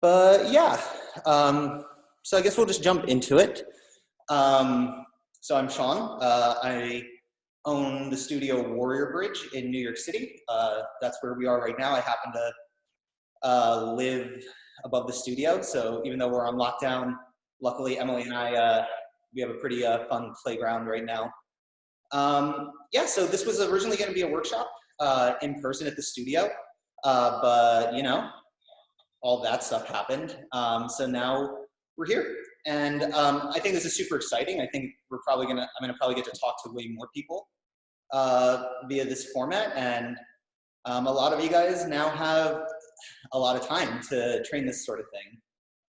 But yeah, so I guess we'll just jump into it. So I'm Sean. I own the studio Warrior Bridge in New York City. That's where we are right now. I happen to live above the studio. So even though we're on lockdown, luckily Emily and I, we have a pretty fun playground right now. Yeah, so this was originally going to be a workshop in person at the studio, but you know, all that stuff happened. So now we're here. And I think this is super exciting. I think I'm gonna probably get to talk to way more people via this format. And a lot of you guys now have a lot of time to train this sort of thing.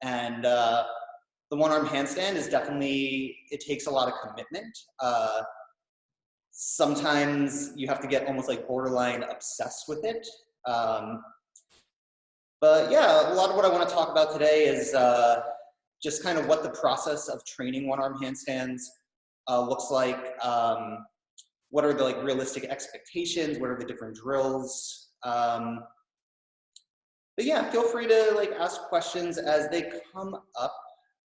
And the one-arm handstand is definitely, it takes a lot of commitment. Sometimes you have to get almost like borderline obsessed with it. But yeah, a lot of what I want to talk about today is just kind of what the process of training one-arm handstands looks like. What are the like realistic expectations? What are the different drills? But yeah, feel free to like ask questions as they come up.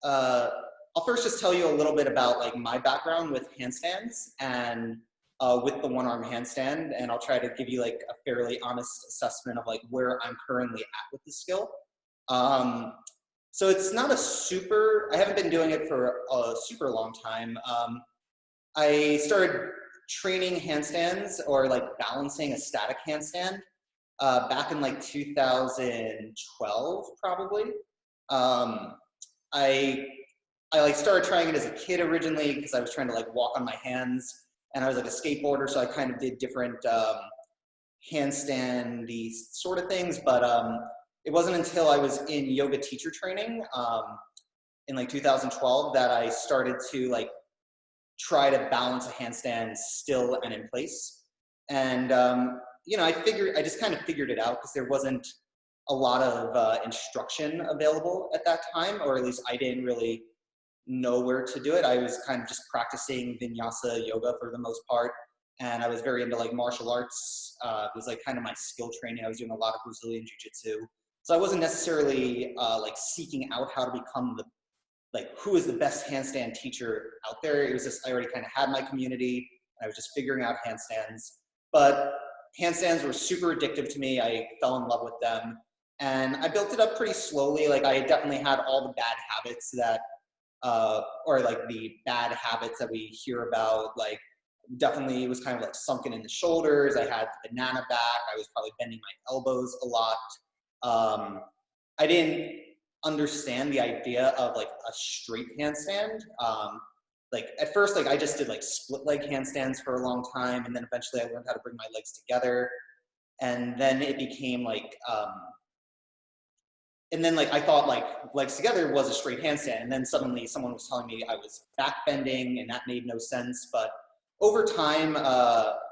I'll first just tell you a little bit about like my background with handstands and with the one-arm handstand, and I'll try to give you like a fairly honest assessment of like where I'm currently at with the skill. So it's not I haven't been doing it for a super long time. I started training handstands or like balancing a static handstand back in like 2012 probably. I like started trying it as a kid originally because I was trying to like walk on my hands. And I was like a skateboarder, so I kind of did different handstand-y sort of things. But it wasn't until I was in yoga teacher training in like 2012 that I started to like try to balance a handstand still and in place. And you know, I just kind of figured it out because there wasn't a lot of instruction available at that time, or at least I didn't really know where to do it. I was kind of just practicing vinyasa yoga for the most part, and I was very into like martial arts. It was like kind of my skill training. I was doing a lot of Brazilian jiu-jitsu, so I wasn't necessarily like seeking out how to become who is the best handstand teacher out there. It was just I already kind of had my community, and I was just figuring out handstands. But handstands were super addictive to me. I fell in love with them, and I built it up pretty slowly. Like I definitely had all the bad habits that or like the bad habits that we hear about, like definitely it was kind of like sunken in the shoulders. I had the banana back. I was probably bending my elbows a lot. I didn't understand the idea of like a straight handstand. Like at first, like I just did like split leg handstands for a long time. And then eventually I learned how to bring my legs together. And then it became like, and then like I thought like legs together was a straight handstand, and then suddenly someone was telling me I was back bending, and that made no sense. But over time,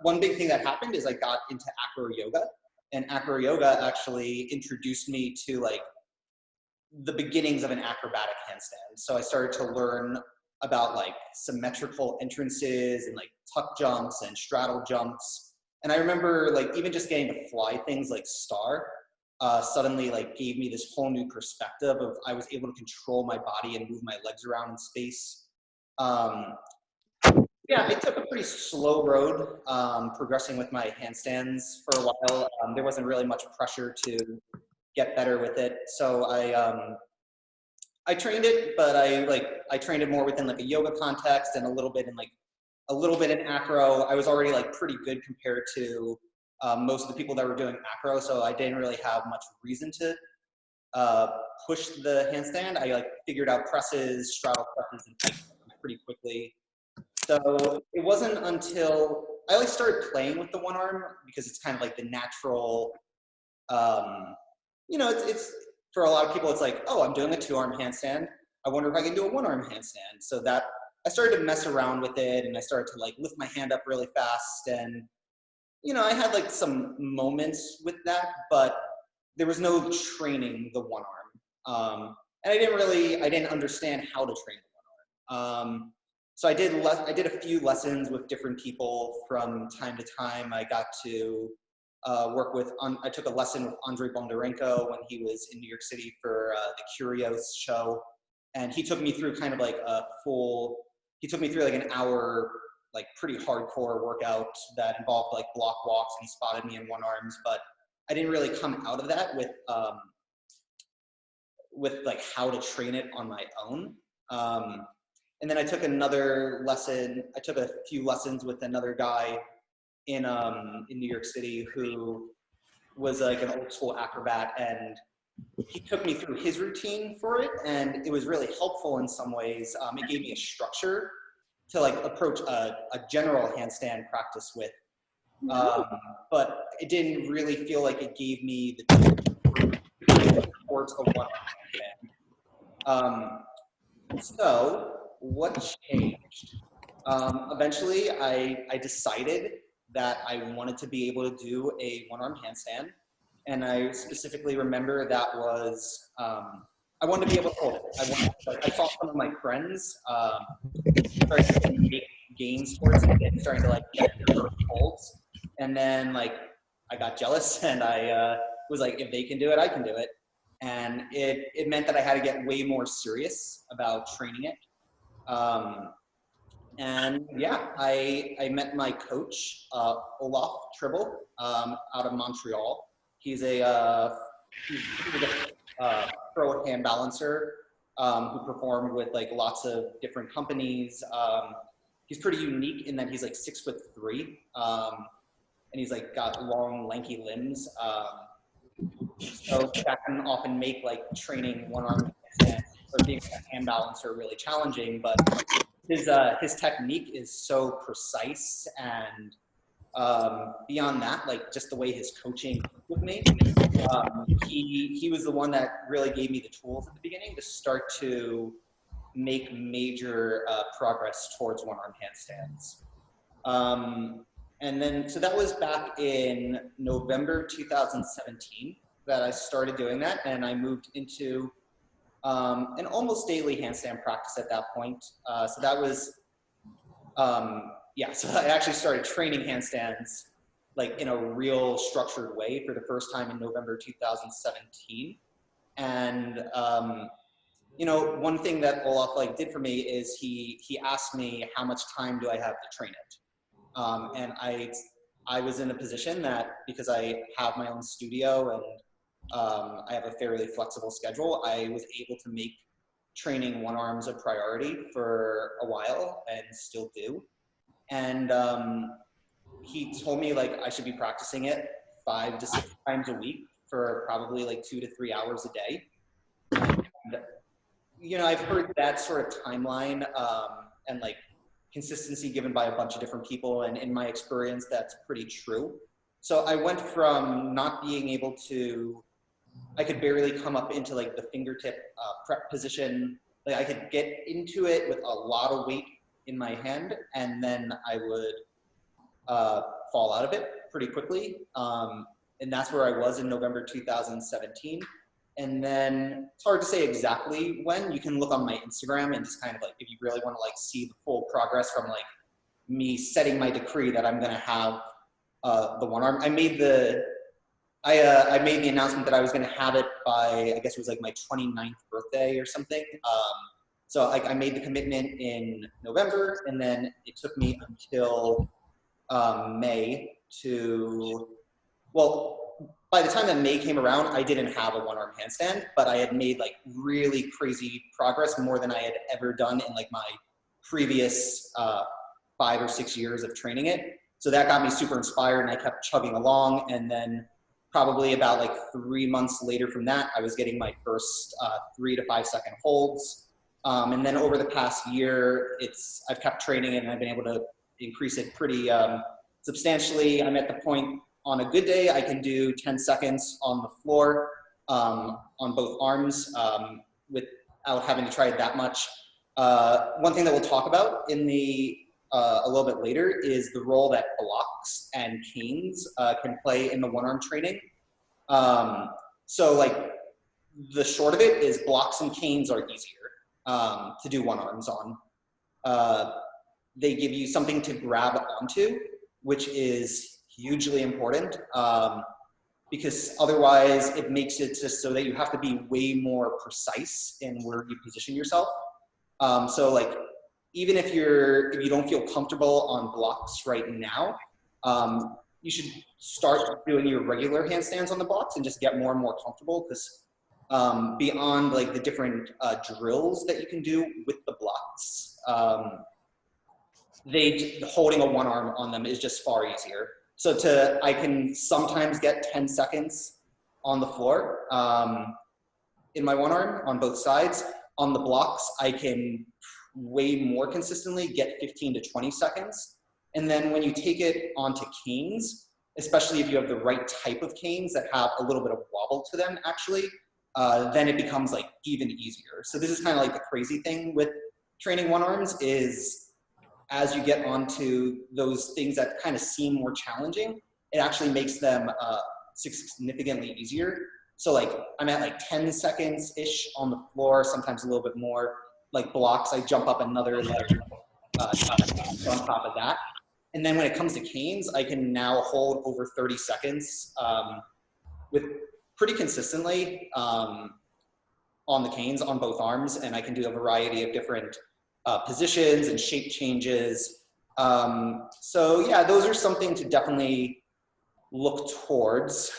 one big thing that happened is I got into acro yoga, and acro yoga actually introduced me to like the beginnings of an acrobatic handstand. So I started to learn about like symmetrical entrances and like tuck jumps and straddle jumps. And I remember like even just getting to fly things like star. Suddenly like gave me this whole new perspective of I was able to control my body and move my legs around in space. Yeah, I took a pretty slow road progressing with my handstands for a while. There wasn't really much pressure to get better with it. So I trained it, but I trained it more within like a yoga context and a little bit in acro. I was already like pretty good compared to most of the people that were doing acro, so I didn't really have much reason to push the handstand. I like figured out presses, straddle presses, and pike pretty quickly. So it wasn't until I like started playing with the one arm because it's kind of like the natural. You know, it's for a lot of people, it's like, oh, I'm doing a two-arm handstand. I wonder if I can do a one-arm handstand. So that I started to mess around with it, and I started to like lift my hand up really fast, and you know, I had like some moments with that, but there was no training the one arm. And I didn't understand how to train the one arm. So I did a few lessons with different people from time to time. I got to work with, I took a lesson with Andrei Bondarenko when he was in New York City for the Curios show. And he took me through kind of like he took me through like an hour, like pretty hardcore workout that involved like block walks, and he spotted me in one arms, but I didn't really come out of that with like how to train it on my own. And then I took another lesson, I took a few lessons with another guy in New York City who was like an old school acrobat, and he took me through his routine for it, and it was really helpful in some ways. It gave me a structure to like approach a general handstand practice with, but it didn't really feel like it gave me the supports of one handstand. So what changed? Eventually, I decided that I wanted to be able to do a one-arm handstand. And I specifically remember that was, I wanted to be able to hold it. I saw some of my friends starting to make gains towards it, starting to like get their holds. And then like, I got jealous, and I was like, if they can do it, I can do it. And it meant that I had to get way more serious about training it. And yeah, I met my coach, Olaf Tribble, out of Montreal. He's a pro hand balancer who performed with like lots of different companies. He's pretty unique in that he's like 6'3", and he's like got long, lanky limbs. So that can often make like training one-arm or being a hand balancer really challenging. But his technique is so precise, and beyond that, like just the way his coaching with me, he was the one that really gave me the tools at the beginning to start to make major progress towards one-arm handstands. And then, so that was back in November 2017 that I started doing that, and I moved into an almost daily handstand practice at that point. So that was, yeah, so I actually started training handstands like in a real structured way for the first time in November 2017. And, you know, one thing that Olaf like did for me is he asked me how much time do I have to train it. And I was in a position that, because I have my own studio and I have a fairly flexible schedule, I was able to make training one arms a priority for a while, and still do. And he told me like I should be practicing it 5 to 6 times a week for probably like 2 to 3 hours a day. And, you know, I've heard that sort of timeline and like consistency given by a bunch of different people, and in my experience, that's pretty true. So I went from not being able to, I could barely come up into like the fingertip prep position. Like I could get into it with a lot of weight in my hand, and then I would fall out of it pretty quickly. And that's where I was in November 2017. And then it's hard to say exactly when. You can look on my Instagram and just kind of like, if you really want to like see the full progress from like me setting my decree that I'm going to have the one arm. I made the announcement that I was going to have it by, I guess it was like my 29th birthday or something. So like I made the commitment in November, and then it took me until May to, well, by the time that May came around, I didn't have a one-arm handstand, but I had made like really crazy progress, more than I had ever done in like my previous 5 or 6 years of training it. So that got me super inspired, and I kept chugging along. And then probably about like 3 months later from that, I was getting my first 3 to 5 second holds. And then over the past year, I've kept training it, and I've been able to increase it pretty substantially. I'm at the point, on a good day, I can do 10 seconds on the floor on both arms without having to try it that much. One thing that we'll talk about in a little bit later is the role that blocks and canes can play in the one-arm training. So like the short of it is blocks and canes are easier to do one arms on. They give you something to grab onto, which is hugely important, because otherwise it makes it just so that you have to be way more precise in where you position yourself. So like, even if you don't feel comfortable on blocks right now, you should start doing your regular handstands on the blocks and just get more and more comfortable, because beyond like the different drills that you can do with the blocks, holding a one arm on them is just far easier. So I can sometimes get 10 seconds on the floor in my one arm on both sides. On the blocks, I can way more consistently get 15 to 20 seconds. And then when you take it onto canes, especially if you have the right type of canes that have a little bit of wobble to them actually, then it becomes like even easier. So this is kind of like the crazy thing with training one arms is, as you get onto those things that kind of seem more challenging, it actually makes them significantly easier. So like I'm at like 10 seconds-ish on the floor, sometimes a little bit more. Like blocks, I jump up another layer on top of that. And then when it comes to canes, I can now hold over 30 seconds with pretty consistently on the canes on both arms, and I can do a variety of different positions and shape changes. So yeah, those are something to definitely look towards.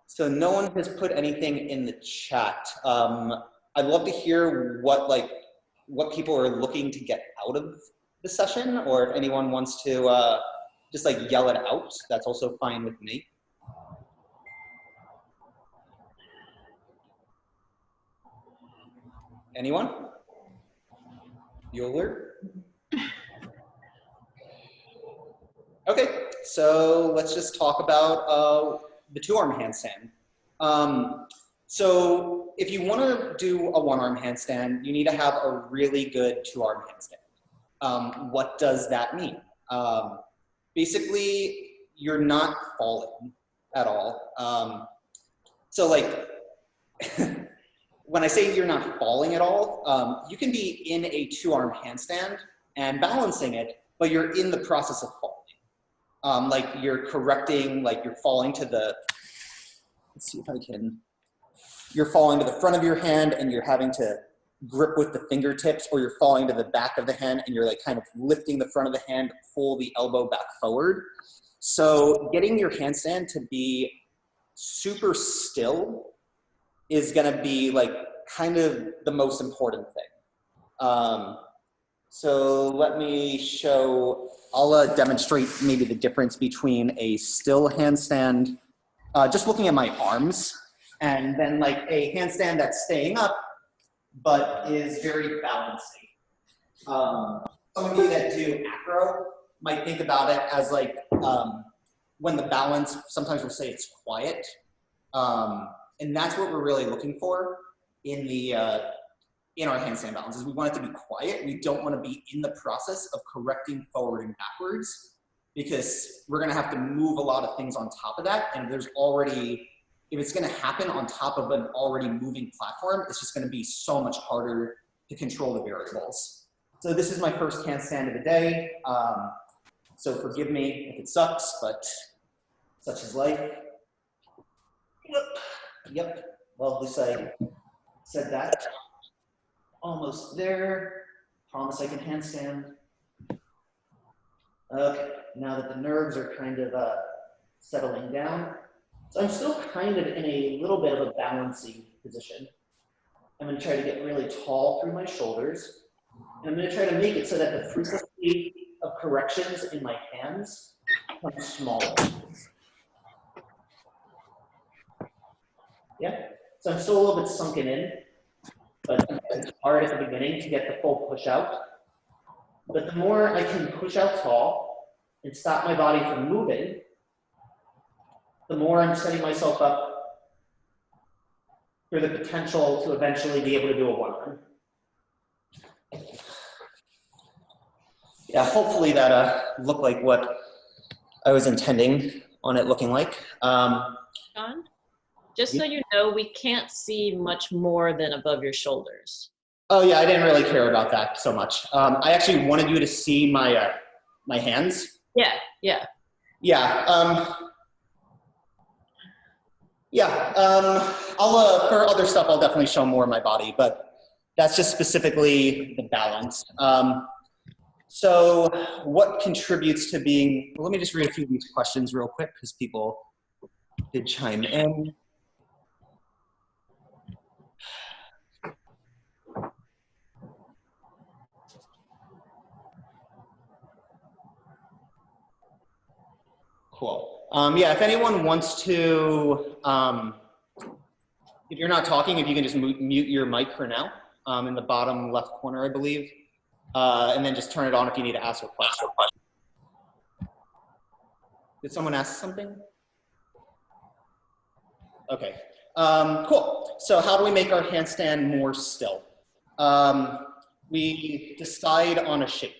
So no one has put anything in the chat. I'd love to hear what people are looking to get out of the session, or if anyone wants to just like yell it out, that's also fine with me. Anyone? Bueller? Okay, so let's just talk about the two-arm handstand. So if you want to do a one-arm handstand, you need to have a really good two-arm handstand. What does that mean? Basically, you're not falling at all. So like, when I say you're not falling at all, you can be in a two-arm handstand and balancing it, but you're in the process of falling. Like you're correcting, like you're falling to the, let's see if I can, you're falling to the front of your hand and you're having to grip with the fingertips, or you're falling to the back of the hand and you're like kind of lifting the front of the hand, pull the elbow back forward. So getting your handstand to be super still is gonna be like kind of the most important thing. So let me show, I'll demonstrate maybe the difference between a still handstand, just looking at my arms, and then like a handstand that's staying up, but is very balancing. Some of you that do acro might think about it as like, when the balance, sometimes we'll say it's quiet. And that's what we're really looking for in our handstand balances. We want it to be quiet. We don't want to be in the process of correcting forward and backwards, because we're going to have to move a lot of things on top of that. And there's already, if it's going to happen on top of an already moving platform, it's just going to be so much harder to control the variables. So this is my first handstand of the day. So forgive me if it sucks, but such is life. Yep, well, at least I said that. Almost there. Promise I can handstand. Okay, now that the nerves are kind of settling down. So I'm still kind of in a little bit of a balancing position. I'm gonna try to get really tall through my shoulders. And I'm gonna try to make it so that the frequency of corrections in my hands becomes smaller. Yeah, so I'm still a little bit sunken in, but it's hard at the beginning to get the full push out. But the more I can push out tall and stop my body from moving, the more I'm setting myself up for the potential to eventually be able to do a one-arm. Yeah, hopefully that looked like what I was intending on it looking like. Sean? Just so you know, we can't see much more than above your shoulders. Oh yeah, I didn't really care about that so much. I actually wanted you to see my my hands. Yeah, yeah. Yeah. Yeah. For other stuff, I'll definitely show more of my body, but that's just specifically the balance. So what contributes to being, well, let me just read a few of these questions real quick because people did chime in. Cool. Yeah, if anyone wants to, if you're not talking, if you can just mute your mic for now, in the bottom left corner, I believe, and then just turn it on if you need to ask a question. Did someone ask something? Okay, cool. So how do we make our handstand more still? We decide on a shape.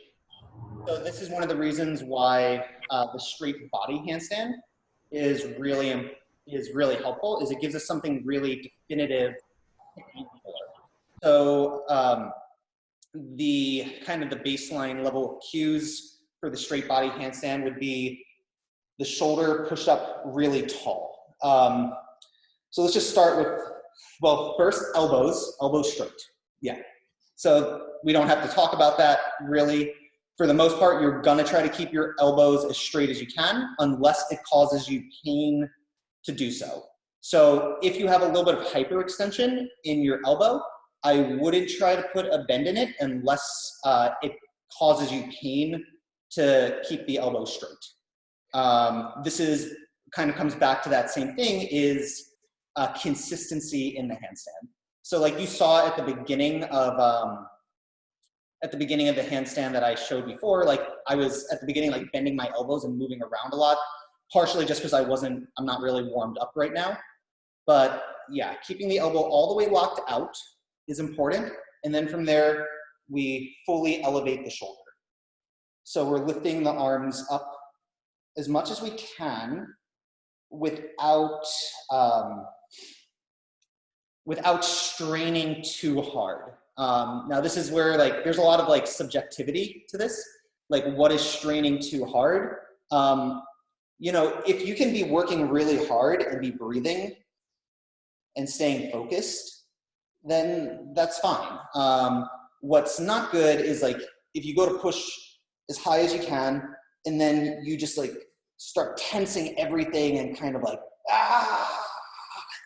So this is one of the reasons why the straight body handstand is really helpful, is it gives us something really definitive. So the kind of the baseline level of cues for the straight body handstand would be the shoulder pushed up really tall. So let's just start with, well, first elbows straight. Yeah. So we don't have to talk about that really. For the most part, you're gonna try to keep your elbows as straight as you can unless it causes you pain to do so. So if you have a little bit of hyperextension in your elbow, I wouldn't try to put a bend in it unless it causes you pain to keep the elbow straight. This is kind of comes back to that same thing, is consistency in the handstand. So like you saw at the beginning of the handstand that I showed before, like I was at the beginning like bending my elbows and moving around a lot, partially just because I'm not really warmed up right now. But yeah, keeping the elbow all the way locked out is important. And then from there, we fully elevate the shoulder. So we're lifting the arms up as much as we can without straining too hard. Now this is where like there's a lot of like subjectivity to this, like what is straining too hard. You know, if you can be working really hard and be breathing and staying focused, then that's fine. What's not good is like if you go to push as high as you can and then you just like start tensing everything and kind of like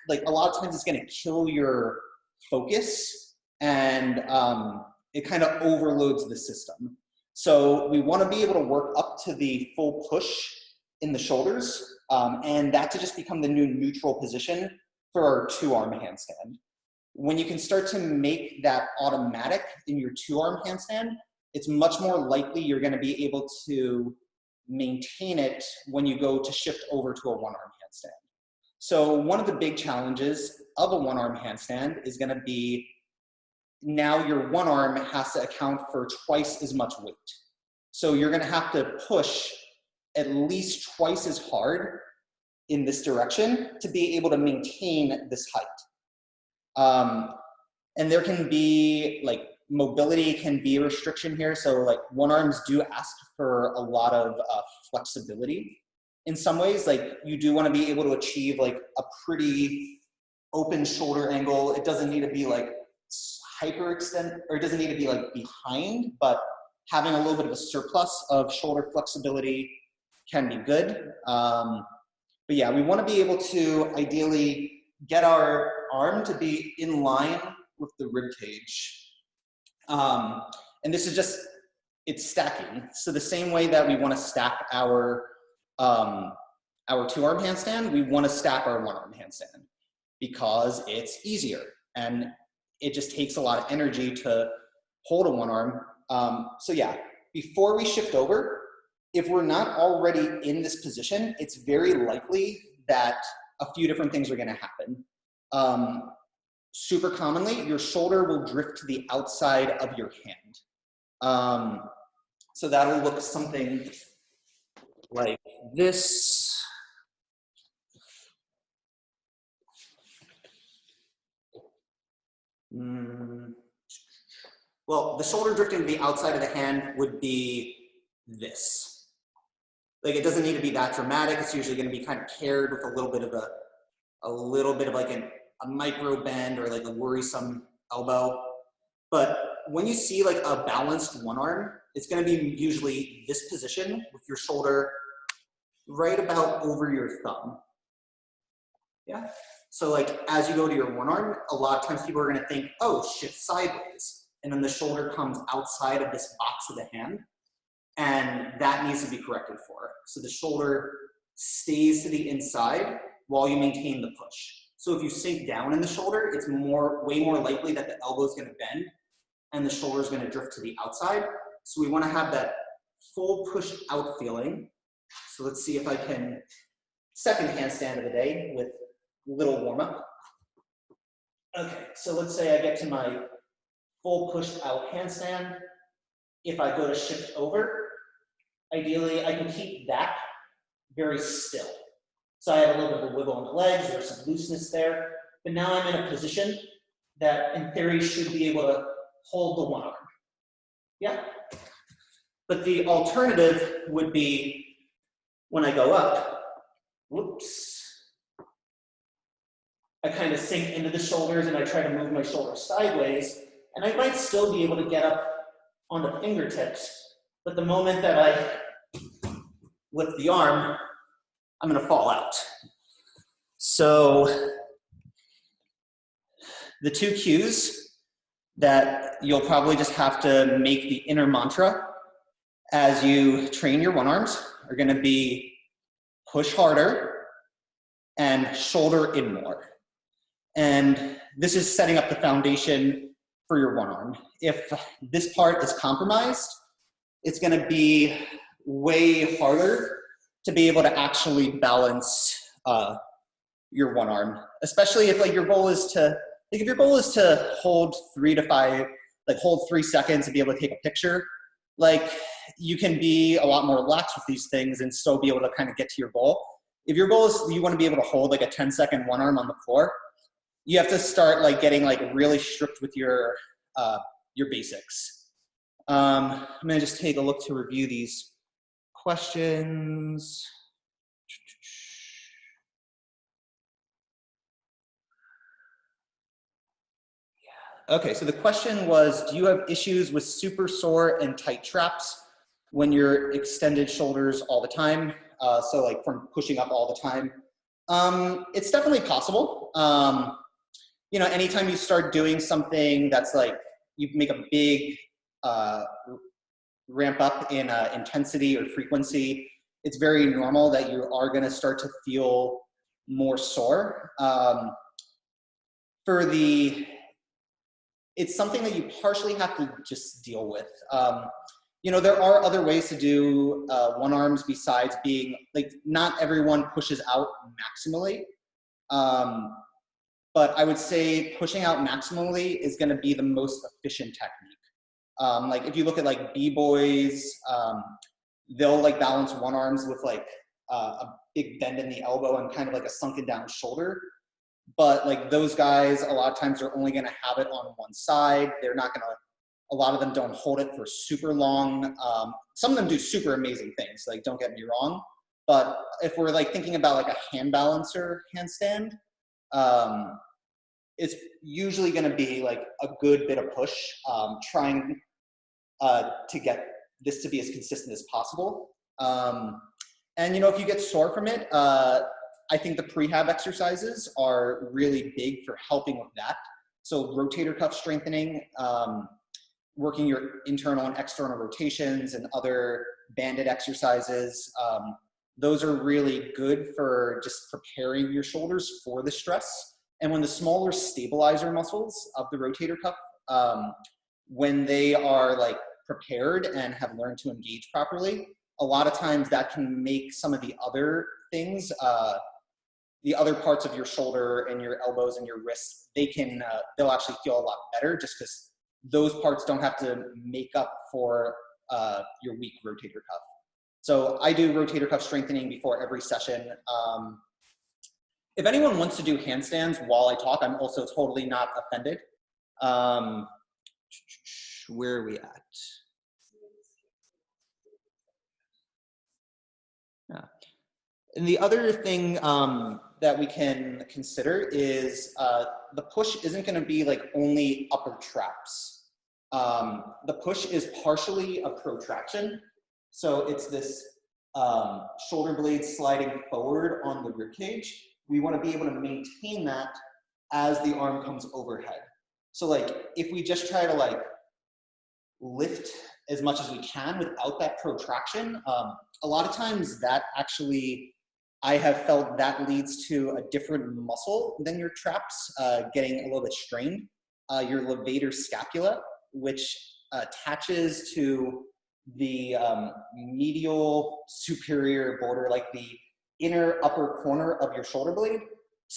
like a lot of times it's going to kill your focus and it kind of overloads the system. So we want to be able to work up to the full push in the shoulders and that to just become the new neutral position for our two-arm handstand. When you can start to make that automatic in your two-arm handstand, it's much more likely you're going to be able to maintain it when you go to shift over to a one-arm handstand. So one of the big challenges of a one-arm handstand is going to be now your one arm has to account for twice as much weight. So you're going to have to push at least twice as hard in this direction to be able to maintain this height. And there can be like mobility can be a restriction here. So like one arms do ask for a lot of flexibility. In some ways, like you do want to be able to achieve like a pretty open shoulder angle. It doesn't need to be like hyperextend, or it doesn't need to be like behind, but having a little bit of a surplus of shoulder flexibility can be good. But yeah, we want to be able to ideally get our arm to be in line with the rib cage. And this is just, it's stacking. So the same way that we want to stack our two-arm handstand, we want to stack our one-arm handstand because it's easier and it just takes a lot of energy to hold a one arm. So yeah, before we shift over, if we're not already in this position, it's very likely that a few different things are going to happen. Super commonly, your shoulder will drift to the outside of your hand. So that'll look something like this. Well, the shoulder drifting to the outside of the hand would be this. Like it doesn't need to be that dramatic. It's usually going to be kind of paired with a little bit of like a micro bend or like a worrisome elbow. But when you see like a balanced one arm, it's going to be usually this position with your shoulder right about over your thumb. Yeah. So like as you go to your one arm, a lot of times people are going to think, oh, shift sideways. And then the shoulder comes outside of this box of the hand. And that needs to be corrected for. So the shoulder stays to the inside while you maintain the push. So if you sink down in the shoulder, it's way more likely that the elbow is going to bend and the shoulder is going to drift to the outside. So we want to have that full push out feeling. So let's see if I can, second handstand of the day with little warm up. Okay, so let's say I get to my full pushed out handstand. If I go to shift over, ideally I can keep that very still. So I have a little bit of a wiggle in the legs, there's some looseness there, but now I'm in a position that in theory should be able to hold the one arm. Yeah? But the alternative would be when I go up, whoops, I kind of sink into the shoulders and I try to move my shoulders sideways, and I might still be able to get up on the fingertips, but the moment that I lift the arm, I'm going to fall out. So the two cues that you'll probably just have to make the inner mantra as you train your one arms are going to be push harder and shoulder in more. And this is setting up the foundation for your one arm. If this part is compromised, it's going to be way harder to be able to actually balance your one arm, especially if like your goal is to, like if your goal is to hold 3 to 5, like hold 3 seconds and be able to take a picture, like you can be a lot more lax with these things and still be able to kind of get to your goal. If your goal is you want to be able to hold like a 10-second one arm on the floor, you have to start like getting like really strict with your basics. I'm gonna just take a look to review these questions. Okay, so the question was, do you have issues with super sore and tight traps when you're extended shoulders all the time? So like from pushing up all the time. It's definitely possible. You know, anytime you start doing something that's like, you make a big ramp up in intensity or frequency, it's very normal that you are going to start to feel more sore. It's something that you partially have to just deal with. You know, there are other ways to do one arms besides being, like, not everyone pushes out maximally. But I would say pushing out maximally is going to be the most efficient technique. Like if you look at like B-boys, they'll like balance one arms with like a big bend in the elbow and kind of like a sunken down shoulder. But like those guys, a lot of times they're only going to have it on one side. They're not going to, a lot of them don't hold it for super long. Some of them do super amazing things, like don't get me wrong. But if we're like thinking about like a hand balancer handstand, it's usually going to be like a good bit of push, trying to get this to be as consistent as possible. And you know, if you get sore from it, I think the prehab exercises are really big for helping with that. So rotator cuff strengthening, working your internal and external rotations and other banded exercises. Those are really good for just preparing your shoulders for the stress. And when the smaller stabilizer muscles of the rotator cuff, when they are like prepared and have learned to engage properly, a lot of times that can make some of the other things, the other parts of your shoulder and your elbows and your wrists, they'll actually feel a lot better just because those parts don't have to make up for your weak rotator cuff. So I do rotator cuff strengthening before every session. If anyone wants to do handstands while I talk, I'm also totally not offended. Where are we at? And the other thing that we can consider is the push isn't going to be like only upper traps. The push is partially a protraction. So it's this shoulder blade sliding forward on the rib cage. We want to be able to maintain that as the arm comes overhead. So like if we just try to like lift as much as we can without that protraction, a lot of times that actually, I have felt that leads to a different muscle than your traps getting a little bit strained. Your levator scapula, which attaches to the medial superior border, like the inner upper corner of your shoulder blade,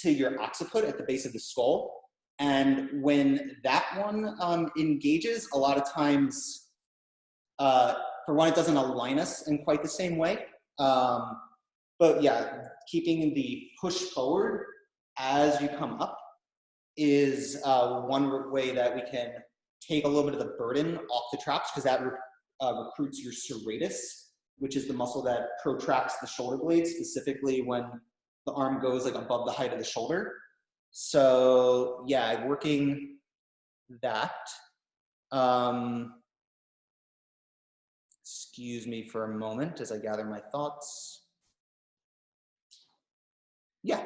to your occiput at the base of the skull. And when that one engages, a lot of times, for one, it doesn't align us in quite the same way. But yeah, keeping the push forward as you come up is one way that we can take a little bit of the burden off the traps, because that recruits your serratus, which is the muscle that protracts the shoulder blade, specifically when the arm goes like above the height of the shoulder. So yeah, working that. Excuse me for a moment as I gather my thoughts. Yeah.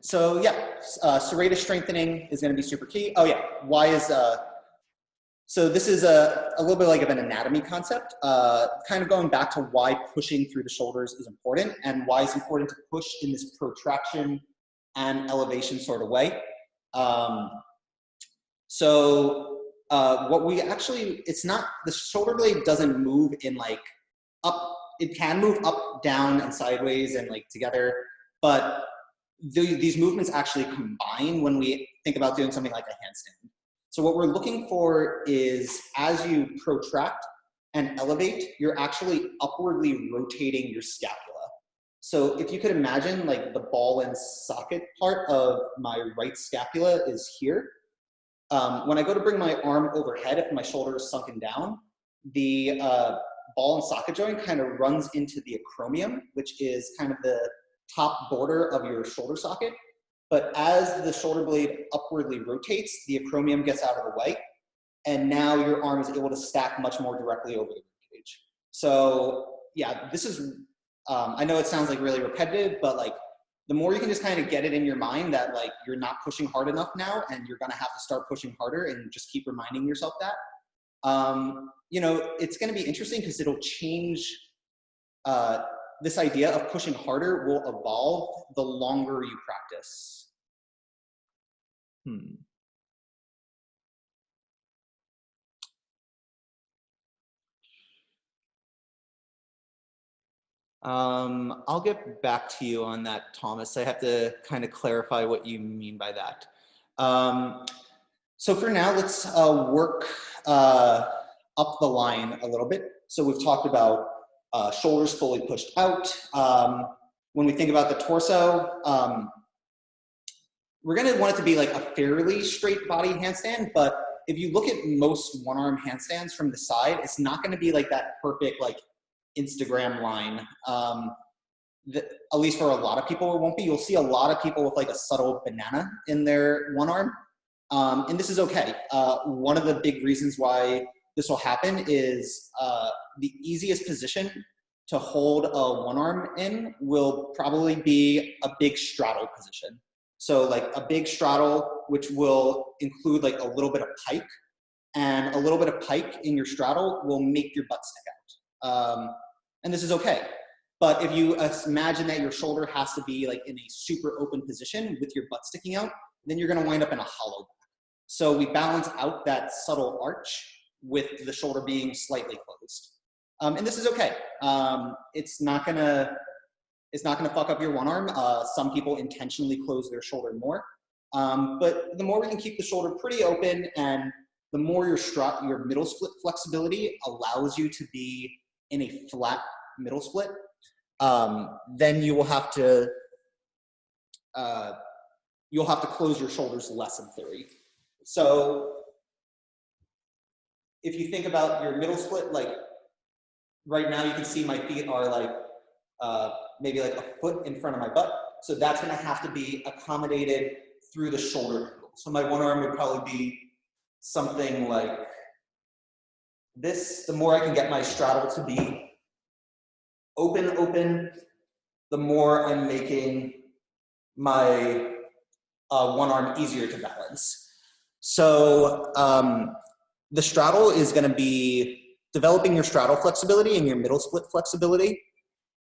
So yeah, serratus strengthening is going to be super key. Oh yeah, why is, so this is a little bit like of an anatomy concept, kind of going back to why pushing through the shoulders is important and why it's important to push in this protraction and elevation sort of way. What we actually, it's not, the shoulder blade doesn't move in like up, it can move up, down, and sideways and like together, but these movements actually combine when we think about doing something like a handstand. So what we're looking for is, as you protract and elevate, you're actually upwardly rotating your scapula. So if you could imagine, like the ball and socket part of my right scapula is here. When I go to bring my arm overhead, if my shoulder is sunken down, the ball and socket joint kind of runs into the acromion, which is kind of the top border of your shoulder socket. But as the shoulder blade upwardly rotates, the acromion gets out of the way, and now your arm is able to stack much more directly over the rib cage. So yeah, this is, I know it sounds like really repetitive, but like the more you can just kind of get it in your mind that like you're not pushing hard enough now and you're gonna have to start pushing harder, and just keep reminding yourself that. You know, it's gonna be interesting because it'll change, this idea of pushing harder will evolve the longer you practice. I'll get back to you on that, Thomas. I have to kind of clarify what you mean by that. So for now, let's work up the line a little bit. So we've talked about shoulders fully pushed out. When we think about the torso, we're gonna want it to be like a fairly straight body handstand, but if you look at most one-arm handstands from the side, it's not gonna be like that perfect like Instagram line. At least for a lot of people, it won't be. You'll see a lot of people with like a subtle banana in their one arm, and this is okay. One of the big reasons why this will happen is the easiest position to hold a one arm in will probably be a big straddle position. So like a big straddle, which will include like a little bit of pike, and a little bit of pike in your straddle will make your butt stick out. And this is okay. But if you imagine that your shoulder has to be like in a super open position with your butt sticking out, then you're gonna wind up in a hollow back. So we balance out that subtle arch with the shoulder being slightly closed. And this is okay. It's not gonna fuck up your one arm. Some people intentionally close their shoulder more. But the more we can keep the shoulder pretty open, and the more your middle split flexibility allows you to be in a flat middle split, then you will have to close your shoulders less in theory. So if you think about your middle split, like right now you can see my feet are like maybe like a foot in front of my butt. So that's gonna have to be accommodated through the shoulder angle. So my one arm would probably be something like this. The more I can get my straddle to be open, the more I'm making my one arm easier to balance. So the straddle is going to be developing your straddle flexibility and your middle split flexibility,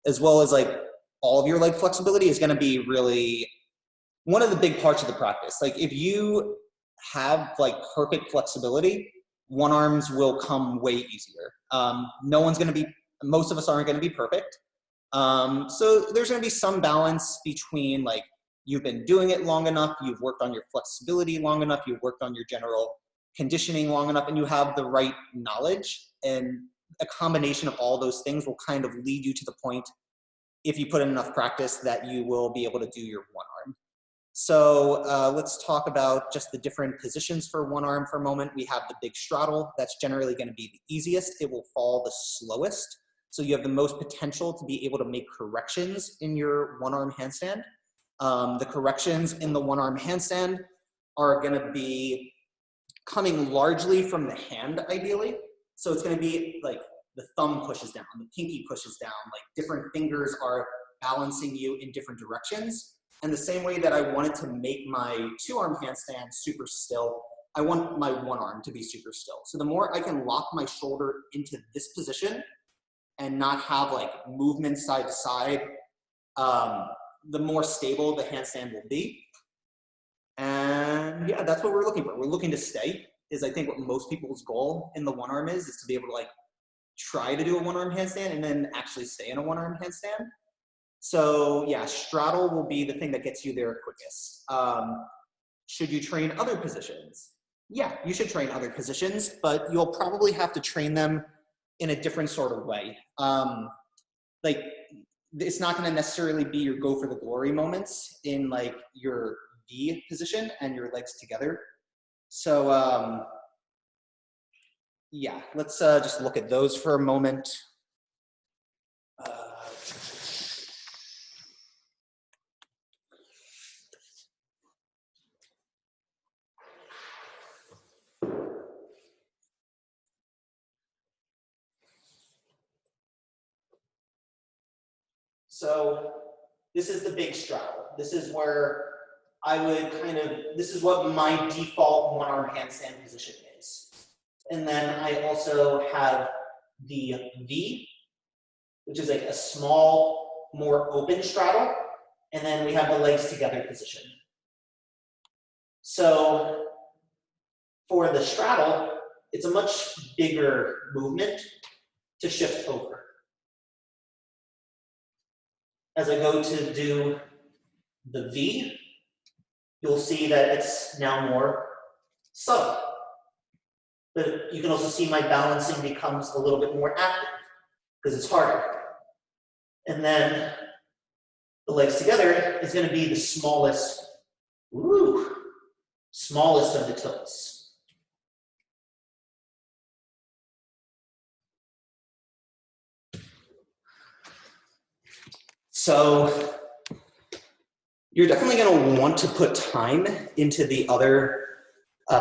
as well as like all of your leg flexibility is going to be really one of the big parts of the practice. Like if you have like perfect flexibility, one arms will come way easier. No one's going to be, most of us aren't going to be perfect. So there's going to be some balance between like you've been doing it long enough, you've worked on your flexibility long enough, you've worked on your general conditioning long enough, and you have the right knowledge, and a combination of all those things will kind of lead you to the point, if you put in enough practice, that you will be able to do your one arm. So let's talk about just the different positions for one arm for a moment. We have the big straddle. That's generally going to be the easiest. It will fall the slowest. So you have the most potential to be able to make corrections in your one arm handstand. The corrections in the one arm handstand are going to be coming largely from the hand, ideally. So it's going to be like the thumb pushes down, the pinky pushes down, like different fingers are balancing you in different directions. And the same way that I wanted to make my two arm handstand super still, I want my one arm to be super still. So the more I can lock my shoulder into this position and not have like movement side to side, the more stable the handstand will be. And yeah, that's what we're looking for. We're looking to stay, is I think what most people's goal in the one arm is to be able to like try to do a one arm handstand and then actually stay in a one arm handstand. So yeah, straddle will be the thing that gets you there quickest. Should you train other positions? Yeah, you should train other positions, but you'll probably have to train them in a different sort of way. Like, it's not going to necessarily be your go for the glory moments in like your V position and your legs together. So yeah, let's just look at those for a moment. So this is the big straddle. This is where I would this is what my default one arm handstand position is. And then I also have the V, which is like a small, more open straddle. And then we have the legs together position. So for the straddle, it's a much bigger movement to shift over. As I go to do the V, you'll see that it's now more subtle. But you can also see my balancing becomes a little bit more active because it's harder. And then the legs together is going to be the smallest, smallest of the tilts. So you're definitely going to want to put time into the other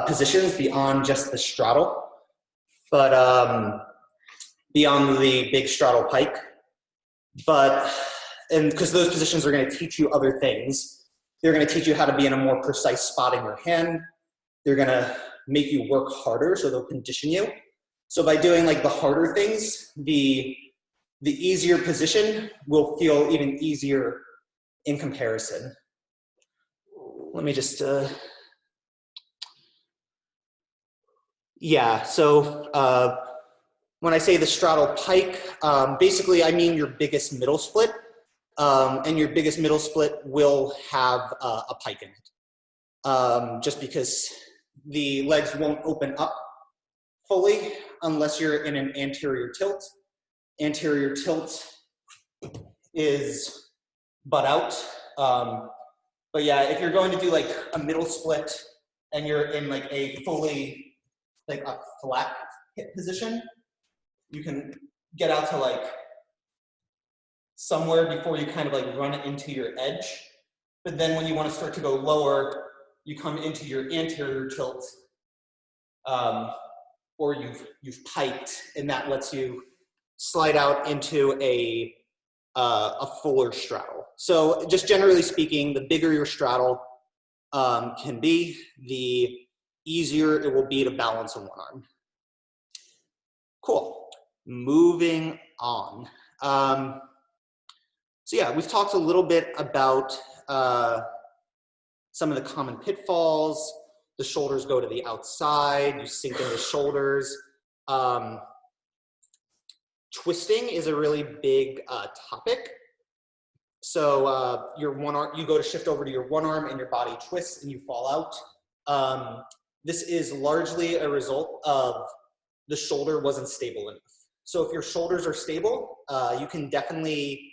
positions beyond just the straddle, but beyond the big straddle pike. And because those positions are going to teach you other things. They're going to teach you how to be in a more precise spot in your hand. They're going to make you work harder, so they'll condition you. So by doing like the harder things, the easier position will feel even easier in comparison. Let me just, yeah, so when I say the straddle pike, basically I mean your biggest middle split, and your biggest middle split will have a pike in it, just because the legs won't open up fully unless you're in an anterior tilt. Anterior tilt is butt out. But yeah, if you're going to do like a middle split and you're in like a fully, like a flat hip position, you can get out to like somewhere before you kind of like run it into your edge. But then when you want to start to go lower, you come into your anterior tilt, or you've piked, and that lets you slide out into a fuller straddle. So just generally speaking, the bigger your straddle can be, the easier it will be to balance on one arm. Cool. Moving on. So yeah, we've talked a little bit about some of the common pitfalls. The shoulders go to the outside, you sink in the shoulders. Twisting is a really big topic. So your one arm, you go to shift over to your one arm and your body twists and you fall out. This is largely a result of the shoulder wasn't stable enough. So if your shoulders are stable, you can definitely,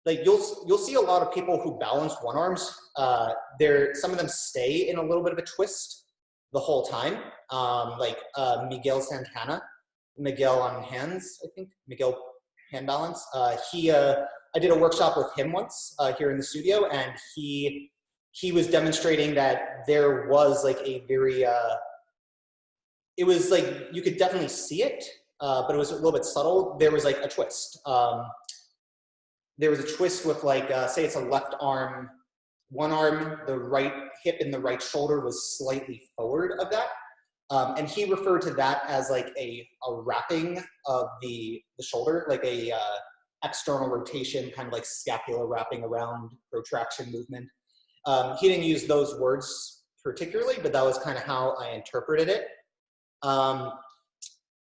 like you'll see a lot of people who balance one arms. Some of them stay in a little bit of a twist the whole time. Like Miguel Santana, Miguel on hands, I think, Miguel hand balance. I did a workshop with him once here in the studio, and he was demonstrating that there was like a very, it was like, you could definitely see it, but it was a little bit subtle. There was like a twist. There was a twist with like, say it's a left arm, one arm, the right hip and the right shoulder was slightly forward of that. And he referred to that as like a wrapping of the shoulder, like a external rotation, kind of like scapula wrapping around, protraction movement. He didn't use those words particularly, but that was kind of how I interpreted it.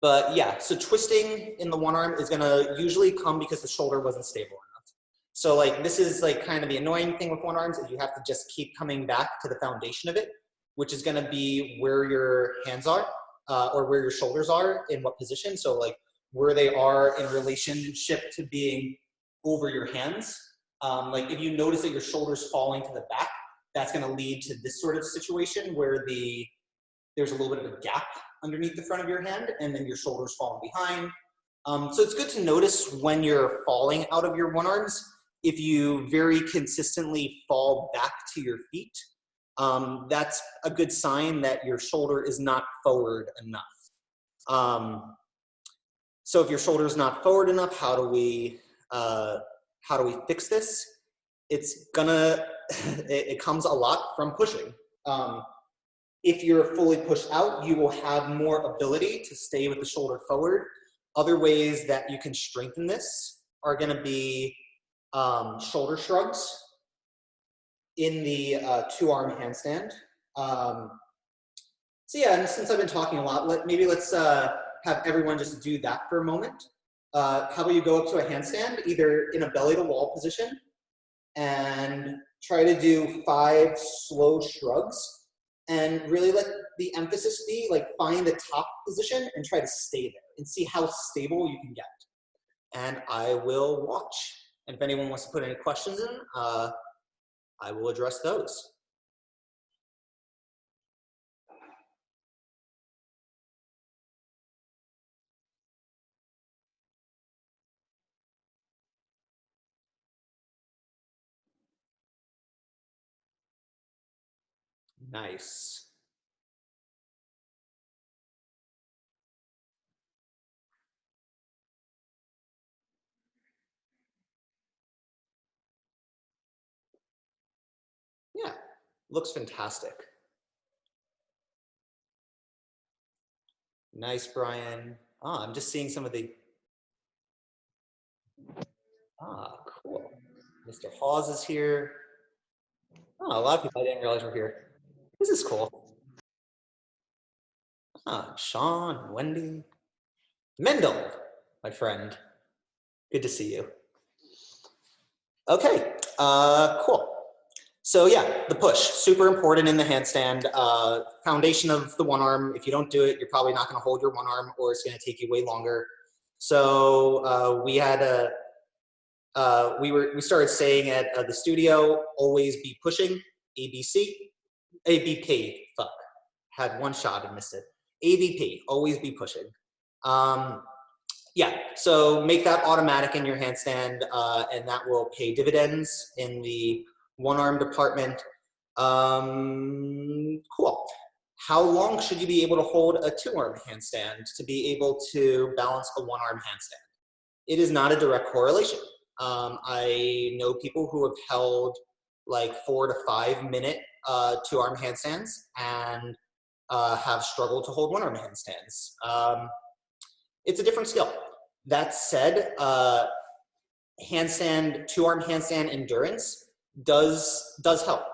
But yeah, so twisting in the one arm is gonna usually come because the shoulder wasn't stable enough. So like, this is like kind of the annoying thing with one arms, is you have to just keep coming back to the foundation of it, which is gonna be where your hands are, or where your shoulders are in what position. So like where they are in relationship to being over your hands. Like if you notice that your shoulder's falling to the back, that's gonna lead to this sort of situation where there's a little bit of a gap underneath the front of your hand, and then your shoulders falling behind. So it's good to notice when you're falling out of your one arms, if you very consistently fall back to your feet, that's a good sign that your shoulder is not forward enough. So if your shoulder is not forward enough, how do we fix this? It comes a lot from pushing. If you're fully pushed out, you will have more ability to stay with the shoulder forward. Other ways that you can strengthen this are gonna be shoulder shrugs in the two-arm handstand. So yeah, and since I've been talking a lot, let's have everyone just do that for a moment. How about you go up to a handstand, either in a belly to wall position, and try to do 5 slow shrugs. And really let the emphasis be like find the top position and try to stay there and see how stable you can get. And I will watch. And if anyone wants to put any questions in, I will address those. Nice. Yeah, looks fantastic. Nice, Brian. I'm just seeing some of the, cool. Mr. Hawes is here. A lot of people I didn't realize were here. This is cool. Sean, Wendy. Mendel, my friend. Good to see you. Okay, cool. So yeah, the push, super important in the handstand. Foundation of the one arm. If you don't do it, you're probably not gonna hold your one arm, or it's gonna take you way longer. So we had we started saying at the studio, always be pushing, ABP, fuck. Had one shot and missed it. ABP, always be pushing. Yeah, so make that automatic in your handstand, and that will pay dividends in the one arm department. Cool. How long should you be able to hold a two arm handstand to be able to balance a one arm handstand? It is not a direct correlation. I know people who have held like 4 to 5 minute two arm handstands and have struggled to hold one arm handstands. It's a different skill. That said, handstand, two-arm handstand endurance does help.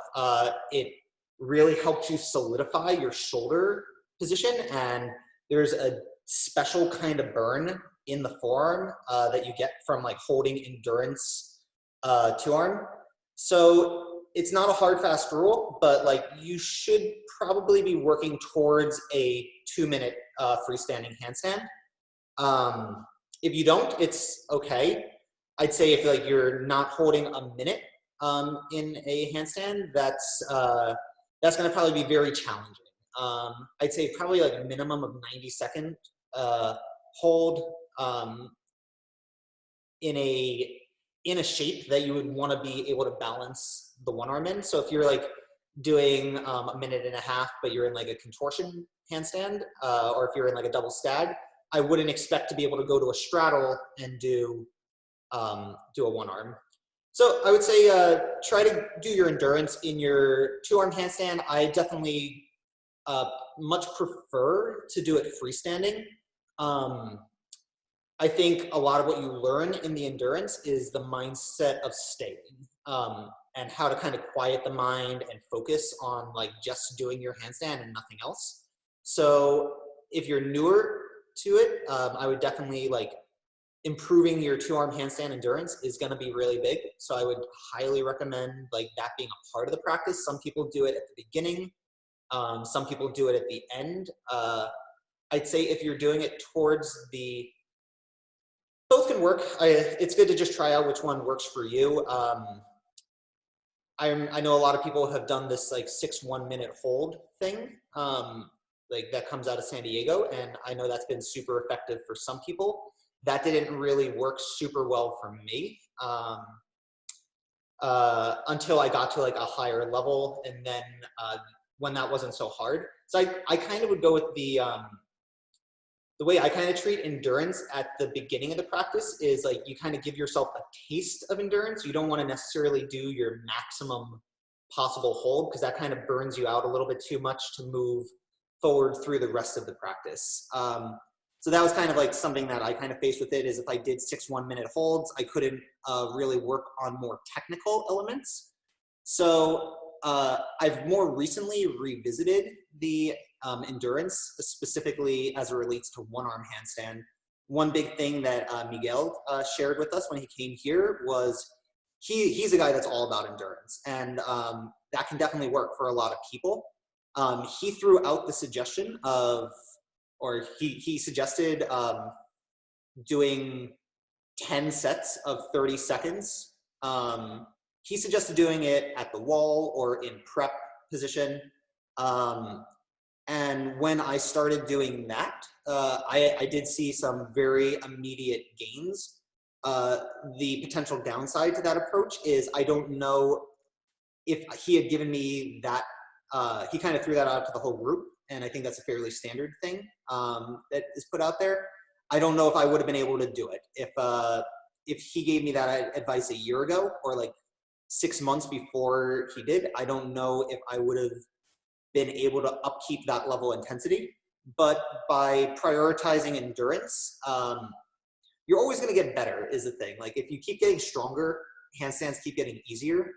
It really helps you solidify your shoulder position, and there's a special kind of burn in the forearm that you get from like holding endurance two-arm. So it's not a hard, fast rule, but like you should probably be working towards a 2-minute freestanding handstand. If you don't, it's okay. I'd say if like you're not holding a minute in a handstand, that's going to probably be very challenging. I'd say probably like a minimum of 90-second hold in a shape that you would want to be able to balance the one arm in. So if you're like doing a minute and a half, but you're in like a contortion handstand, or if you're in like a double stag, I wouldn't expect to be able to go to a straddle and do a one arm. So I would say try to do your endurance in your two-arm handstand. I definitely much prefer to do it freestanding. I think a lot of what you learn in the endurance is the mindset of staying and how to kind of quiet the mind and focus on like just doing your handstand and nothing else. So if you're newer to it, I would definitely like improving your two-arm handstand endurance is going to be really big. So I would highly recommend like that being a part of the practice. Some people do it at the beginning. Some people do it at the end. I'd say if you're doing it towards both can work. It's good to just try out which one works for you. I know a lot of people have done this like 6 1-minute hold thing. Like that comes out of San Diego, and I know that's been super effective for some people. That didn't really work super well for me until I got to like a higher level, and then when that wasn't so hard. So I kind of would go with the way I kind of treat endurance at the beginning of the practice is like you kind of give yourself a taste of endurance. You don't want to necessarily do your maximum possible hold because that kind of burns you out a little bit too much to move forward through the rest of the practice. So that was kind of like something that I kind of faced with it is if I did 6 1-minute holds, I couldn't really work on more technical elements. So I've more recently revisited the endurance, specifically as it relates to one-arm handstand. One big thing that Miguel shared with us when he came here was he's a guy that's all about endurance, and that can definitely work for a lot of people. He threw out the suggestion of, or he suggested doing 10 sets of 30 seconds. He suggested doing it at the wall or in prep position. And when I started doing that, I did see some very immediate gains. The potential downside to that approach is I don't know if he had given me that, he kind of threw that out to the whole group, and I think that's a fairly standard thing that is put out there. I don't know if I would have been able to do it. If he gave me that advice a year ago or like 6 months before he did, I don't know if I would have been able to upkeep that level of intensity. But by prioritizing endurance, you're always going to get better is the thing. Like if you keep getting stronger, handstands keep getting easier.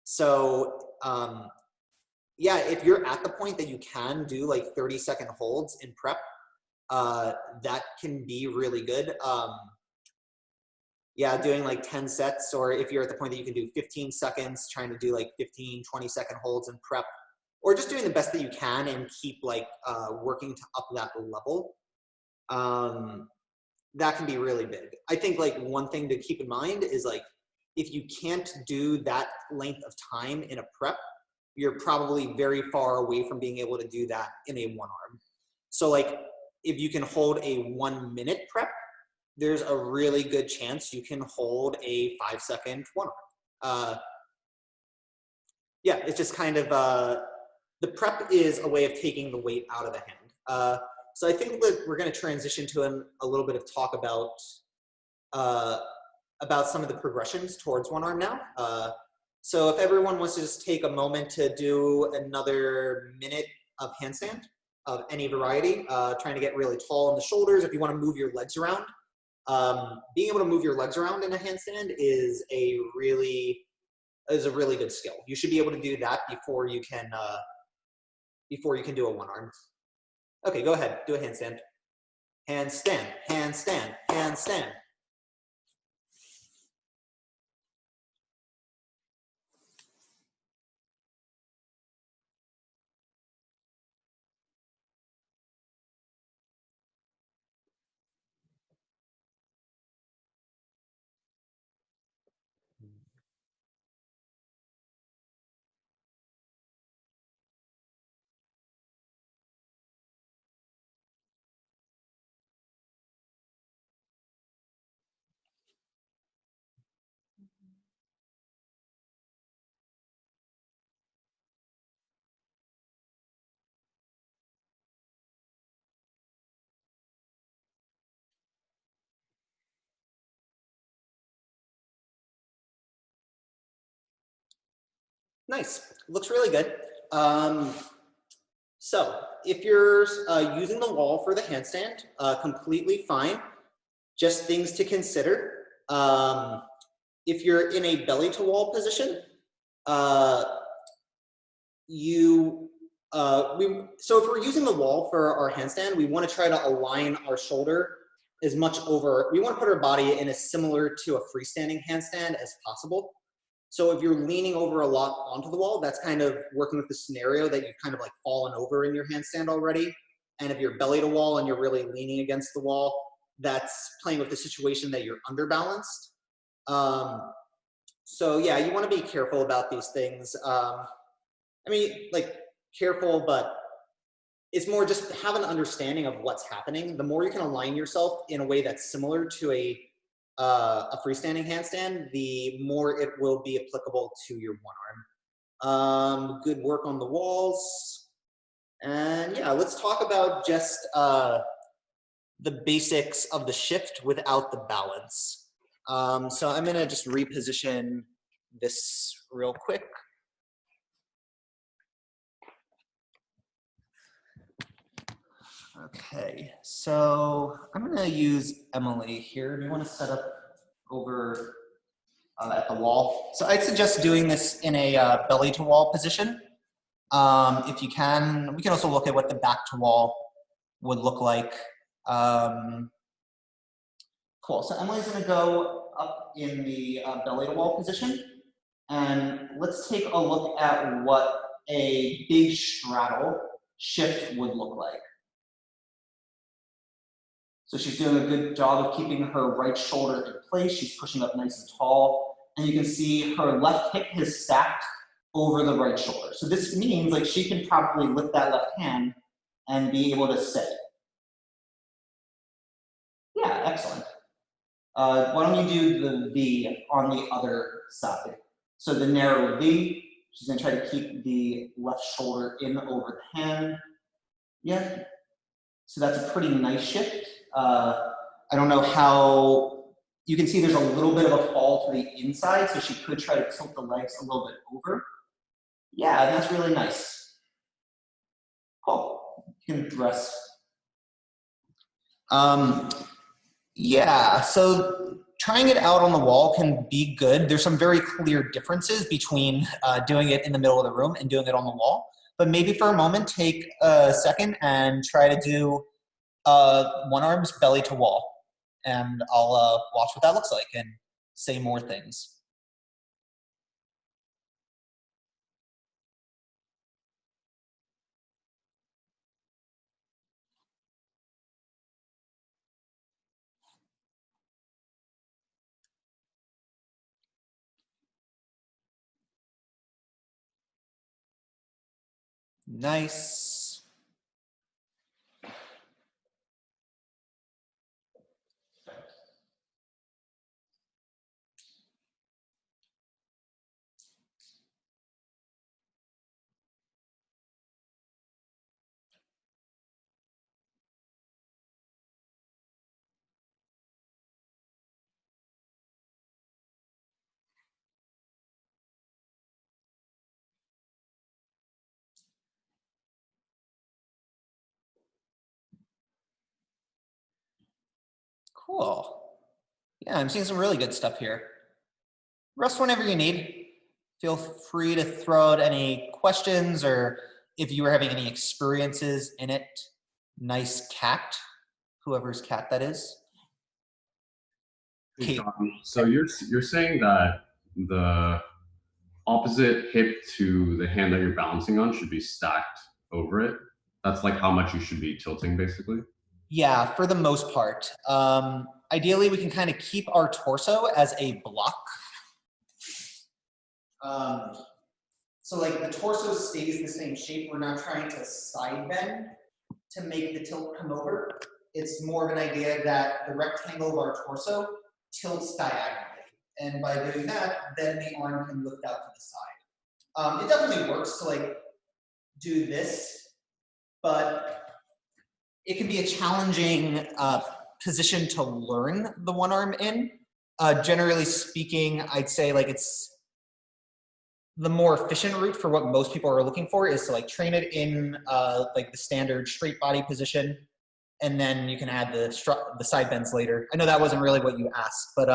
So yeah, if you're at the point that you can do like 30-second holds in prep, that can be really good. Yeah, doing like 10 sets, or if you're at the point that you can do 15 seconds, trying to do like 15, 20-second holds in prep, or just doing the best that you can and keep like working to up that level. That can be really big. I think like one thing to keep in mind is like, if you can't do that length of time in a prep, you're probably very far away from being able to do that in a one arm. So like if you can hold a 1-minute prep, there's a really good chance you can hold a 5-second one arm. Yeah, it's just kind of, the prep is a way of taking the weight out of the hand. So I think that we're going to transition to a little bit of talk about some of the progressions towards one arm now. So if everyone wants to just take a moment to do another minute of handstand of any variety, trying to get really tall in the shoulders. If you want to move your legs around, being able to move your legs around in a handstand is a really good skill. You should be able to do that before you can do a one arm. Okay, go ahead, do a handstand. Handstand, handstand, handstand. Nice, looks really good. So if you're using the wall for the handstand, completely fine. Just things to consider. If you're in a belly to wall position, so if we're using the wall for our handstand, we want to try to align our shoulder as much over, we want to put our body in as similar to a freestanding handstand as possible. So if you're leaning over a lot onto the wall, that's kind of working with the scenario that you've kind of like fallen over in your handstand already. And if you're belly to wall and you're really leaning against the wall, that's playing with the situation that you're underbalanced. So yeah, you want to be careful about these things. I mean, like careful, but it's more just have an understanding of what's happening. The more you can align yourself in a way that's similar to a freestanding handstand, the more it will be applicable to your one arm. Good work on the walls. And yeah, let's talk about just the basics of the shift without the balance. So I'm gonna just reposition this real quick. Okay, so I'm gonna use Emily here. Do you want to set up over at the wall? So I'd suggest doing this in a belly to wall position. If you can, we can also look at what the back to wall would look like. Cool, so Emily's gonna go up in the belly to wall position. And let's take a look at what a big straddle shift would look like. So she's doing a good job of keeping her right shoulder in place. She's pushing up nice and tall. And you can see her left hip has stacked over the right shoulder. So this means like she can probably lift that left hand and be able to stay. Yeah, excellent. Why don't you do the V on the other side? So the narrow V, she's gonna try to keep the left shoulder in over the hand. Yeah, so that's a pretty nice shift. I don't know how, you can see there's a little bit of a fall to the inside, so she could try to tilt the legs a little bit over. Yeah, that's really nice. Cool, you can rest. Yeah, so trying it out on the wall can be good. There's some very clear differences between doing it in the middle of the room and doing it on the wall. But maybe for a moment, take a second and try to do one arm's belly to wall. And I'll watch what that looks like and say more things. Nice. Cool. Yeah, I'm seeing some really good stuff here. Rest whenever you need. Feel free to throw out any questions or if you were having any experiences in it. Nice cat, whoever's cat that is. Hey, Sean, so you're saying that the opposite hip to the hand that you're balancing on should be stacked over it. That's like how much you should be tilting, basically. Yeah, for the most part. Ideally, we can kind of keep our torso as a block. So like the torso stays the same shape. We're not trying to side bend to make the tilt come over. It's more of an idea that the rectangle of our torso tilts diagonally. And by doing that, then the arm can lift out to the side. It definitely works to like do this, but it can be a challenging position to learn the one arm in. Generally speaking, I'd say like it's the more efficient route for what most people are looking for is to like train it in like the standard straight body position, and then you can add the side bends later. I know that wasn't really what you asked, but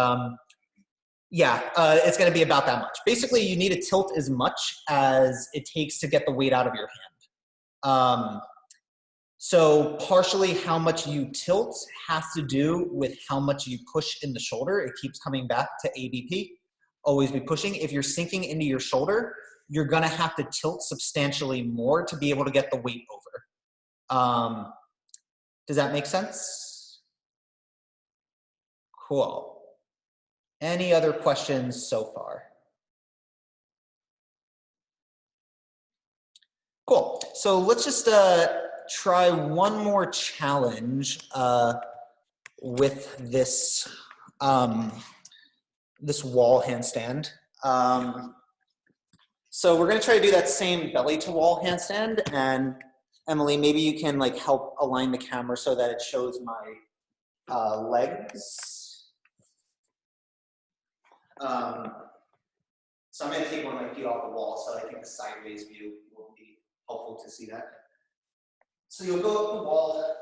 yeah, it's going to be about that much. Basically, you need to tilt as much as it takes to get the weight out of your hand. So partially how much you tilt has to do with how much you push in the shoulder. It keeps coming back to ABP. Always be pushing. If you're sinking into your shoulder, you're gonna have to tilt substantially more to be able to get the weight over. Does that make sense? Cool. Any other questions so far? Cool. So let's just try one more challenge with this this wall handstand. So we're gonna try to do that same belly to wall handstand, and Emily, maybe you can like help align the camera so that it shows my legs. So I'm gonna take one of my feet off the wall, so I think a sideways view will be helpful to see that. So you'll go up the wall.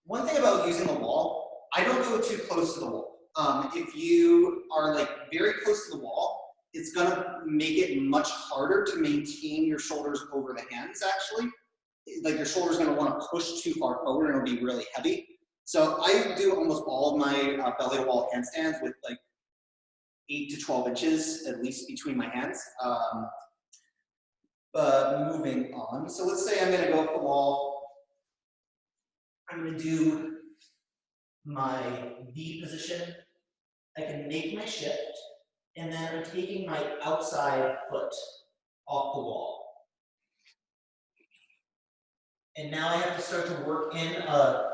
One thing about using the wall, I don't go too close to the wall. If you are like very close to the wall, it's gonna make it much harder to maintain your shoulders over the hands actually. Like your shoulder's gonna wanna push too far forward and it'll be really heavy. So I do almost all of my belly to wall handstands with like 8 to 12 inches at least between my hands. But moving on, so let's say I'm gonna go up the wall. I'm gonna do my V position. I can make my shift, and then I'm taking my outside foot off the wall. And now I have to start to work in a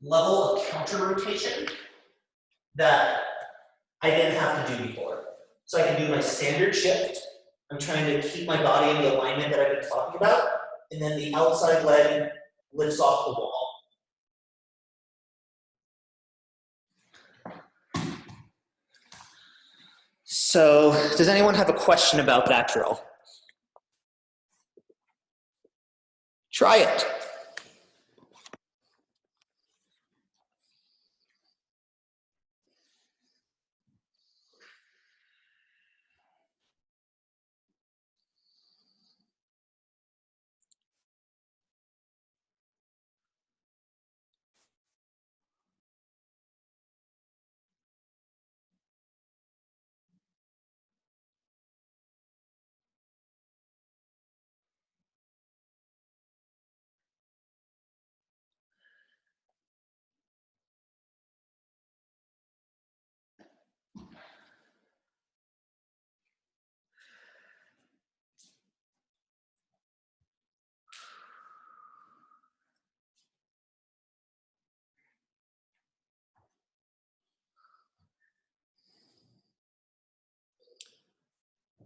level of counter rotation that I didn't have to do before. So I can do my standard shift. I'm trying to keep my body in the alignment that I've been talking about, and then the outside leg lifts off the wall. So, does anyone have a question about that drill? Try it.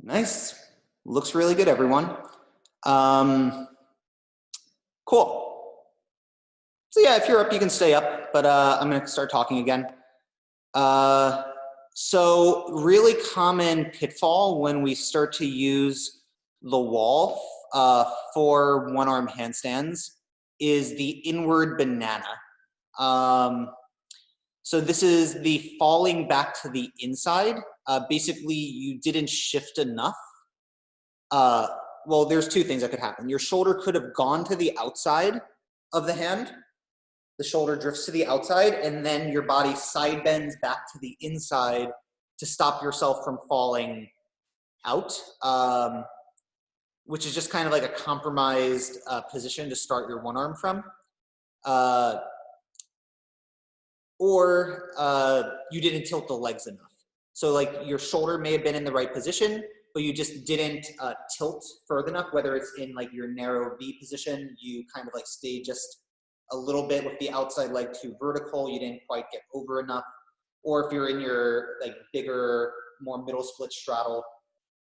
Nice. Looks really good, everyone. Cool. So yeah, if you're up, you can stay up, but I'm gonna start talking again. So really common pitfall when we start to use the wall for one-arm handstands is the inward banana. So this is the falling back to the inside. Basically, you didn't shift enough. Well, there's two things that could happen. Your shoulder could have gone to the outside of the hand. The shoulder drifts to the outside, and then your body side bends back to the inside to stop yourself from falling out, which is just kind of like a compromised position to start your one arm from. Or you didn't tilt the legs enough. So like your shoulder may have been in the right position, but you just didn't tilt further enough, whether it's in like your narrow V position, you kind of like stay just a little bit with the outside leg too vertical, you didn't quite get over enough. Or if you're in your like bigger, more middle split straddle,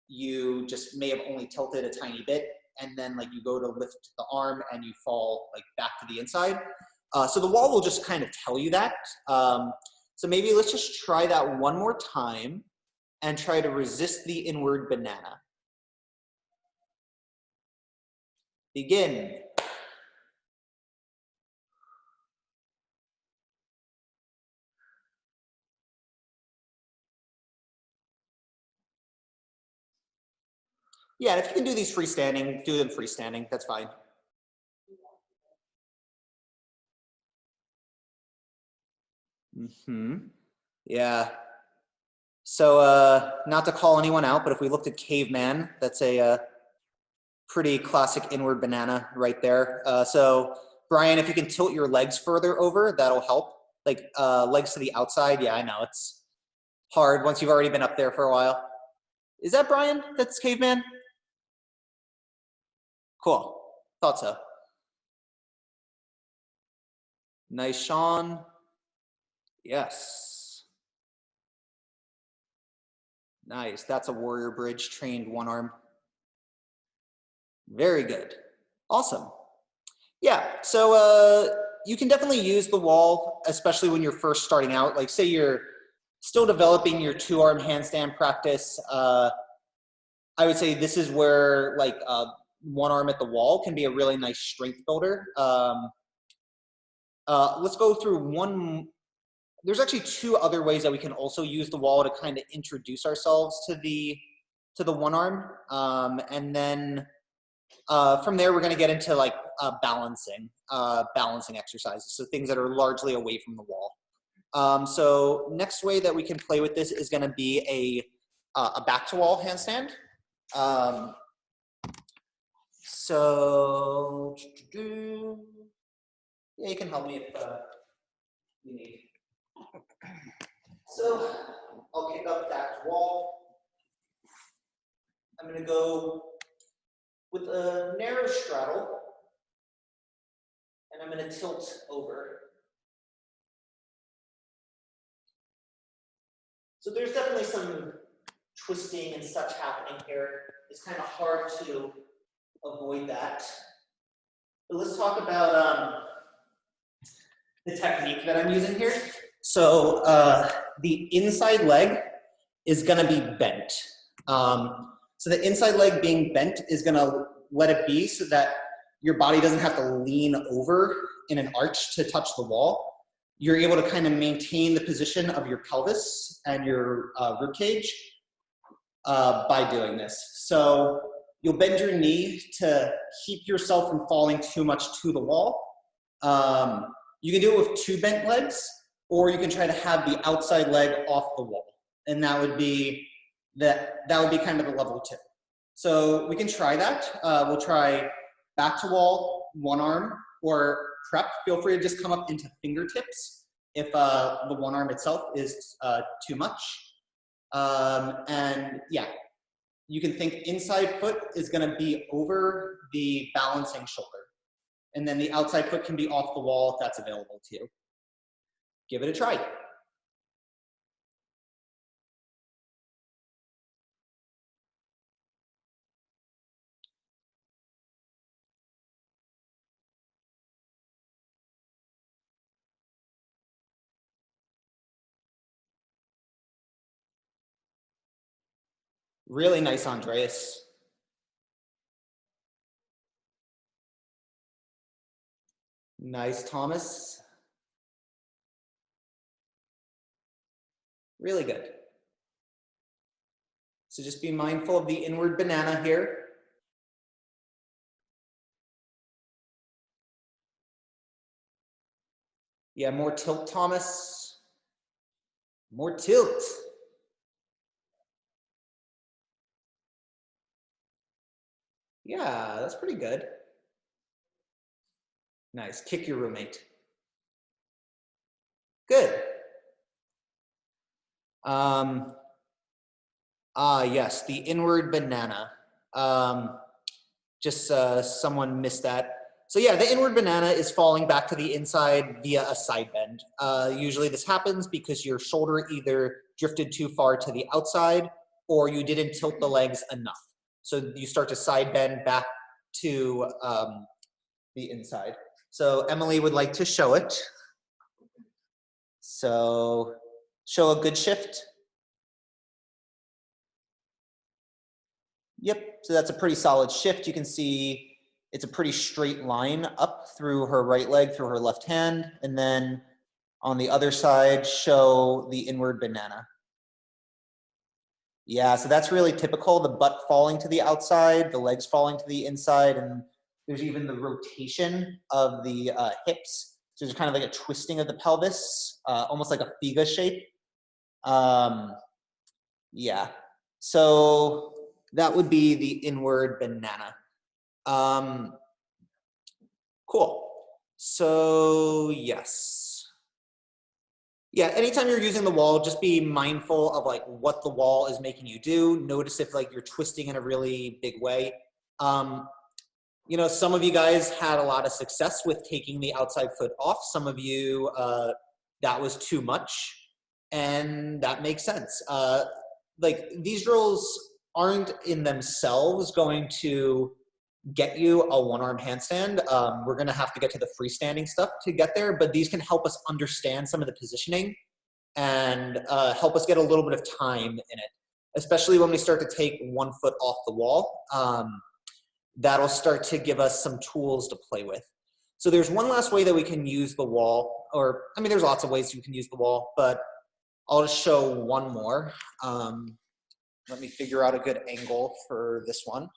you just may have only tilted a tiny bit, and then like you go to lift the arm and you fall like back to the inside. So the wall will just kind of tell you that. So maybe let's just try that one more time and try to resist the inward banana. Begin. Yeah, and if you can do these freestanding, do them freestanding, that's fine. Yeah. So not to call anyone out, but if we looked at caveman, that's a pretty classic inward banana right there. So Brian, if you can tilt your legs further over, that'll help. Like legs to the outside. Yeah, I know it's hard once you've already been up there for a while. Is that Brian? That's caveman? Cool. Thought so. Nice, Sean. Yes. Nice. That's a warrior bridge trained one arm. Very good. Awesome. Yeah. So you can definitely use the wall, especially when you're first starting out. Like say you're still developing your two-arm handstand practice. I would say this is where like one arm at the wall can be a really nice strength builder. Let's go through one. There's actually two other ways that we can also use the wall to kind of introduce ourselves to the one arm. And then from there, we're going to get into like balancing exercises. So things that are largely away from the wall. So next way that we can play with this is going to be a back to wall handstand. So yeah, you can help me if you need. So I'll kick up back to wall. I'm going to go with a narrow straddle, and I'm going to tilt over. So there's definitely some twisting and such happening here. It's kind of hard to avoid that. But let's talk about the technique that I'm using here. So the inside leg is going to be bent. So the inside leg being bent is going to let it be so that your body doesn't have to lean over in an arch to touch the wall. You're able to kind of maintain the position of your pelvis and your rib cage by doing this. So you'll bend your knee to keep yourself from falling too much to the wall. You can do it with two bent legs, or you can try to have the outside leg off the wall. And that would be kind of the level 2. So we can try that. We'll try back to wall, one arm, or prep. Feel free to just come up into fingertips if the one arm itself is too much. And yeah, you can think inside foot is going to be over the balancing shoulder. And then the outside foot can be off the wall if that's available to you. Give it a try. Really nice, Andreas. Nice, Thomas. Really good. So just be mindful of the inward banana here. Yeah, more tilt, Thomas. More tilt. Yeah, that's pretty good. Nice. Kick your roommate. Good. Yes, the inward banana. Someone missed that. So yeah, the inward banana is falling back to the inside via a side bend. Usually this happens because your shoulder either drifted too far to the outside or you didn't tilt the legs enough. So you start to side bend back to the inside. So Emily would like to show it. So show a good shift. Yep, so that's a pretty solid shift. You can see it's a pretty straight line up through her right leg, through her left hand, and then on the other side, show the inward banana. Yeah, so that's really typical, the butt falling to the outside, the legs falling to the inside, and there's even the rotation of the hips. So there's kind of like a twisting of the pelvis, almost like a figa shape. Yeah, so that would be the inward banana. Cool. So yes. Yeah, anytime you're using the wall, just be mindful of like what the wall is making you do. Notice if like you're twisting in a really big way. You know, some of you guys had a lot of success with taking the outside foot off. Some of you, that was too much, and that makes sense. Like these drills aren't in themselves going to get you a one-arm handstand. We're gonna have to get to the freestanding stuff to get there, but these can help us understand some of the positioning and help us get a little bit of time in it, especially when we start to take one foot off the wall. That'll start to give us some tools to play with. So there's one last way that we can use the wall, or I mean, there's lots of ways you can use the wall, but I'll just show one more. Let me figure out a good angle for this one.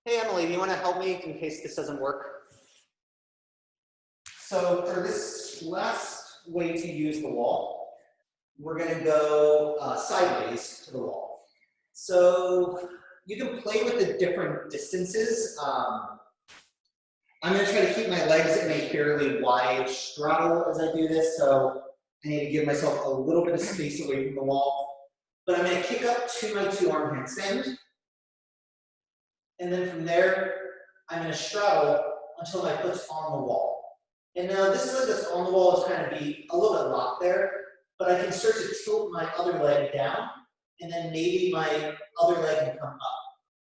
Hey, Emily, do you want to help me in case this doesn't work? So for this last way to use the wall, we're going to go sideways to the wall. So you can play with the different distances. I'm going to try to keep my legs in a fairly wide straddle as I do this, so I need to give myself a little bit of space away from the wall. But I'm going to kick up to my two-arm handstand. And then from there, I'm going to straddle until my foot's on the wall. And now this leg that's on the wall is kind of be a little bit locked there, but I can start to tilt my other leg down, and then maybe my other leg can come up.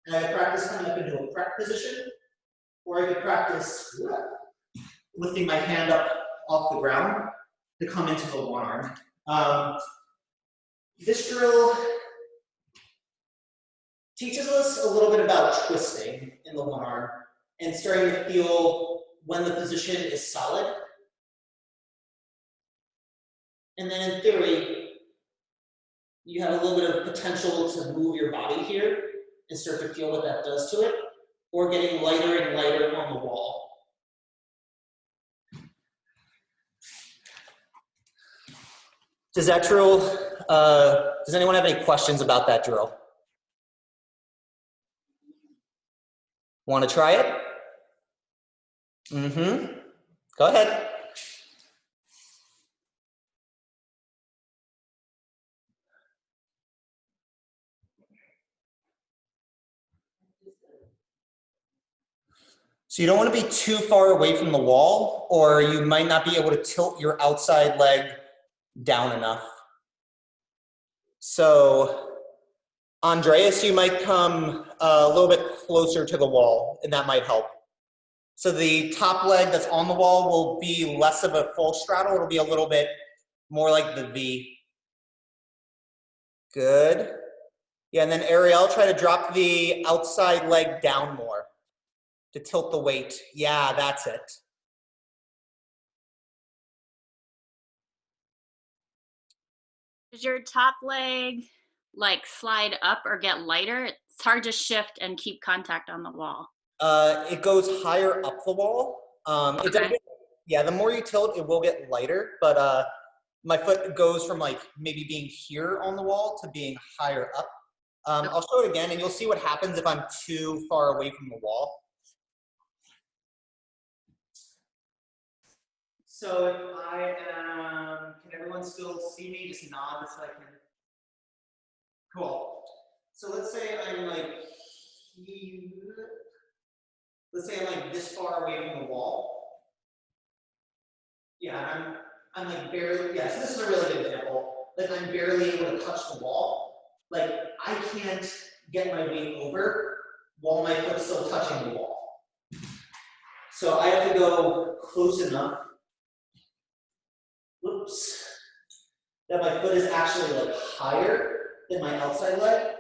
And I could practice coming up into a prep position, or I could practice lifting my hand up off the ground to come into the one arm. This drill teaches us a little bit about twisting in the one arm and starting to feel when the position is solid. And then in theory, you have a little bit of potential to move your body here and start to feel what that does to it, or getting lighter and lighter on the wall. Does that drill, does anyone have any questions about that drill? Want to try it? Go ahead. So you don't want to be too far away from the wall, or you might not be able to tilt your outside leg down enough. So Andreas, you might come a little bit closer to the wall, and that might help. So the top leg that's on the wall will be less of a full straddle. It'll be a little bit more like the V. Good. Yeah, and then Ariel, try to drop the outside leg down more. to tilt the weight. Yeah, that's it. Does your top leg like slide up or get lighter? It's hard to shift and keep contact on the wall. It goes higher up the wall. It does get, yeah, the more you tilt, it will get lighter, but my foot goes from like maybe being here on the wall to being higher up. I'll show it again and you'll see what happens if I'm too far away from the wall. So if I am, can everyone still see me? Just nod so I can. Cool. So let's say I'm like here. Let's say I'm like this far away from the wall. Yeah, I'm like barely, yeah, so this is a really good example. Like I'm barely able to touch the wall. Like I can't get my weight over while my foot's still touching the wall. So I have to go close enough, whoops, that my foot is actually like higher than my outside leg.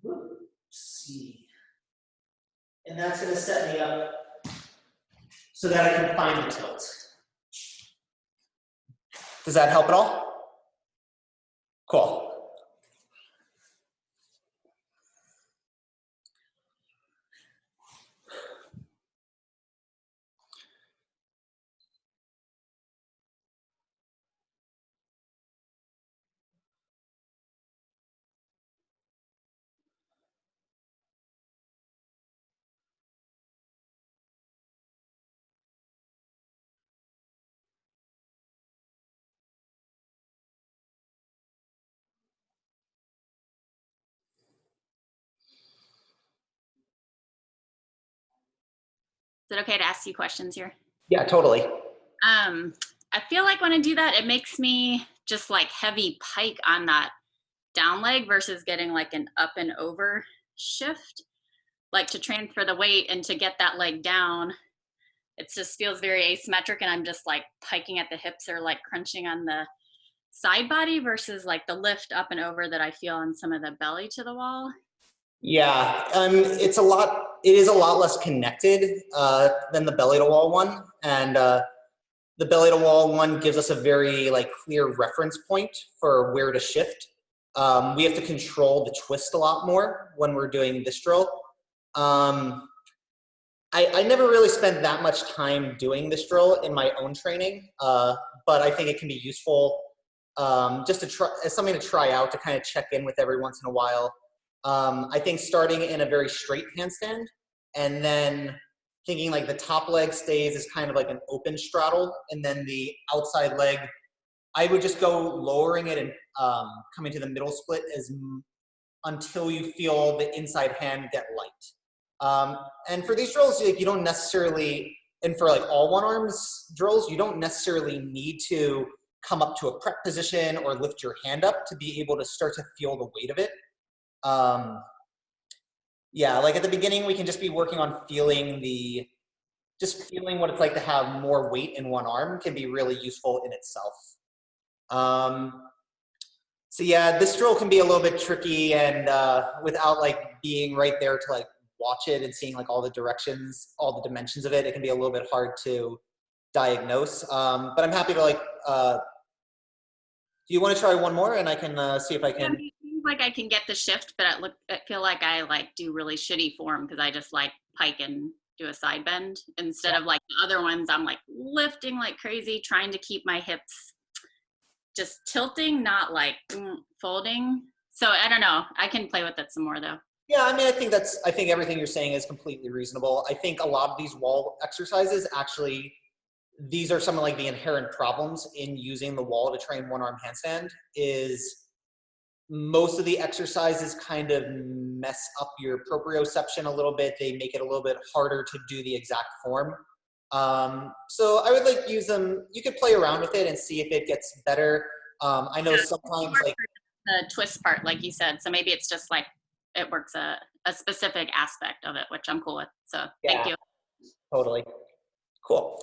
Whoopsie. And that's going to set me up so that I can find the tilt. Does that help at all? Cool. Is it okay to ask you questions here? Yeah, totally. I feel like when I do that, it makes me just like heavy pike on that down leg versus getting like an up and over shift, like to transfer the weight and to get that leg down. It just feels very asymmetric and I'm just like piking at the hips or like crunching on the side body versus like the lift up and over that I feel on some of the belly to the wall. Yeah, it is a lot less connected than the belly to wall one, and the belly to wall one gives us a very like clear reference point for where to shift. We have to control the twist a lot more when we're doing this drill. I never really spent that much time doing this drill in my own training, but I think it can be useful just to try, as something to try out to kind of check in with every once in a while. I think starting in a very straight handstand and then thinking like the top leg stays as kind of like an open straddle and then the outside leg, I would just go lowering it and coming to the middle split until you feel the inside hand get light. And for these drills, like, you don't necessarily, and for like all one arms drills, you don't necessarily need to come up to a prep position or lift your hand up to be able to start to feel the weight of it. Yeah, like at the beginning, we can just be working on feeling feeling what it's like to have more weight in one arm can be really useful in itself. So yeah, this drill can be a little bit tricky and without like being right there to like watch it and seeing like all the directions, all the dimensions of it, it can be a little bit hard to diagnose. But I'm happy to like, do you want to try one more and I can see if I can? It seems like I can get the shift, but I feel like I like do really shitty form because I just like pike and do a side bend instead of like the other ones. I'm like lifting like crazy, trying to keep my hips just tilting, not like folding. So I don't know. I can play with it some more though. Yeah, I mean, I think everything you're saying is completely reasonable. I think a lot of these wall exercises actually, these are some of like the inherent problems in using the wall to train one arm handstand is most of the exercises kind of mess up your proprioception a little bit. They make it a little bit harder to do the exact form. So I would like use them, you could play around with it and see if it gets better. I know sometimes like the twist part, like you said, so maybe it's just like, it works a specific aspect of it, which I'm cool with. So thank you. Totally. Cool.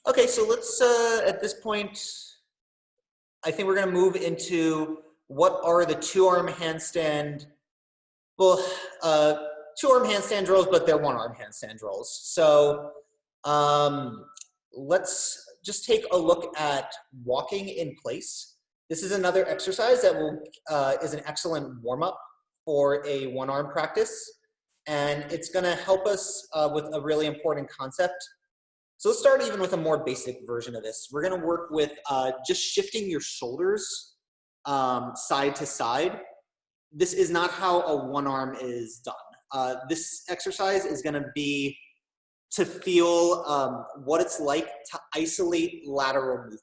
Okay, so let's, at this point, I think we're gonna move into what are the two arm handstand. Well, 2-arm handstand drills, but they're 1-arm handstand drills. So let's just take a look at walking in place. This is another exercise that is an excellent warm-up for a 1-arm practice, and it's going to help us with a really important concept. So let's start even with a more basic version of this. We're going to work with just shifting your shoulders side to side. This is not how a 1-arm is done. This exercise is going to be to feel what it's like to isolate lateral movement.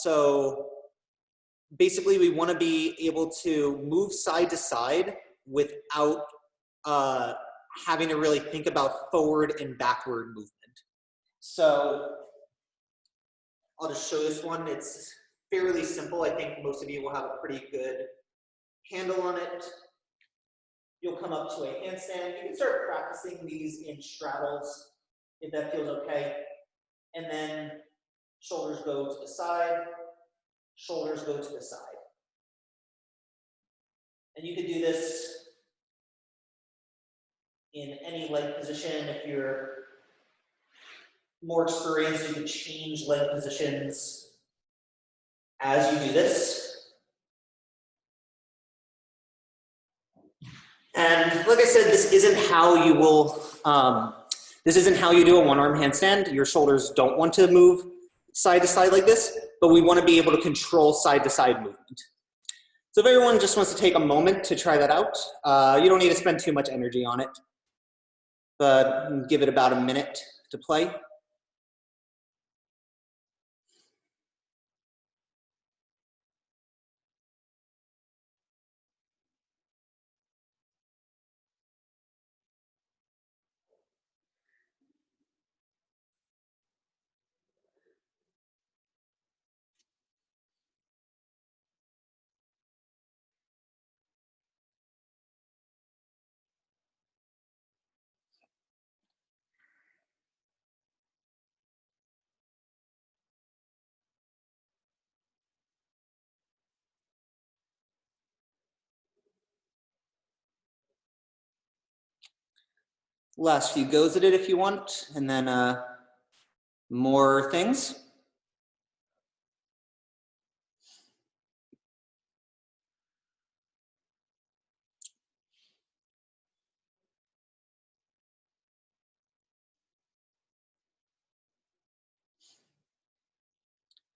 So basically, we want to be able to move side to side without having to really think about forward and backward movement. So I'll just show this one. It's fairly simple. I think most of you will have a pretty good handle on it. You'll come up to a handstand. You can start practicing these in straddles if that feels okay. And then shoulders go to the side, shoulders go to the side. And you can do this in any leg position. If you're more experienced, you can change leg positions as you do this. And like I said, this isn't how you will, this isn't how you do a 1-arm handstand. Your shoulders don't want to move side to side like this, but we want to be able to control side to side movement. So if everyone just wants to take a moment to try that out, you don't need to spend too much energy on it, but give it about a minute to play. Last few goes at it if you want, and then more things.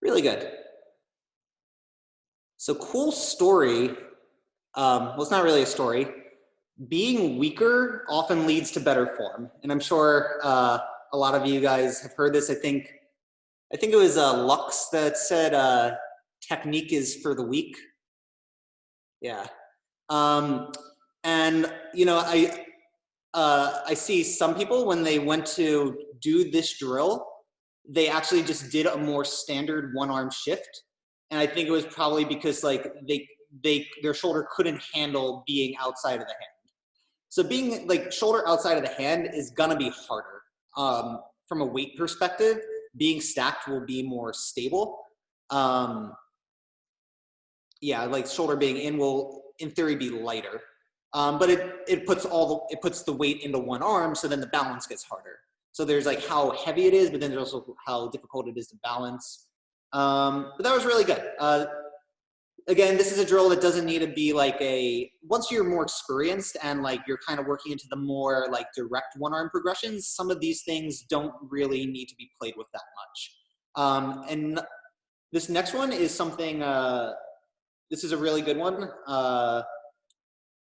Really good. So cool story. Well, it's not really a story. Being weaker often leads to better form. And I'm sure a lot of you guys have heard this. I think it was Lux that said technique is for the weak. Yeah. And you know, I see some people when they went to do this drill, they actually just did a more standard 1-arm shift. And I think it was probably because like their shoulder couldn't handle being outside of the hand. So being like shoulder outside of the hand is gonna be harder. From a weight perspective, being stacked will be more stable. Yeah, like shoulder being in will, in theory, be lighter. But it puts the weight into one arm, so then the balance gets harder. So there's like how heavy it is, but then there's also how difficult it is to balance. But that was really good. Again, this is a drill that doesn't need to be like once you're more experienced and like you're kind of working into the more like direct 1-arm progressions, some of these things don't really need to be played with that much. And this next one is something, this is a really good one.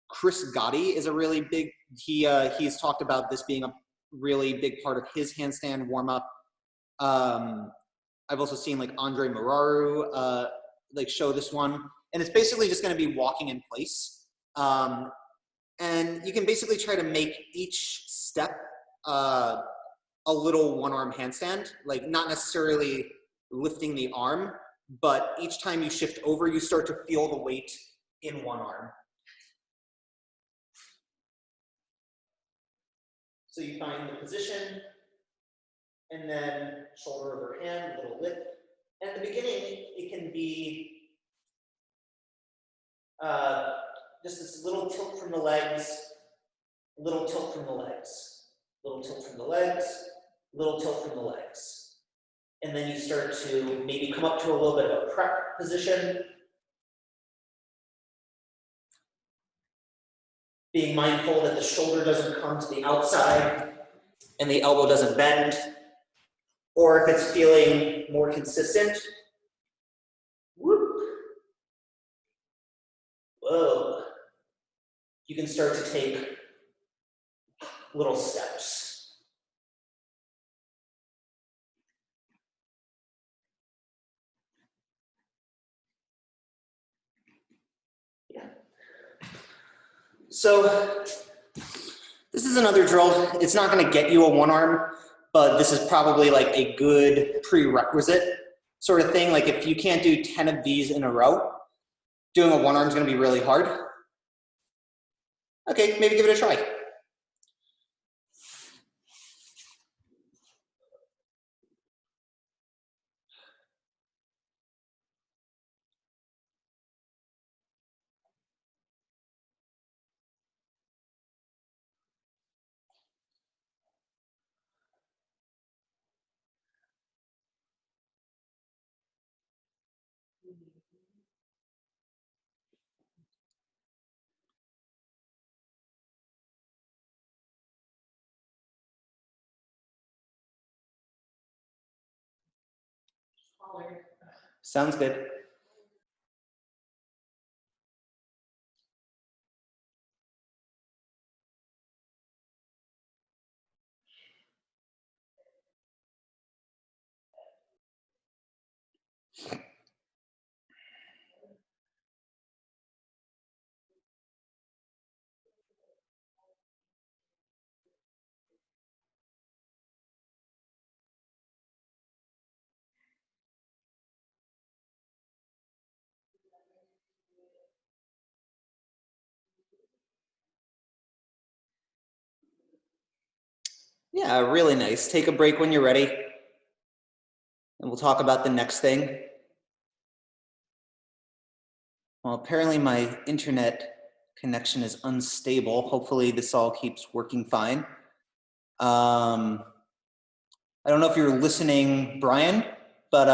Chris Gotti is a really big, he's talked about this being a really big part of his handstand warm-up. I've also seen like Andre Mararu like show this one, and it's basically just going to be walking in place, and you can basically try to make each step a little 1-arm handstand, like not necessarily lifting the arm, but each time you shift over, you start to feel the weight in one arm. So you find the position, and then shoulder over hand, a little lift. At the beginning, it can be just this little tilt from the legs, little tilt from the legs, little tilt from the legs, little tilt from the legs. And then you start to maybe come up to a little bit of a prep position. Being mindful that the shoulder doesn't come to the outside and the elbow doesn't bend. Or if it's feeling more consistent, whoop, whoa, you can start to take little steps. Yeah. So this is another drill. It's not going to get you a one arm, but this is probably like a good prerequisite sort of thing. Like if you can't do 10 of these in a row, doing a one arm is going to be really hard. Okay, maybe give it a try. Sounds good. Yeah, really nice. Take a break when you're ready, and we'll talk about the next thing. Well, apparently my internet connection is unstable. Hopefully this all keeps working fine. I don't know if you're listening, Brian, but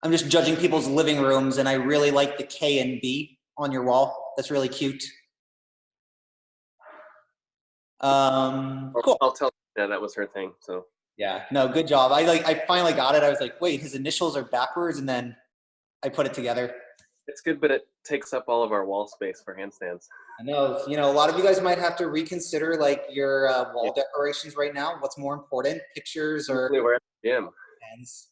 I'm just judging people's living rooms, and I really like the K and B on your wall. That's really cute. Cool. I'll tell you, yeah, that was her thing. So yeah, no, good job. I finally got it. I was like, wait, his initials are backwards, and then I put it together. it's good, but it takes up all of our wall space for handstands. I know, you know, a lot of you guys might have to reconsider like your wall decorations right now. What's more important, pictures or We're at the gym. hands?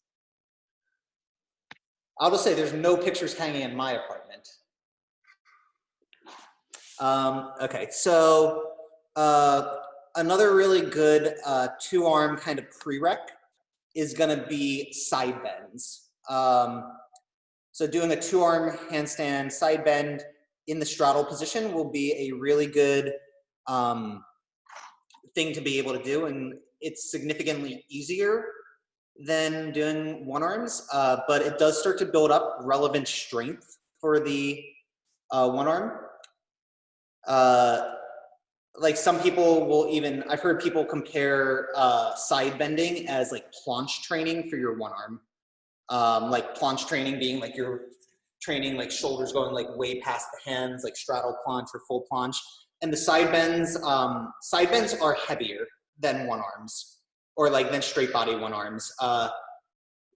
I'll just say there's no pictures hanging in my apartment. Okay, so another really good two-arm kind of prereq is gonna be side bends. So doing a two-arm handstand side bend in the straddle position will be a really good thing to be able to do, and it's significantly easier than doing one arms, but it does start to build up relevant strength for the one arm. Like some people will even, I've heard people compare side bending as like planche training for your one arm. Like planche training being like you're training like shoulders going like way past the hands, like straddle planche or full planche. And the side bends are heavier than one arms, or like than straight body one arms.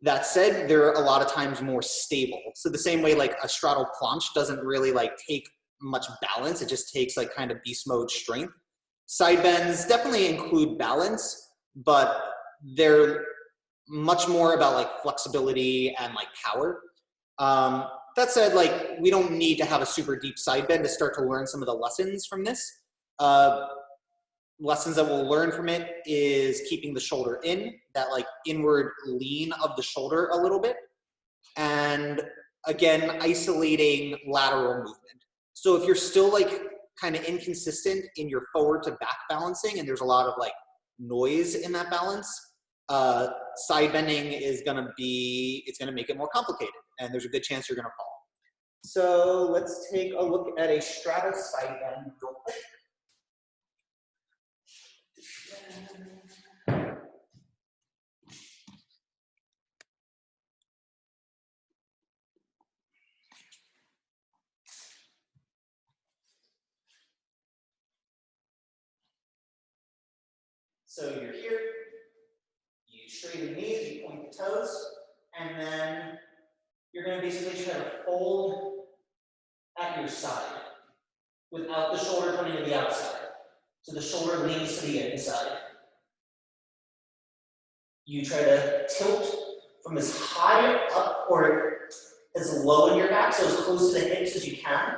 That said, they're a lot of times more stable. So the same way like a straddle planche doesn't really like take much balance, it just takes like kind of beast mode strength. Side bends definitely include balance, but they're much more about like flexibility and like power. That said, like we don't need to have a super deep side bend to start to learn some of the lessons from this. Lessons that we'll learn from it is keeping the shoulder in, that like inward lean of the shoulder a little bit. And again, isolating lateral movement. So if you're still like kind of inconsistent in your forward to back balancing and there's a lot of like noise in that balance, side bending is gonna be, it's gonna make it more complicated and there's a good chance you're gonna fall. So let's take a look at a straddle side bend real quick. So you're here, you straighten the knees, you point the toes, and then you're going to basically try to fold at your side without the shoulder coming to the outside. So the shoulder leans to the inside. You try to tilt from as high up or as low in your back, so as close to the hips as you can.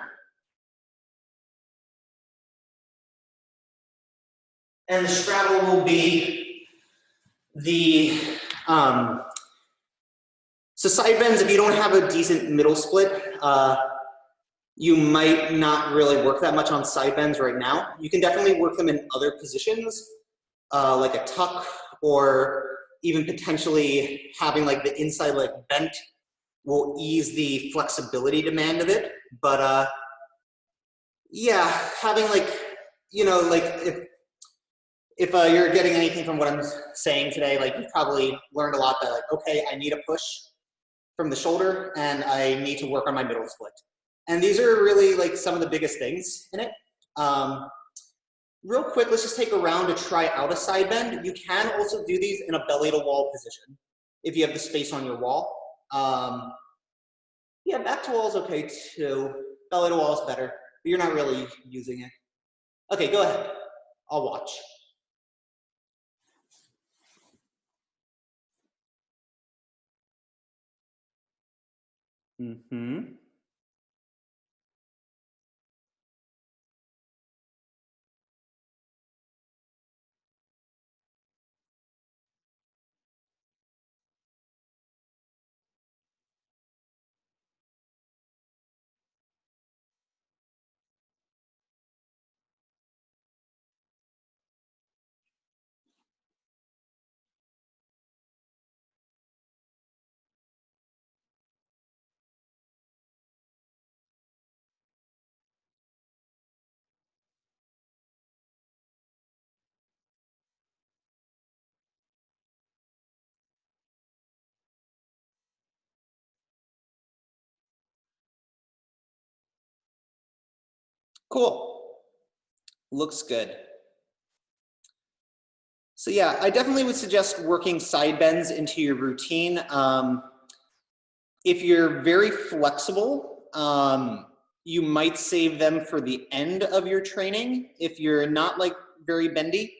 And the straddle will be the, so side bends, if you don't have a decent middle split, you might not really work that much on side bends right now. You can definitely work them in other positions, like a tuck, or even potentially having like the inside leg bent will ease the flexibility demand of it. But yeah, having like, you know, like if you're getting anything from what I'm saying today, like you've probably learned a lot that like, okay, I need a push from the shoulder and I need to work on my middle split. And these are really like some of the biggest things in it. Real quick, let's just take a round to try out a side bend. You can also do these in a belly to wall position if you have the space on your wall. Yeah, back to wall is okay too. Belly to wall is better, but you're not really using it. Okay, go ahead. I'll watch. Mm-hmm. Cool. Looks good. So yeah, I definitely would suggest working side bends into your routine. If you're very flexible, you might save them for the end of your training. If you're not like very bendy,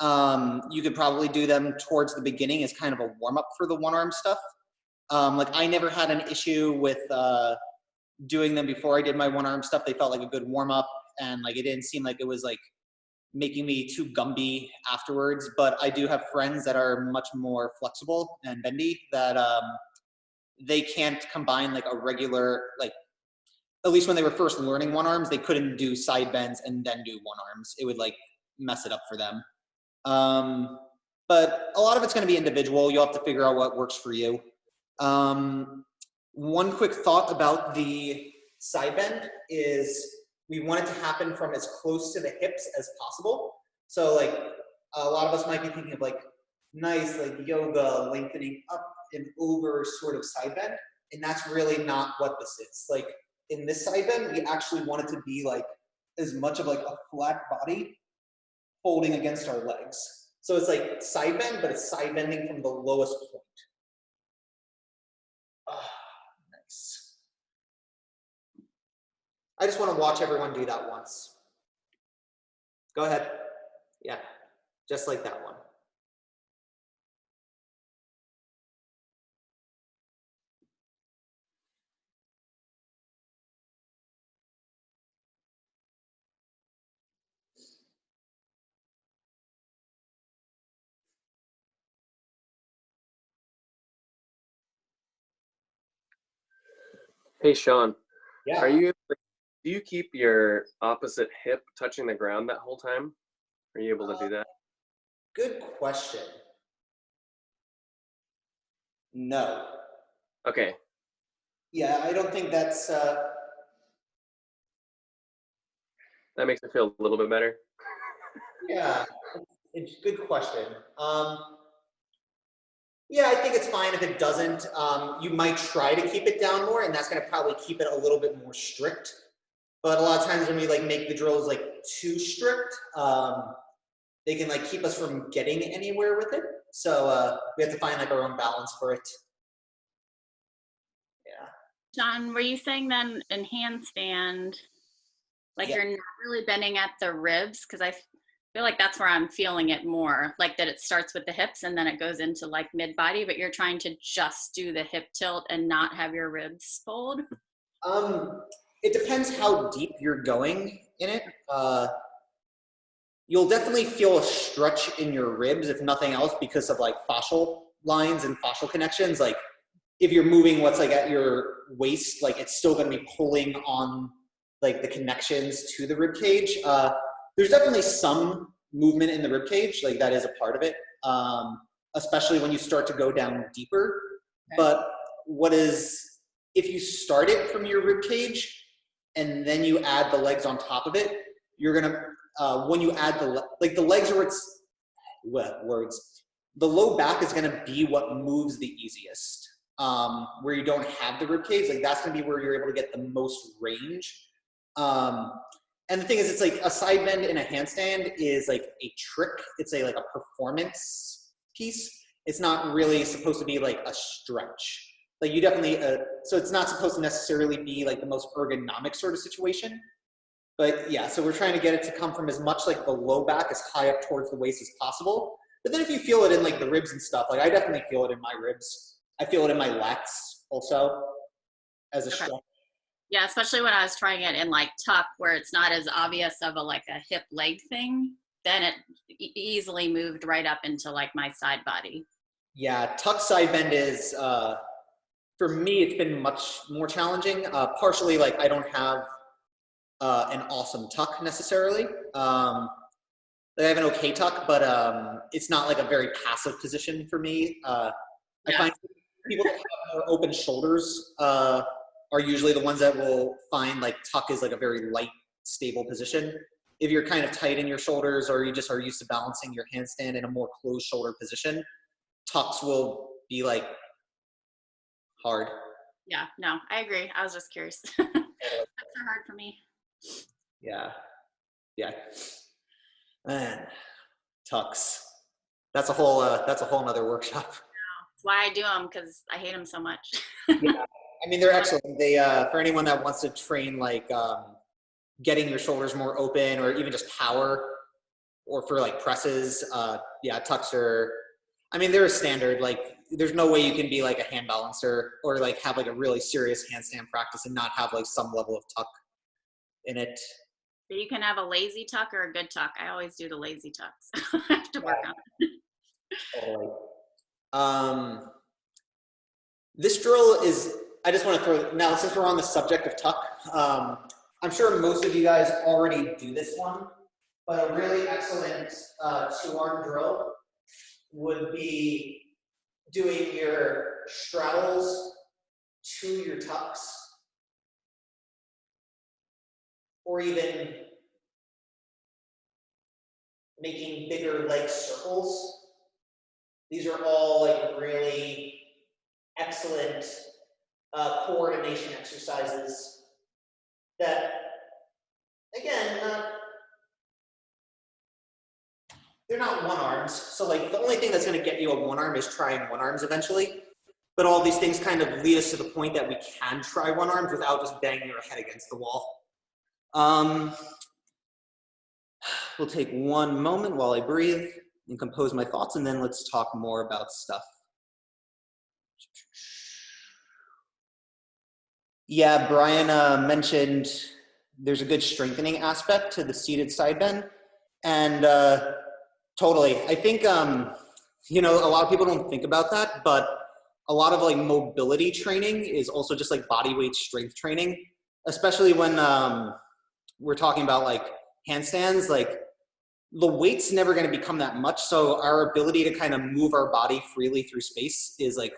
you could probably do them towards the beginning as kind of a warm up for the one arm stuff. Like I never had an issue with doing them before I did my one arm stuff. They felt like a good warm up, and like it didn't seem like it was like making me too Gumby afterwards. But I do have friends that are much more flexible and bendy that they can't combine like a regular, like at least when they were first learning one arms, they couldn't do side bends and then do one arms. It would like mess it up for them. But a lot of it's going to be individual. You'll have to figure out what works for you. One quick thought about the side bend is we want it to happen from as close to the hips as possible. So like a lot of us might be thinking of like nice like yoga lengthening up and over sort of side bend, and that's really not what this is. Like in this side bend, we actually want it to be like as much of like a flat body folding against our legs. So it's like side bend, but it's side bending from the lowest point. Nice. I just want to watch everyone do that once. Go ahead. Yeah, just like that one. Hey, Sean, Yeah. do you keep your opposite hip touching the ground that whole time? Are you able to do that? Good question. No. Okay. Yeah, I don't think that's That makes me feel a little bit better. yeah, it's a good question. Yeah, I think it's fine if it doesn't. You might try to keep it down more, and that's going to probably keep it a little bit more strict. But a lot of times when we like make the drills like too strict, they can like keep us from getting anywhere with it. So we have to find like our own balance for it. Yeah. John, were you saying then in handstand, like Yeah. you're not really bending at the ribs? Because I feel like that's where I'm feeling it more, like that it starts with the hips and then it goes into like mid body, but you're trying to just do the hip tilt and not have your ribs fold. It depends how deep you're going in it. You'll definitely feel a stretch in your ribs, if nothing else, because of like fascial lines and fascial connections. Like if you're moving what's like at your waist, like it's still going to be pulling on like the connections to the rib cage. There's definitely some movement in the rib cage, like that is a part of it, especially when you start to go down deeper. Okay. But if you start it from your rib cage and then you add the legs on top of it, you're gonna when you add the legs are the low back is gonna be what moves the easiest. Where you don't have the rib cage, like that's gonna be where you're able to get the most range. And the thing is, it's like a side bend in a handstand is like a trick. It's like a performance piece. It's not really supposed to be like a stretch. Like you definitely, so it's not supposed to necessarily be like the most ergonomic sort of situation. But yeah, so we're trying to get it to come from as much like the low back as high up towards the waist as possible. But then if you feel it in like the ribs and stuff, like I definitely feel it in my ribs. I feel it in my lats also as a stretch. Yeah, especially when I was trying it in like tuck, where it's not as obvious of a hip leg thing, then it easily moved right up into like my side body. Yeah, tuck side bend is, for me, it's been much more challenging. Partially like I don't have an awesome tuck necessarily. I have an okay tuck, but it's not like a very passive position for me. I find people that have more open shoulders are usually the ones that will find like tuck is like a very light, stable position. If you're kind of tight in your shoulders or you just are used to balancing your handstand in a more closed shoulder position, tucks will be like hard. Yeah, no, I agree. I was just curious. That's so hard for me. Yeah. Man, tucks. That's a whole nother workshop. That's why I do them, because I hate them so much. Yeah. I mean, they're excellent. They, for anyone that wants to train like getting your shoulders more open or even just power or for like presses, yeah, tucks are, I mean, they're a standard. Like there's no way you can be like a hand balancer or like have like a really serious handstand practice and not have like some level of tuck in it. So you can have a lazy tuck or a good tuck. I always do the lazy tucks. I have to work on it. Totally. This drill is, I just want to throw, now since we're on the subject of tuck, I'm sure most of you guys already do this one, but a really excellent two-arm drill would be doing your straddles to your tucks, or even making bigger leg circles. These are all like really excellent coordination exercises that, again, they're not one arms. So like the only thing that's going to get you a one arm is trying one arms eventually. But all these things kind of lead us to the point that we can try one arms without just banging our head against the wall. We'll take one moment while I breathe and compose my thoughts, and then let's talk more about stuff. Yeah, Brian mentioned there's a good strengthening aspect to the seated side bend. And totally, I think, you know, a lot of people don't think about that, but a lot of like mobility training is also just like body weight strength training, especially when we're talking about like handstands. Like the weight's never going to become that much. So our ability to kind of move our body freely through space is like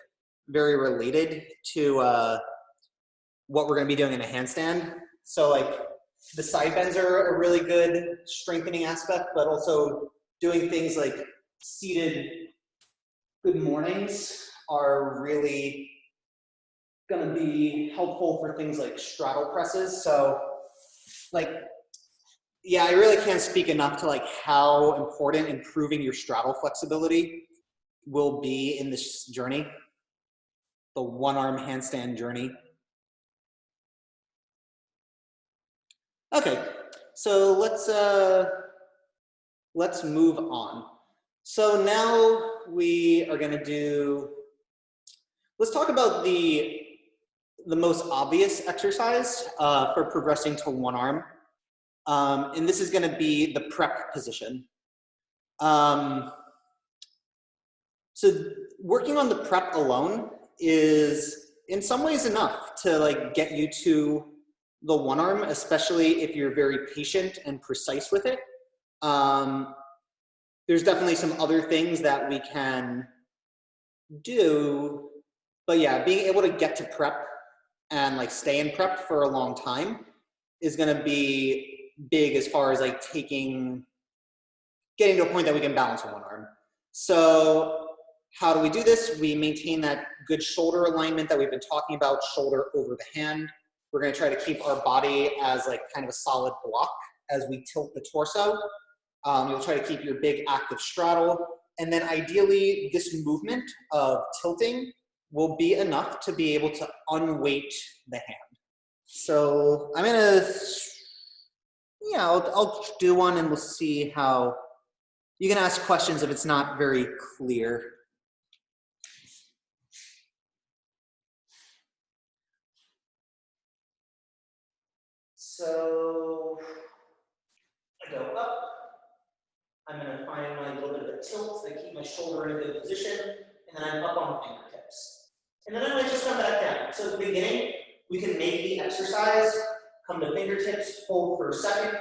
very related to what we're going to be doing in a handstand. So like the side bends are a really good strengthening aspect, but also doing things like seated good mornings are really going to be helpful for things like straddle presses. So like yeah, I really can't speak enough to like how important improving your straddle flexibility will be in this journey, the one-arm handstand journey. Okay, so let's move on. So now we are gonna let's talk about the most obvious exercise for progressing to one arm. And this is gonna be the prep position. So working on the prep alone is in some ways enough to like get you to the one arm, especially if you're very patient and precise with it. There's definitely some other things that we can do, but yeah, being able to get to prep and like stay in prep for a long time is gonna be big as far as like getting to a point that we can balance on one arm. So how do we do this? We maintain that good shoulder alignment that we've been talking about, shoulder over the hand. We're gonna try to keep our body as like kind of a solid block as we tilt the torso. You'll try to keep your big active straddle. And then ideally, this movement of tilting will be enough to be able to unweight the hand. So I'm gonna, yeah, I'll do one and we'll see how, you can ask questions if it's not very clear. So I go up. I'm going to find my little bit of a tilt. I keep my shoulder in a good position, and then I'm up on the fingertips. And then I might just come back down. So at the beginning, we can make the exercise, come to fingertips, hold for a second,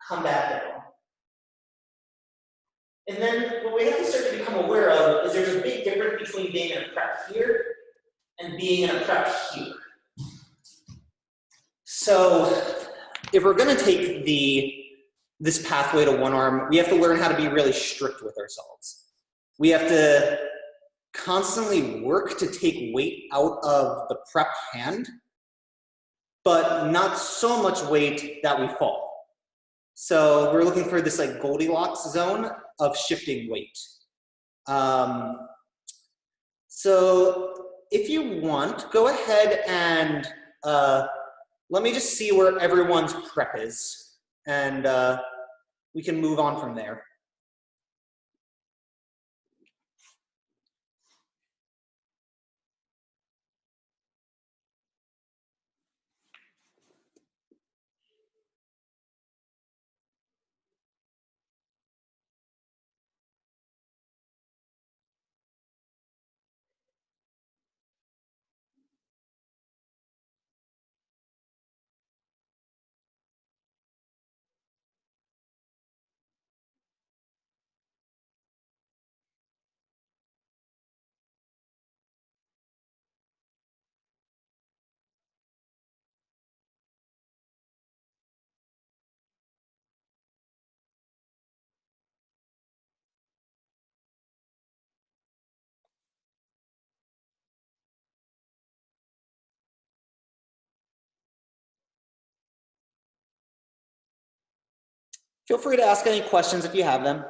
come back down. And then what we have to start to become aware of is there's a big difference between being in a prep here and being in a prep here. So if we're going to take this pathway to one arm, we have to learn how to be really strict with ourselves. We have to constantly work to take weight out of the prep hand, but not so much weight that we fall. So we're looking for this like Goldilocks zone of shifting weight. So if you want, go ahead and let me just see where everyone's prep is, and we can move on from there. Feel free to ask any questions if you have them.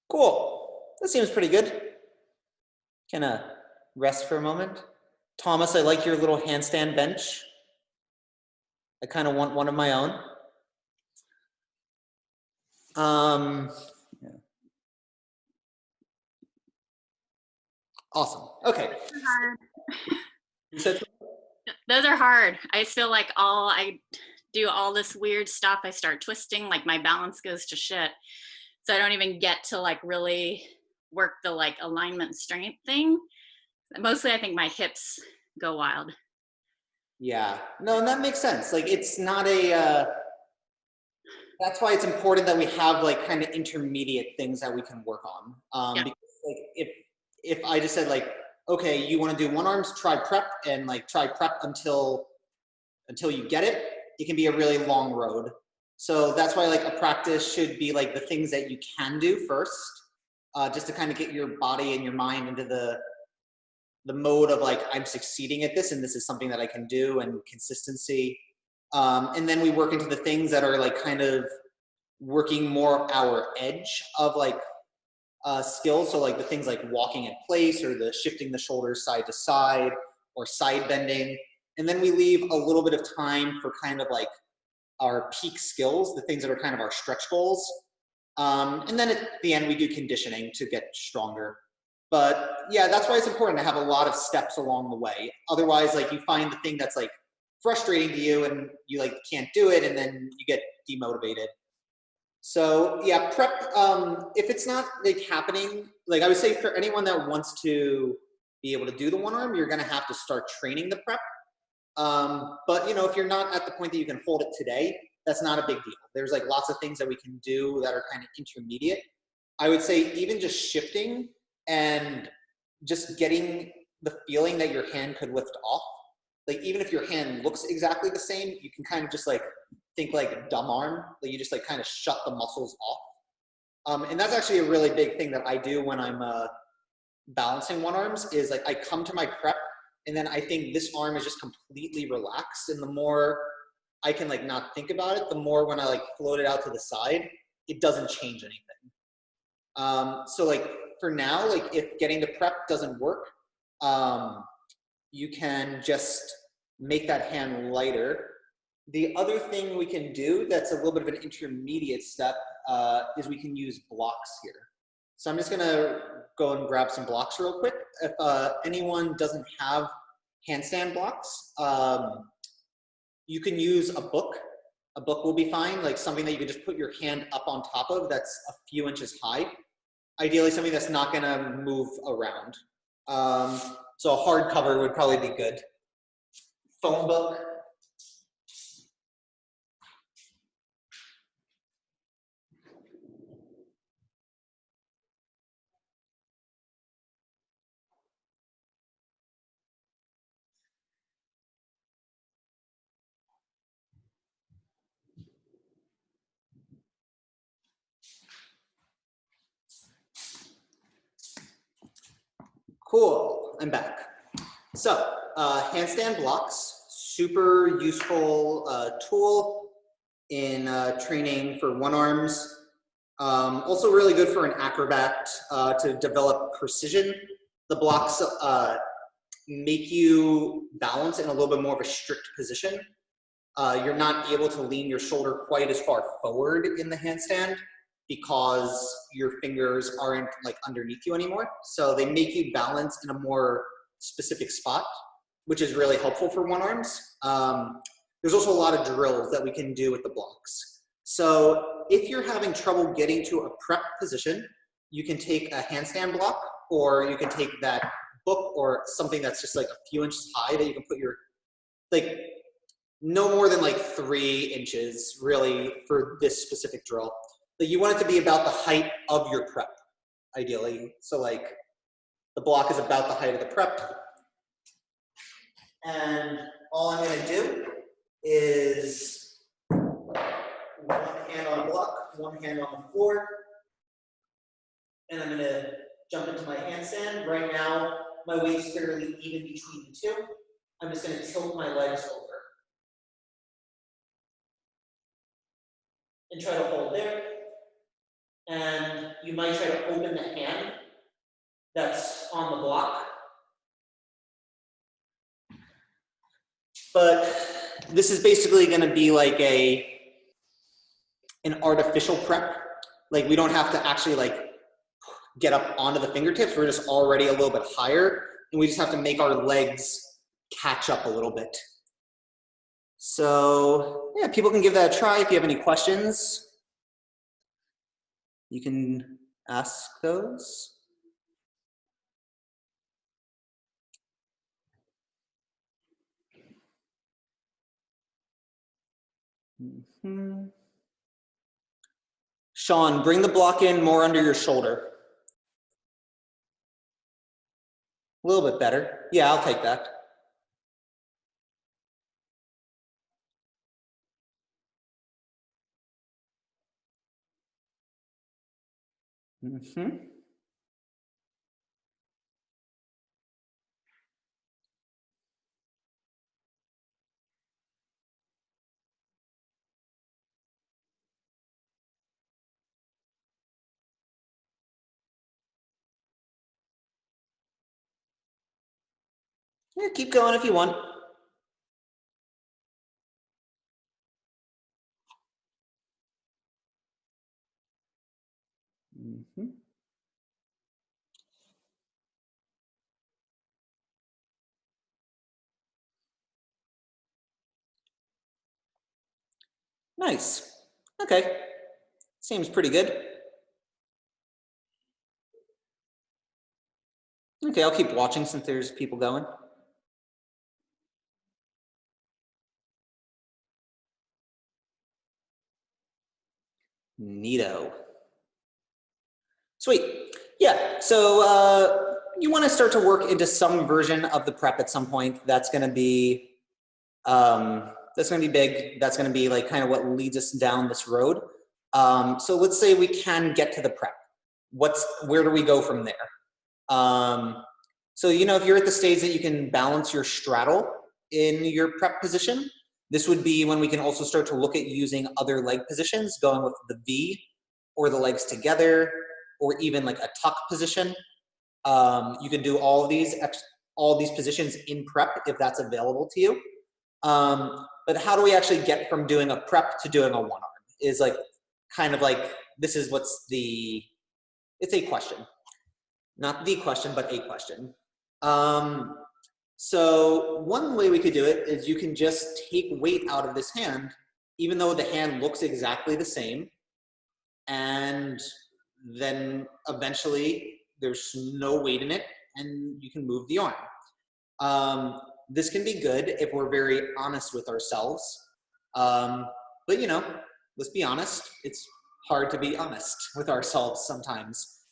Cool. That seems pretty good. Can rest for a moment. Thomas, I like your little handstand bench. I kind of want one of my own. Yeah. Awesome. Okay. You said Those are hard. I just feel like I do all this weird stuff. I start twisting, like my balance goes to shit. So I don't even get to like really work the like alignment strength thing. Mostly I think my hips go wild. yeah. No, and that makes sense. Like it's not a, that's why it's important that we have like kind of intermediate things that we can work on. Yeah. Because like if I just said like, okay, you want to do one arms, try prep, and like try prep until you get it. It can be a really long road. So that's why like a practice should be like the things that you can do first, just to kind of get your body and your mind into the mode of like, I'm succeeding at this and this is something that I can do, and consistency. And then we work into the things that are like kind of working more our edge of like skills. So like the things like walking in place, or the shifting the shoulders side to side, or side bending. And then we leave a little bit of time for kind of like our peak skills, the things that are kind of our stretch goals. And then at the end, we do conditioning to get stronger. But yeah, that's why it's important to have a lot of steps along the way. Otherwise, like you find the thing that's like frustrating to you and you like can't do it, and then you get demotivated. So yeah, prep, if it's not like happening, like I would say for anyone that wants to be able to do the one arm, you're gonna have to start training the prep. But you know, if you're not at the point that you can hold it today, that's not a big deal. There's like lots of things that we can do that are kind of intermediate. I would say even just shifting and just getting the feeling that your hand could lift off. Like even if your hand looks exactly the same, you can kind of just like think like a dumb arm. Like you just like kind of shut the muscles off. And that's actually a really big thing that I do when I'm balancing one arms, is like I come to my prep and then I think this arm is just completely relaxed. And the more I can like not think about it, the more when I like float it out to the side, it doesn't change anything. So like for now, like if getting to prep doesn't work, you can just make that hand lighter. The other thing we can do that's a little bit of an intermediate step is we can use blocks here. So I'm just gonna go and grab some blocks real quick. If anyone doesn't have handstand blocks, you can use a book. A book will be fine, like something that you can just put your hand up on top of that's a few inches high. Ideally something that's not gonna move around. So a hardcover would probably be good. Phone book. Cool, I'm back. So handstand blocks, super useful tool in training for one arms. Also really good for an acrobat to develop precision. The blocks make you balance in a little bit more of a strict position. You're not able to lean your shoulder quite as far forward in the handstand because your fingers aren't like underneath you anymore. So they make you balance in a more specific spot, which is really helpful for one arms. There's also a lot of drills that we can do with the blocks. So if you're having trouble getting to a prep position, you can take a handstand block, or you can take that book or something that's just like a few inches high that you can put your, like no more than like 3 inches really for this specific drill. But you want it to be about the height of your prep, ideally. So like the block is about the height of the prep. And all I'm gonna do is one hand on a block, one hand on the floor. And I'm gonna jump into my handstand. Right now, my weight's fairly even between the two. I'm just gonna tilt my legs over. And try to hold there. And you might try to open the hand that's on the block. But this is basically gonna be like an artificial prep. Like we don't have to actually like get up onto the fingertips. We're just already a little bit higher, and we just have to make our legs catch up a little bit. So yeah, people can give that a try. If you have any questions, you can ask those. Sean, bring the block in more under your shoulder. A little bit better. Yeah, I'll take that. Mm-hmm. Yeah, keep going if you want. Mm-hmm. Nice. Okay. Seems pretty good. Okay, I'll keep watching since there's people going. Neato. Sweet. Yeah, so you want to start to work into some version of the prep at some point. That's going to be big. That's going to be like kind of what leads us down this road. So let's say we can get to the prep. Where do we go from there? So, you know, if you're at the stage that you can balance your straddle in your prep position, this would be when we can also start to look at using other leg positions, going with the V or the legs together, or even like a tuck position. You can do all of these positions in prep if that's available to you. But how do we actually get from doing a prep to doing a one arm? Is like kind of like, this is it's a question. Not the question, but a question. So one way we could do it is you can just take weight out of this hand, even though the hand looks exactly the same, and then eventually there's no weight in it and you can move the arm. This can be good if we're very honest with ourselves. But you know, let's be honest, it's hard to be honest with ourselves sometimes.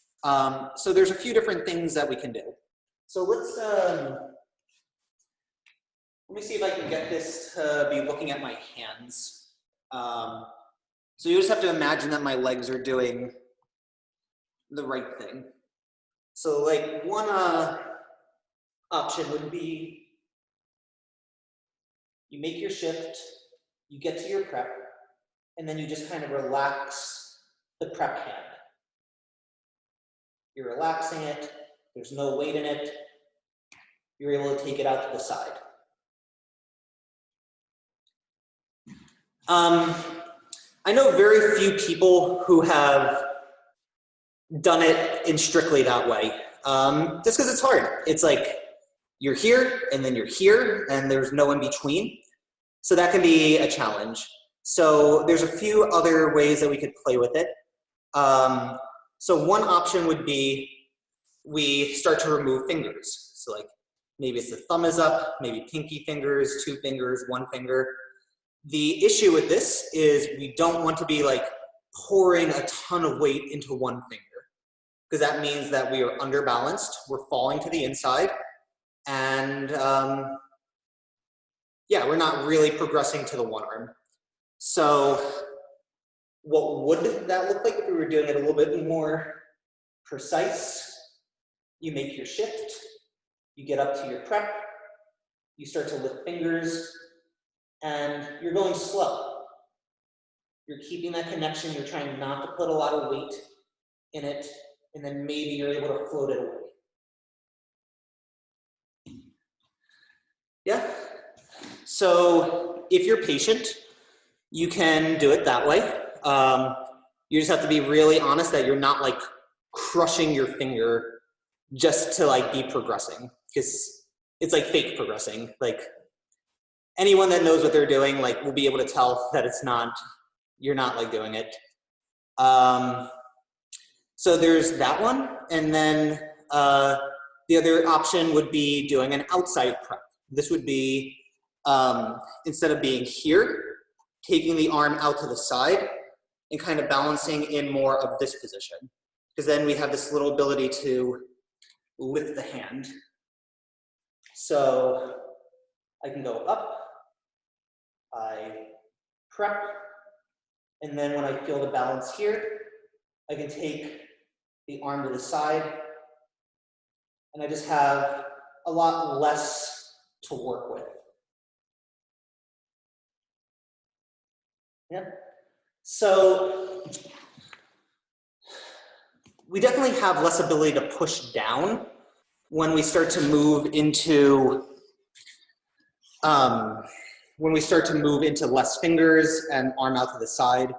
So there's a few different things that we can do. So let me see if I can get this to be looking at my hands. So you just have to imagine that my legs are doing the right thing. So like one option would be you make your shift, you get to your prep, and then you just kind of relax the prep hand. You're relaxing it, there's no weight in it, you're able to take it out to the side. I know very few people who have done it in strictly that way, just because it's hard. It's like you're here and then you're here and there's no in between. So that can be a challenge. So there's a few other ways that we could play with it. So one option would be we start to remove fingers. So like maybe it's the thumb is up, maybe pinky fingers, 2 fingers, 1 finger. The issue with this is we don't want to be like pouring a ton of weight into 1 finger, because that means that we are underbalanced, we're falling to the inside, and yeah, we're not really progressing to the one arm. So what would that look like if we were doing it a little bit more precise? You make your shift, you get up to your prep, you start to lift fingers, and you're going slow. You're keeping that connection, you're trying not to put a lot of weight in it, and then maybe you're able to float it away. Yeah? So if you're patient, you can do it that way. You just have to be really honest that you're not like crushing your finger just to like be progressing, because it's like fake progressing. Like anyone that knows what they're doing like will be able to tell that it's not, you're not like doing it. So there's that one, and then the other option would be doing an outside prep. This would be instead of being here, taking the arm out to the side and kind of balancing in more of this position, because then we have this little ability to lift the hand. So I can go up, I prep, and then when I feel the balance here, I can take the arm to the side, and I just have a lot less to work with. Yeah. So we definitely have less ability to push down when we start to move into less fingers and arm out to the side.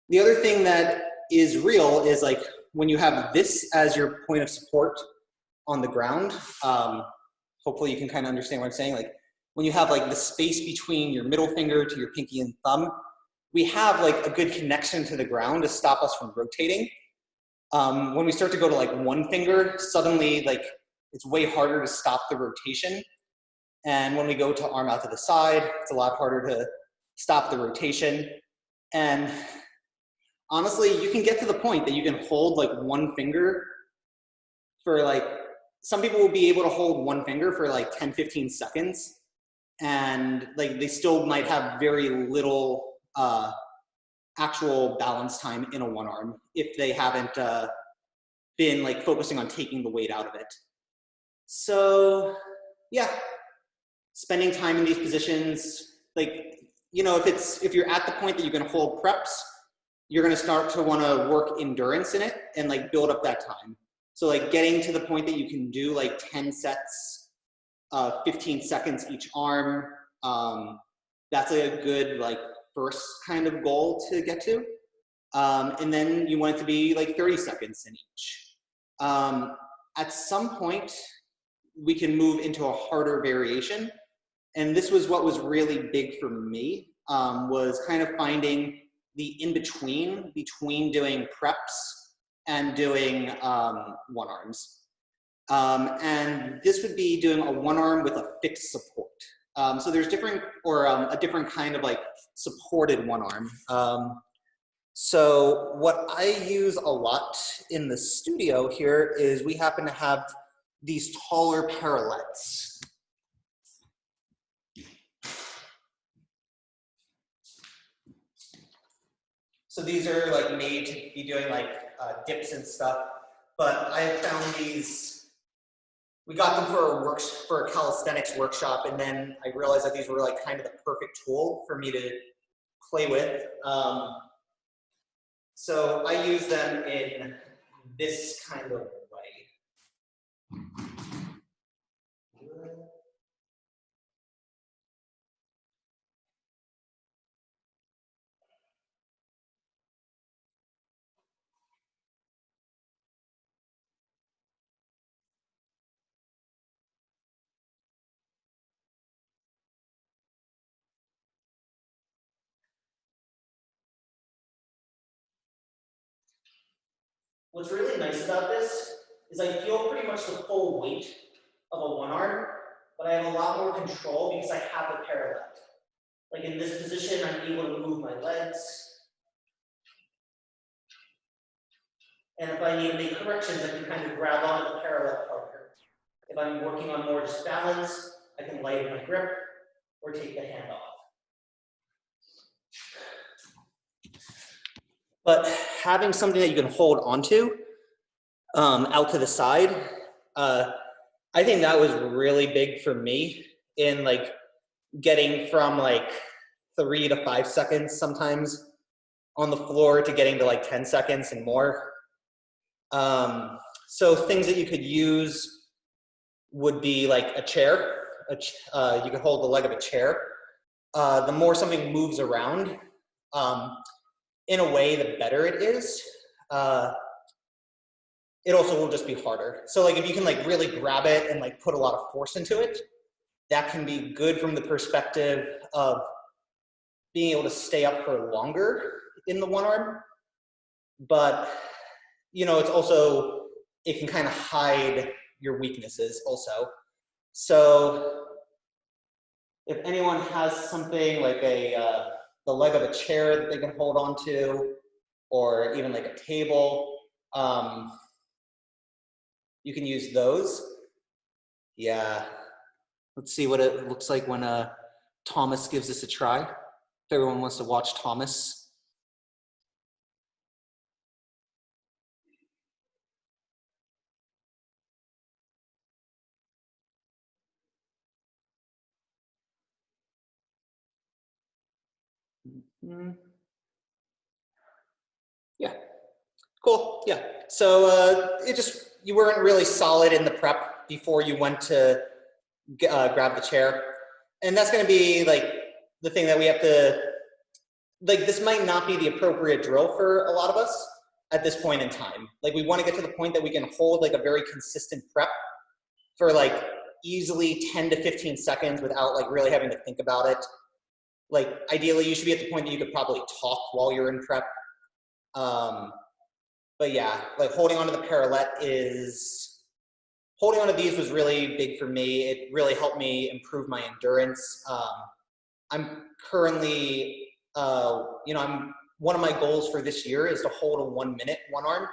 The other thing that is real is like when you have this as your point of support on the ground, hopefully you can kind of understand what I'm saying. Like when you have like the space between your middle finger to your pinky and thumb, we have like a good connection to the ground to stop us from rotating. When we start to go to like one finger, suddenly like it's way harder to stop the rotation. And when we go to arm out to the side, it's a lot harder to stop the rotation. And honestly, you can get to the point that you can hold like one finger for like, some people will be able to hold one finger for like 10, 15 seconds. And like they still might have very little actual balance time in a one arm if they haven't been like focusing on taking the weight out of it. So yeah, spending time in these positions, like, you know, if you're at the point that you can hold preps, you're gonna start to wanna work endurance in it and like build up that time. So like getting to the point that you can do like 10 sets, 15 seconds each arm, that's a good like first kind of goal to get to. And then you want it to be like 30 seconds in each. At some point, we can move into a harder variation. And this was what was really big for me, was kind of finding the in-between between doing preps and doing one arms. And this would be doing a one arm with a fixed support. So there's different, or a different kind of like supported one arm. So what I use a lot in the studio here is we happen to have these taller parallettes. So these are like made to be doing like dips and stuff, but I have found these, we got them for a calisthenics workshop, and then I realized that these were like kind of the perfect tool for me to play with. So I use them in this kind of way. What's really nice about this is I feel pretty much the full weight of a one arm, but I have a lot more control because I have the parallel. Like in this position, I'm able to move my legs. And if I need to make corrections, I can kind of grab onto the parallel partner. If I'm working on more just balance, I can lighten my grip or take the hand off. But having something that you can hold onto out to the side, I think that was really big for me in like getting from like 3 to 5 seconds sometimes on the floor to getting to like 10 seconds and more. So things that you could use would be like a chair. You could hold the leg of a chair. The more something moves around, in a way, the better it is. It also will just be harder. So like if you can like really grab it and like put a lot of force into it, that can be good from the perspective of being able to stay up for longer in the one arm. But, you know, it's also, it can kind of hide your weaknesses also. So if anyone has something like the leg of a chair that they can hold on to, or even like a table, you can use those. Yeah. Let's see what it looks like when Thomas gives this a try. If everyone wants to watch Thomas. Yeah, cool, yeah. So you weren't really solid in the prep before you went to grab the chair. And that's gonna be like the thing that we have to, like this might not be the appropriate drill for a lot of us at this point in time. Like we wanna get to the point that we can hold like a very consistent prep for like easily 10 to 15 seconds without like really having to think about it. Like ideally you should be at the point that you could probably talk while you're in prep. But yeah, like holding onto the parallel holding onto these was really big for me. It really helped me improve my endurance. I'm currently, one of my goals for this year is to hold a 1 minute, one arm.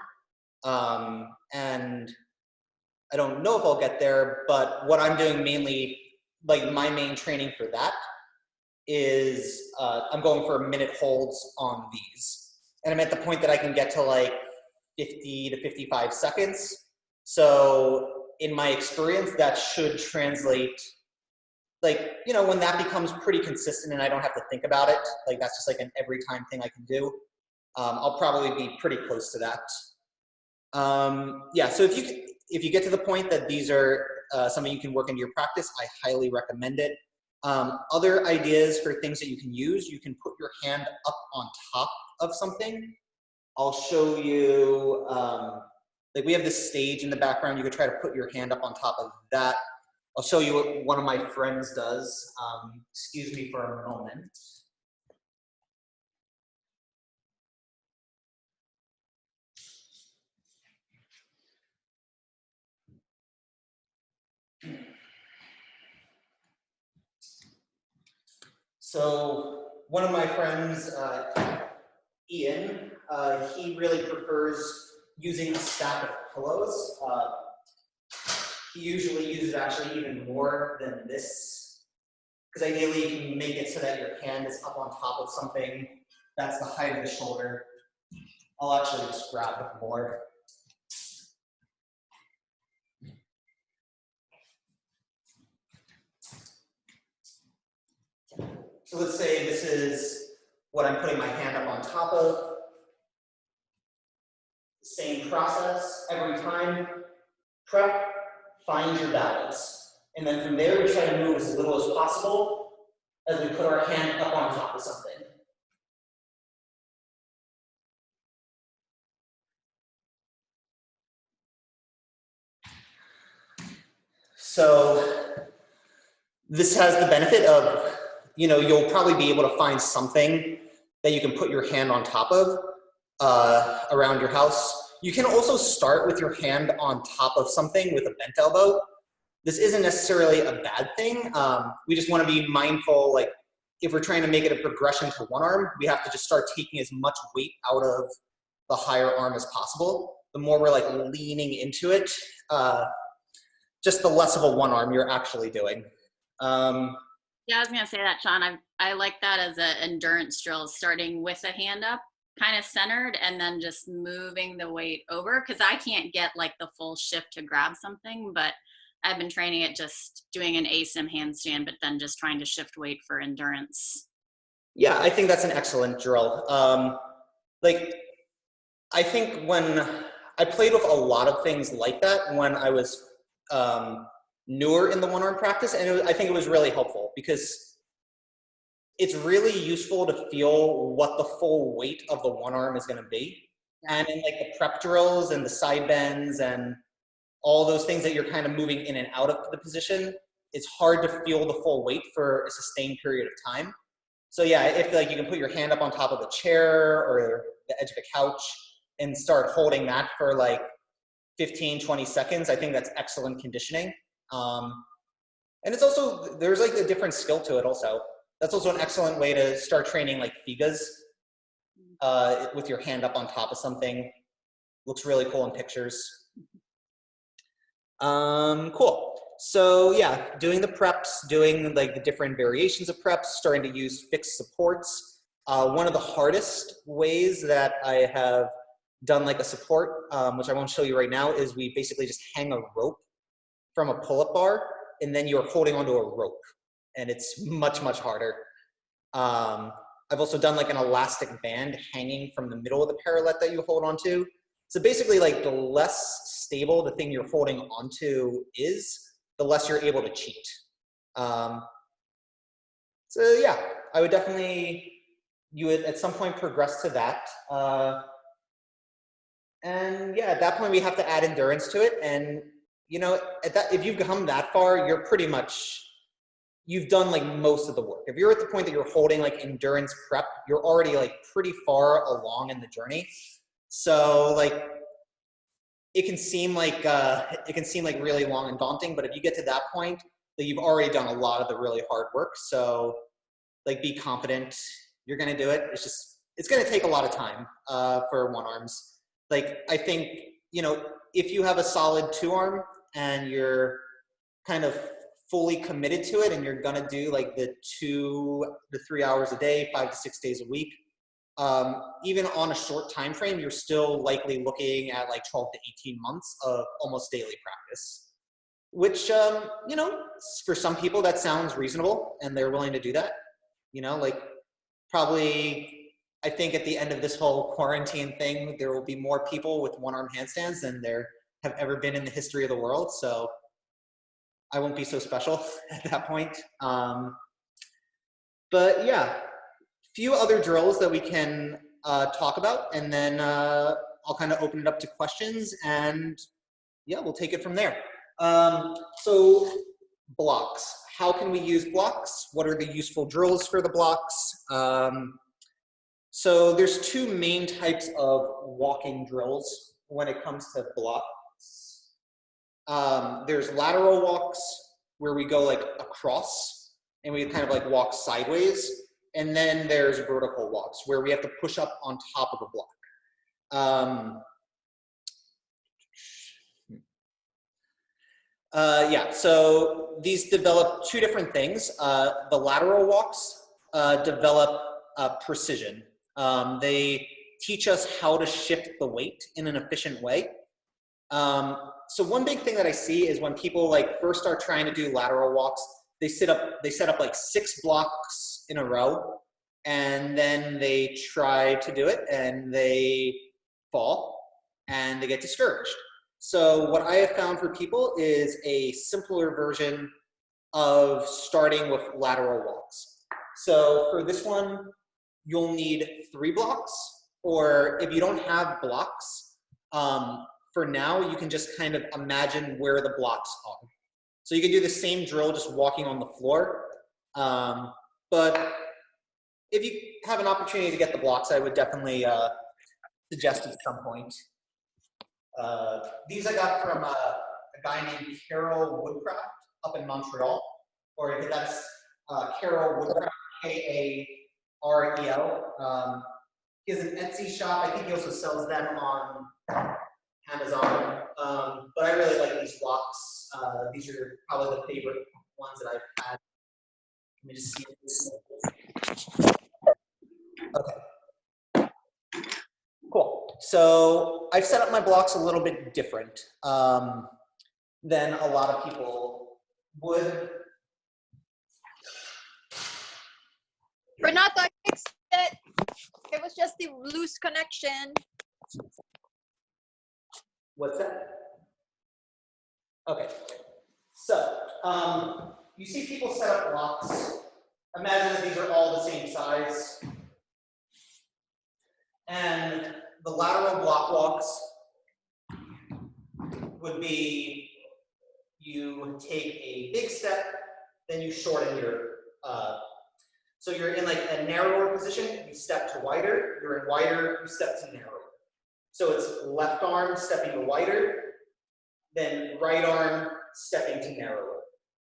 And I don't know if I'll get there, but what I'm doing mainly, like my main training for that is I'm going for 1 minute holds on these. And I'm at the point that I can get to like 50 to 55 seconds. So in my experience, that should translate, like, when that becomes pretty consistent and I don't have to think about it, like that's just like an every time thing I can do, I'll probably be pretty close to that. Yeah, so if you get to the point that these are something you can work into your practice, I highly recommend it. Other ideas for things that you can use, you can put your hand up on top of something. I'll show you, like we have this stage in the background. You could try to put your hand up on top of that. I'll show you what one of my friends does. Excuse me for a moment. So one of my friends, Ian, he really prefers using a stack of pillows. He usually uses actually even more than this, because ideally you can make it so that your hand is up on top of something that's the height of the shoulder. I'll actually just grab more. So let's say this is what I'm putting my hand up on top of. Same process every time. Prep, find your balance. And then from there, we try to move as little as possible as we put our hand up on top of something. So this has the benefit of, you'll probably be able to find something that you can put your hand on top of around your house. You can also start with your hand on top of something with a bent elbow. This isn't necessarily a bad thing. We just want to be mindful, like if we're trying to make it a progression to one arm, we have to just start taking as much weight out of the higher arm as possible. The more we're like leaning into it, just the less of a one arm you're actually doing. Yeah, I was gonna say that, Sean. I like that as an endurance drill, starting with a hand up, kind of centered, and then just moving the weight over, because I can't get like the full shift to grab something, but I've been training it just doing an asim handstand, but then just trying to shift weight for endurance. Yeah, I think that's an excellent drill. Like, I think when I played with a lot of things like that when I was newer in the one arm practice, and I think it was really helpful because it's really useful to feel what the full weight of the one arm is going to be. And in like the prep drills and the side bends and all those things that you're kind of moving in and out of the position, it's hard to feel the full weight for a sustained period of time. So yeah, if like you can put your hand up on top of a chair or the edge of a couch and start holding that for like 15, 20 seconds, I think that's excellent conditioning. And it's also, there's like a different skill to it also. That's also an excellent way to start training like figas with your hand up on top of something. Looks really cool in pictures. Cool. So yeah, doing the preps, doing like the different variations of preps, starting to use fixed supports. One of the hardest ways that I have done like a support, which I won't show you right now, is we basically just hang a rope from a pull-up bar, and then you're holding onto a rope, and it's much, much harder. I've also done like an elastic band hanging from the middle of the parallel that you hold onto. So basically, like the less stable the thing you're holding onto is, the less you're able to cheat. So yeah, I would definitely, you would at some point progress to that. And yeah, at that point we have to add endurance to it. And you know, at that, if you've come that far, you're pretty much, you've done like most of the work. If you're at the point that you're holding like endurance prep, you're already like pretty far along in the journey. So like, it can seem like really long and daunting, but if you get to that point, that you've already done a lot of the really hard work. So like, be confident, you're gonna do it. It's just, it's gonna take a lot of time for one arms. Like, I think, you know, if you have a solid 2-arm and you're kind of fully committed to it and you're gonna do like the 2 to 3 hours a day, 5 to 6 days a week, even on a short time frame, you're still likely looking at like 12 to 18 months of almost daily practice, which, you know, for some people that sounds reasonable and they're willing to do that. You know, like probably, I think at the end of this whole quarantine thing, there will be more people with 1-arm handstands than there have ever been in the history of the world. So I won't be so special at that point. But yeah, few other drills that we can talk about, and then I'll kind of open it up to questions, and yeah, we'll take it from there. So blocks, how can we use blocks? What are the useful drills for the blocks? So there's 2 main types of walking drills when it comes to blocks. There's lateral walks where we go like across and we kind of like walk sideways. And then there's vertical walks where we have to push up on top of a block. Yeah, so these develop 2 different things. The lateral walks develop precision. They teach us how to shift the weight in an efficient way. So one big thing that I see is when people like first start trying to do lateral walks, they set up like 6 blocks in a row, and then they try to do it and they fall and they get discouraged. So what I have found for people is a simpler version of starting with lateral walks. So for this one, you'll need 3 blocks, or if you don't have blocks, for now, you can just kind of imagine where the blocks are. So you can do the same drill just walking on the floor. But if you have an opportunity to get the blocks, I would definitely suggest at some point. These I got from a guy named Carol Woodcraft up in Montreal, or that's Carol Woodcraft, K-A-R-E-L. He has an Etsy shop. I think he also sells them on Amazon. But I really like these blocks. These are probably the favorite ones that I've had. Let me just see this. Okay. Cool. So I've set up my blocks a little bit different than a lot of people would. Renato, I fixed it. It was just the loose connection. What's that? Okay. So you see people set up blocks. Imagine that these are all the same size. And the lateral block walks would be, you take a big step, then you shorten your, so you're in like a narrower position, you step to wider, you're in wider, you step to narrower. So it's left arm stepping to wider, then right arm stepping to narrower.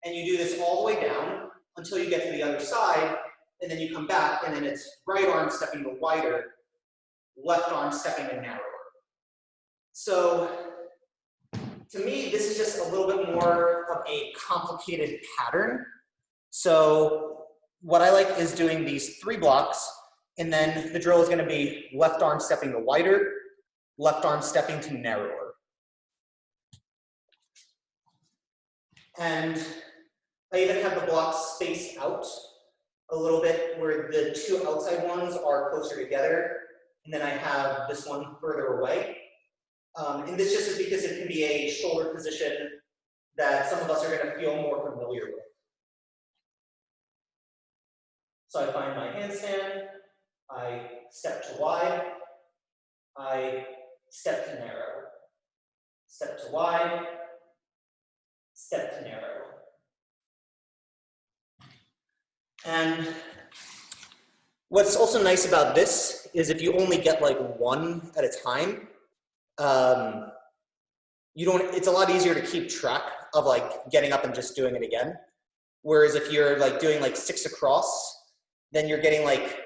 And you do this all the way down until you get to the other side, and then you come back, and then it's right arm stepping to wider, left arm stepping to narrower. So to me, this is just a little bit more of a complicated pattern. So what I like is doing these 3 blocks, and then the drill is going to be left arm stepping to wider, left arm stepping to narrower. And I even have the blocks spaced out a little bit where the 2 outside ones are closer together, and then I have this one further away. And this just is because it can be a shoulder position that some of us are going to feel more familiar with. So I find my handstand, I step to wide, I step to narrow, step to wide, step to narrow. And what's also nice about this is if you only get like 1 at a time, it's a lot easier to keep track of like getting up and just doing it again. Whereas if you're like doing like 6 across, then you're getting like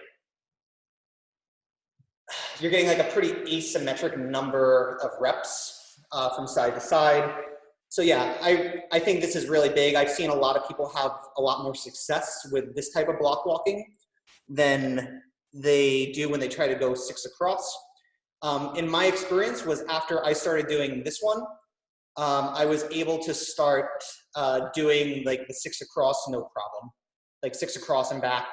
a pretty asymmetric number of reps from side to side. So yeah, I think this is really big. I've seen a lot of people have a lot more success with this type of block walking than they do when they try to go 6 across. In my experience was after I started doing this one, I was able to start doing like the 6 across no problem. Like 6 across and back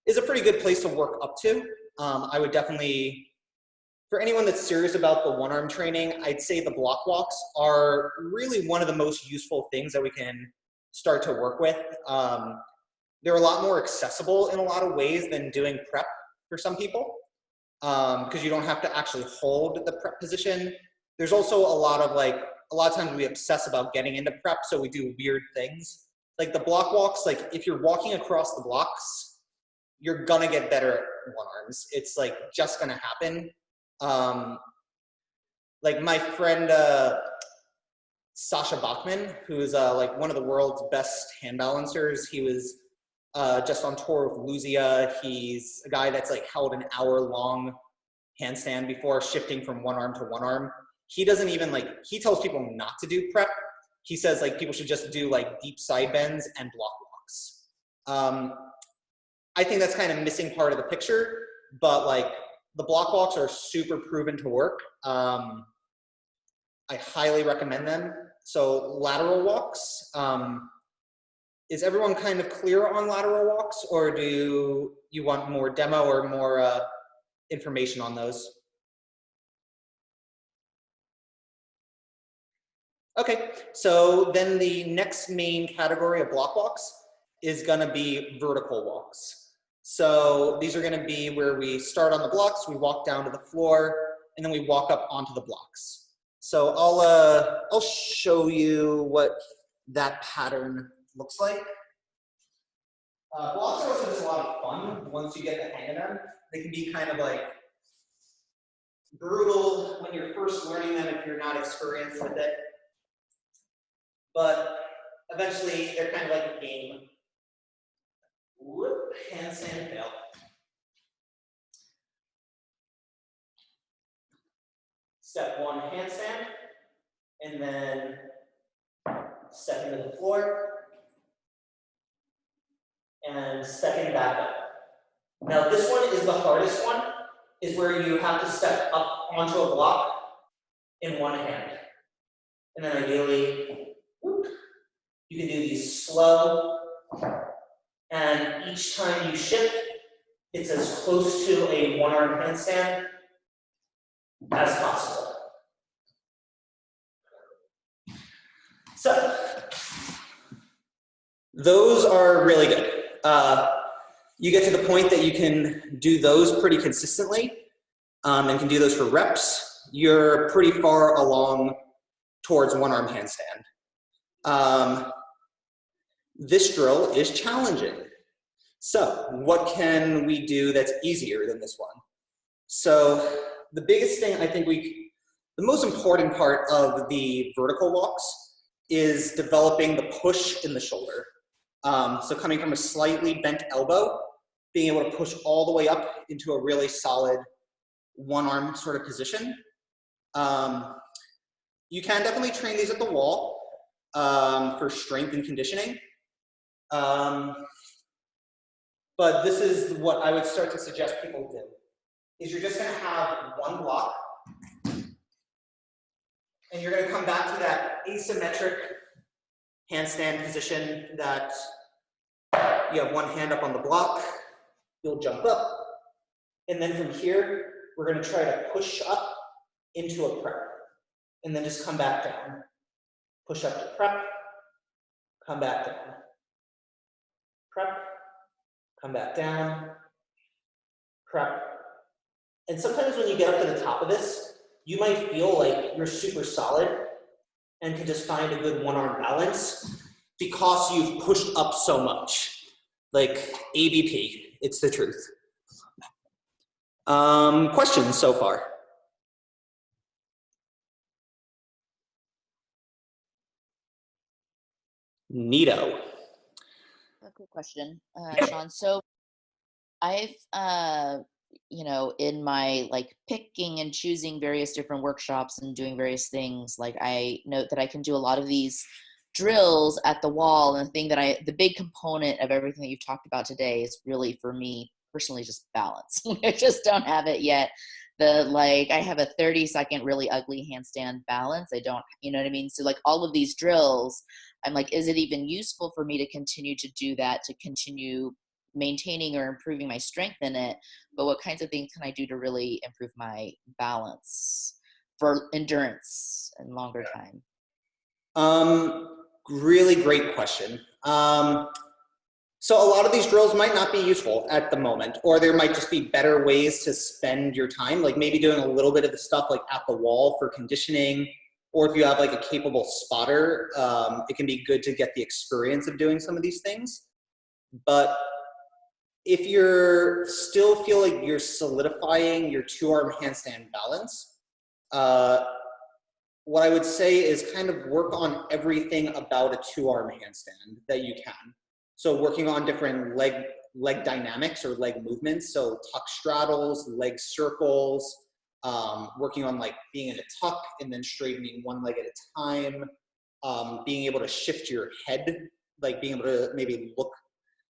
is a pretty good place to work up to. I would definitely, for anyone that's serious about the 1-arm training, I'd say the block walks are really one of the most useful things that we can start to work with. They're a lot more accessible in a lot of ways than doing prep for some people, because you don't have to actually hold the prep position. There's also a lot of times we obsess about getting into prep, so we do weird things. Like the block walks, like if you're walking across the blocks, you're gonna get better at 1-arms. It's like just gonna happen. Like my friend Sasha Bachman, who's like one of the world's best hand balancers. He was just on tour with Luzia. He's a guy that's like held an hour-long handstand before shifting from 1-arm to 1-arm. He doesn't even he tells people not to do prep. He says like people should just do like deep side bends and block walks. I think that's kind of missing part of the picture, but like the block walks are super proven to work. I highly recommend them. So lateral walks, is everyone kind of clear on lateral walks, or do you want more demo or more information on those? Okay, so then the next main category of block walks is gonna be vertical walks. So these are gonna be where we start on the blocks, we walk down to the floor, and then we walk up onto the blocks. So I'll show you what that pattern looks like. Blocks are also just a lot of fun once you get the hang of them. They can be kind of like brutal when you're first learning them if you're not experienced with it. But eventually they're kind of like a game. Whoop, handstand fail. Step 1, handstand, and then step into the floor, and stepping back up. Now this one is the hardest one, is where you have to step up onto a block in one hand. And then ideally, whoop, you can do these slow, and each time you shift, it's as close to a 1-arm handstand as possible. So, those are really good. You get to the point that you can do those pretty consistently and can do those for reps. You're pretty far along towards 1-arm handstand. This drill is challenging. So what can we do that's easier than this one? So the biggest thing I think the most important part of the vertical walks is developing the push in the shoulder. So coming from a slightly bent elbow, being able to push all the way up into a really solid 1-arm sort of position. You can definitely train these at the wall for strength and conditioning. But this is what I would start to suggest people do, is you're just gonna have one block, and you're gonna come back to that asymmetric handstand position that you have one hand up on the block, you'll jump up, and then from here, we're gonna try to push up into a prep, and then just come back down. Push up to prep, come back down. Prep, come back down, prep. And sometimes when you get up to the top of this, you might feel like you're super solid and can just find a good one-arm balance because you've pushed up so much. Like ABP, it's the truth. Questions so far? Neato. A quick question, Sean. So I've, you know, in my like picking and choosing various different workshops and doing various things, like I note that I can do a lot of these drills at the wall. And the thing that the big component of everything that you've talked about today is really for me personally just balance. I just don't have it yet. I have a 30-second really ugly handstand balance. I don't, you know what I mean? So like all of these drills, I'm like, is it even useful for me to continue to do that, to continue maintaining or improving my strength in it? But what kinds of things can I do to really improve my balance for endurance and longer time? Really great question. So a lot of these drills might not be useful at the moment, or there might just be better ways to spend your time, like maybe doing a little bit of the stuff like at the wall for conditioning, or if you have like a capable spotter, it can be good to get the experience of doing some of these things. But if you're still feel like you're solidifying your two-arm handstand balance, what I would say is kind of work on everything about a two-arm handstand that you can. So working on different leg dynamics or leg movements. So tuck straddles, leg circles, working on like being in a tuck and then straightening one leg at a time, being able to shift your head, like being able to maybe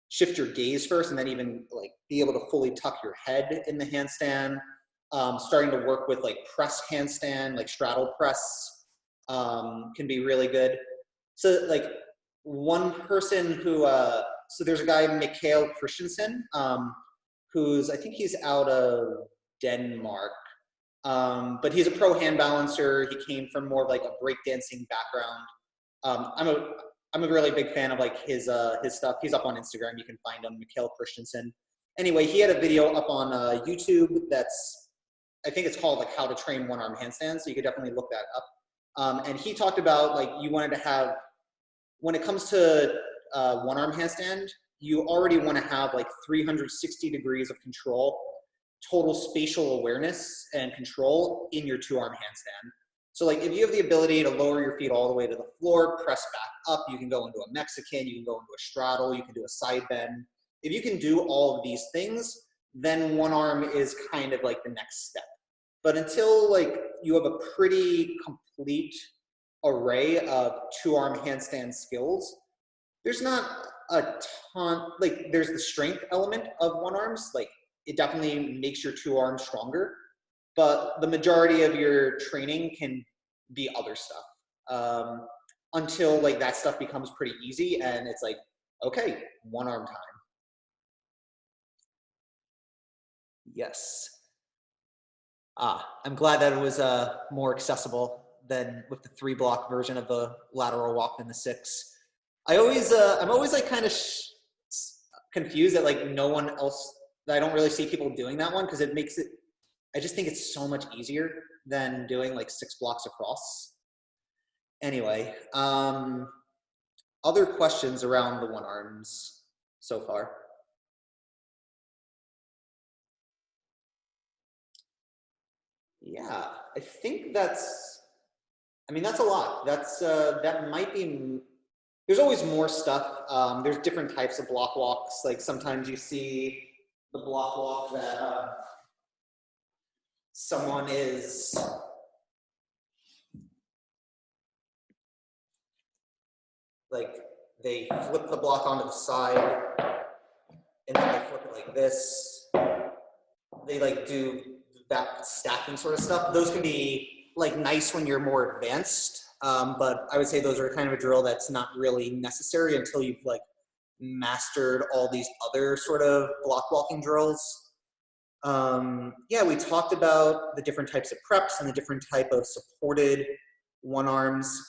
shift your gaze first and then even like be able to fully tuck your head in the handstand. Starting to work with like press handstand, like straddle press can be really good. So like one person who, so there's a guy, Mikhail Christensen, who's, I think he's out of Denmark, but he's a pro hand balancer. He came from more of like a breakdancing background. I'm a really big fan of like his stuff. He's up on Instagram. You can find him, Mikhail Christensen. Anyway, he had a video up on YouTube that's, I think it's called like How to Train One-Arm Handstand. So you could definitely look that up. And he talked about like you wanted to have, when it comes to one-arm handstand, you already want to have like 360 degrees of control, total spatial awareness and control in your two-arm handstand. So like if you have the ability to lower your feet all the way to the floor, press back up, you can go into a Mexican, you can go into a straddle, you can do a side bend. If you can do all of these things, then one arm is kind of like the next step. But until like you have a pretty complete array of two-arm handstand skills, there's not a ton, like there's the strength element of one arms, like it definitely makes your two arms stronger, but the majority of your training can be other stuff until like that stuff becomes pretty easy and it's like, okay, one arm time. Yes. I'm glad that it was more accessible than with the 3-block version of the lateral walk than the 6. I'm always like kind of confused that like no one else, that I don't really see people doing that one because it makes it, I just think it's so much easier than doing like 6 blocks across. Anyway, other questions around the one arms so far? Yeah, I think that's, I mean, that's a lot. That's, that might be, there's always more stuff. There's different types of block walks. Like sometimes you see the block walk that someone is like they flip the block onto the side, and then they flip it like this. They like do that stacking sort of stuff. Those can be like nice when you're more advanced, but I would say those are kind of a drill that's not really necessary until you've like mastered all these other sort of block walking drills. Yeah, we talked about the different types of preps and the different type of supported one arms.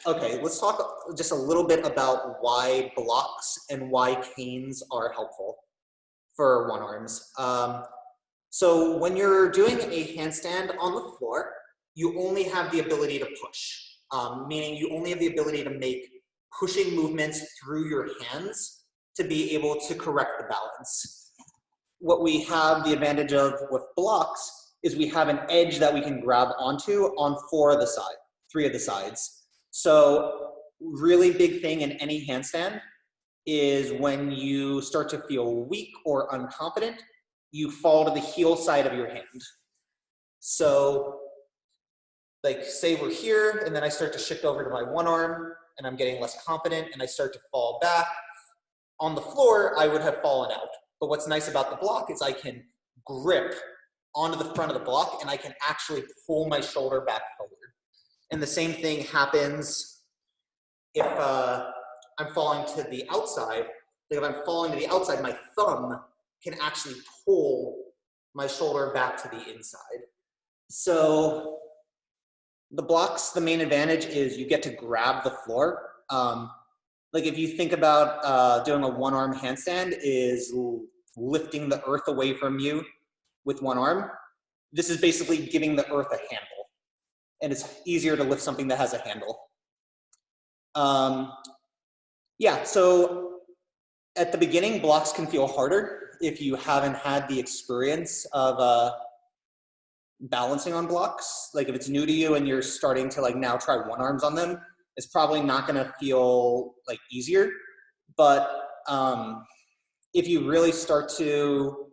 Okay, let's talk just a little bit about why blocks and why canes are helpful for one arms. So when you're doing a handstand on the floor, you only have the ability to push, meaning you only have the ability to make pushing movements through your hands to be able to correct the balance. What we have the advantage of with blocks is we have an edge that we can grab onto on three of the sides. So really big thing in any handstand is when you start to feel weak or unconfident, you fall to the heel side of your hand. So like say we're here and then I start to shift over to my one arm and I'm getting less confident and I start to fall back. On the floor, I would have fallen out. But what's nice about the block is I can grip onto the front of the block and I can actually pull my shoulder back forward. And the same thing happens if I'm falling to the outside. Like if I'm falling to the outside, my thumb can actually pull my shoulder back to the inside. So the blocks, the main advantage is you get to grab the floor. Like if you think about doing a one-arm handstand is lifting the earth away from you with one arm. This is basically giving the earth a handle. And it's easier to lift something that has a handle. Yeah, so at the beginning, blocks can feel harder if you haven't had the experience of balancing on blocks. Like if it's new to you and you're starting to like now try one arms on them, it's probably not gonna feel like easier. But if you really start to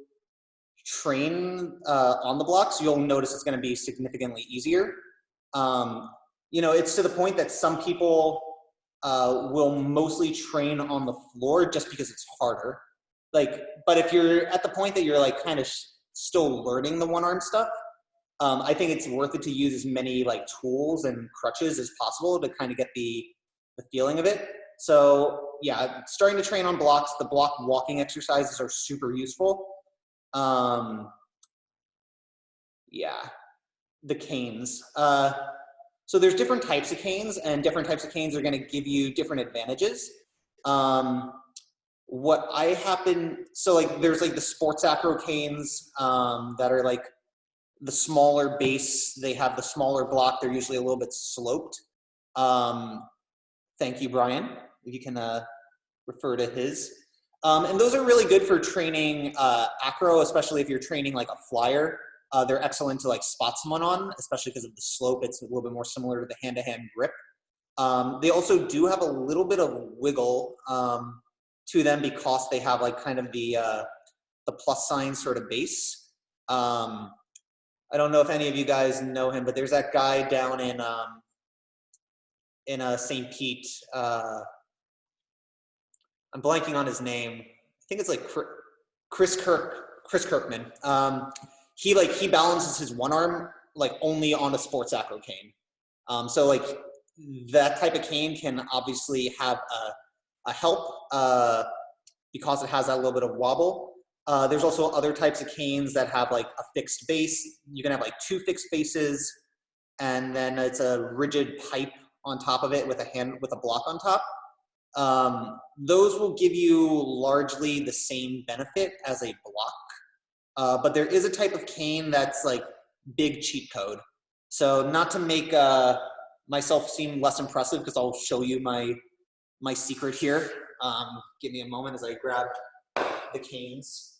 train on the blocks, you'll notice it's gonna be significantly easier. You know, it's to the point that some people will mostly train on the floor just because it's harder. Like, but if you're at the point that you're like kind of still learning the one arm stuff, I think it's worth it to use as many like tools and crutches as possible to kind of get the feeling of it. So yeah, starting to train on blocks, the block walking exercises are super useful. Yeah, the canes. So there's different types of canes, and different types of canes are going to give you different advantages. What I happen, so like there's like the sports acro canes that are like the smaller base. They have the smaller block. They're usually a little bit sloped. Thank you, Brian. If you can refer to his. And those are really good for training acro, especially if you're training like a flyer. They're excellent to like spot someone on, especially because of the slope. It's a little bit more similar to the hand-to-hand grip. They also do have a little bit of wiggle to them because they have like kind of the plus sign sort of base. I don't know if any of you guys know him, but there's that guy down in St. Pete. I'm blanking on his name. I think it's like Chris Kirkman. He balances his one arm like only on a sports acro cane. So like that type of cane can obviously have a help because it has that little bit of wobble. There's also other types of canes that have like a fixed base. You can have like 2 fixed bases, and then it's a rigid pipe on top of it with a block on top. Those will give you largely the same benefit as a block. But there is a type of cane that's like big cheat code. So not to make myself seem less impressive, because I'll show you my secret here. Give me a moment as I grab the canes.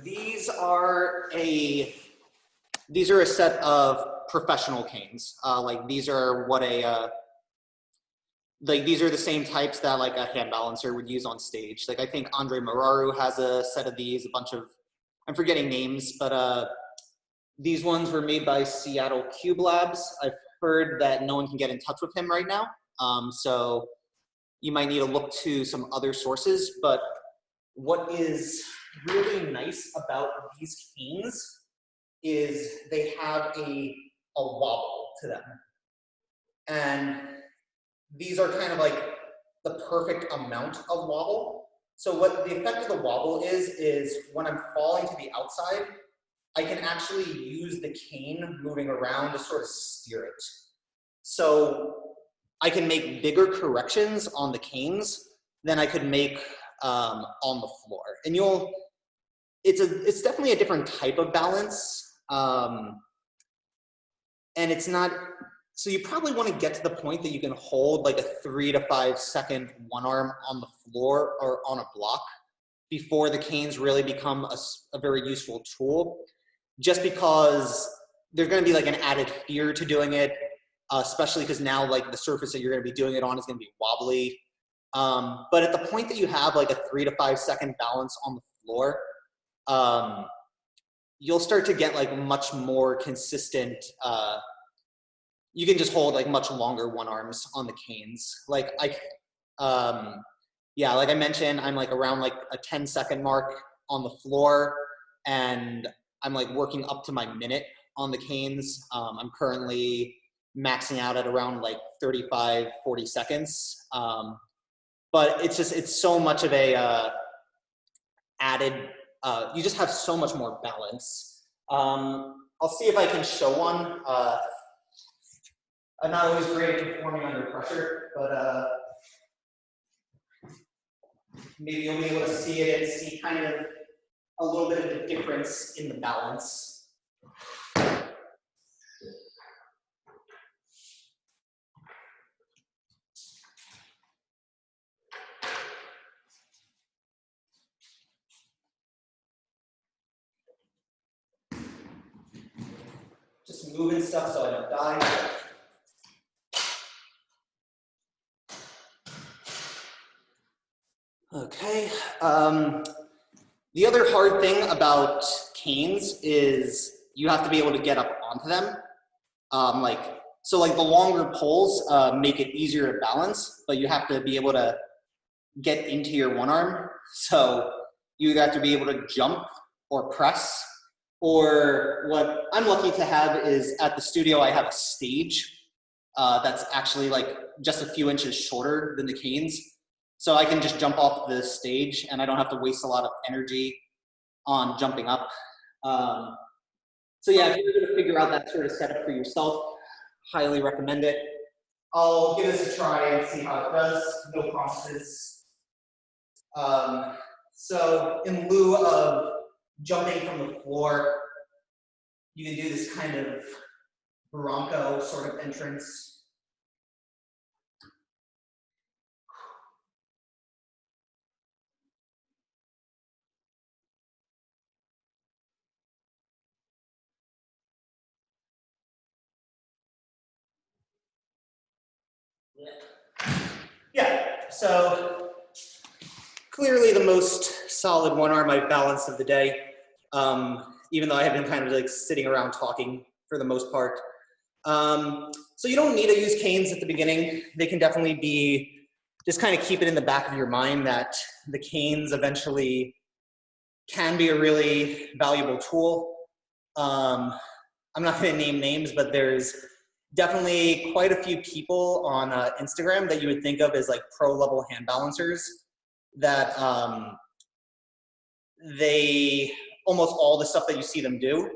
These are a set of professional canes. Like these are what like these are the same types that like a hand balancer would use on stage. Like I think Andre Mararu has a set of these, a bunch of, I'm forgetting names, but these ones were made by Seattle Cube Labs. I've heard that no one can get in touch with him right now. So you might need to look to some other sources, but what is really nice about these canes is they have a wobble to them. And these are kind of like the perfect amount of wobble. So what the effect of the wobble is when I'm falling to the outside, I can actually use the cane moving around to sort of steer it. So I can make bigger corrections on the canes than I could make on the floor. And it's definitely a different type of balance. And it's not, so you probably want to get to the point that you can hold like a 3 to 5 second one arm on the floor or on a block before the canes really become a very useful tool, just because there's going to be like an added fear to doing it, especially because now like the surface that you're going to be doing it on is going to be wobbly. But at the point that you have like a 3 to 5 second balance on the floor, you'll start to get like much more consistent, you can just hold like much longer one arms on the canes. Like yeah, like I mentioned, I'm like around like a 10-second mark on the floor, and I'm like working up to my minute on the canes. I'm currently maxing out at around like 35, 40 seconds. But it's so much of a added, you just have so much more balance. I'll see if I can show one. I'm not always great at performing under pressure, but maybe you'll be able to see it and see kind of a little bit of the difference in the balance. Just moving stuff so I don't die. Okay. The other hard thing about canes is you have to be able to get up onto them. So the longer poles make it easier to balance, but you have to be able to get into your one arm. So you either have to be able to jump or press, or what I'm lucky to have is at the studio I have a stage that's actually like just a few inches shorter than the canes. So I can just jump off the stage and I don't have to waste a lot of energy on jumping up. So yeah, if you're gonna figure out that sort of setup for yourself, highly recommend it. I'll give this a try and see how it does, no promises. So in lieu of jumping from the floor, you can do this kind of Bronco sort of entrance. Yeah, so clearly the most solid one arm I've balanced of the day, even though I have been kind of like sitting around talking for the most part. So you don't need to use canes at the beginning. They can definitely be, just kind of keep it in the back of your mind that the canes eventually can be a really valuable tool. I'm not going to name names, but there's definitely quite a few people on Instagram that you would think of as like pro-level hand balancers that they, almost all the stuff that you see them do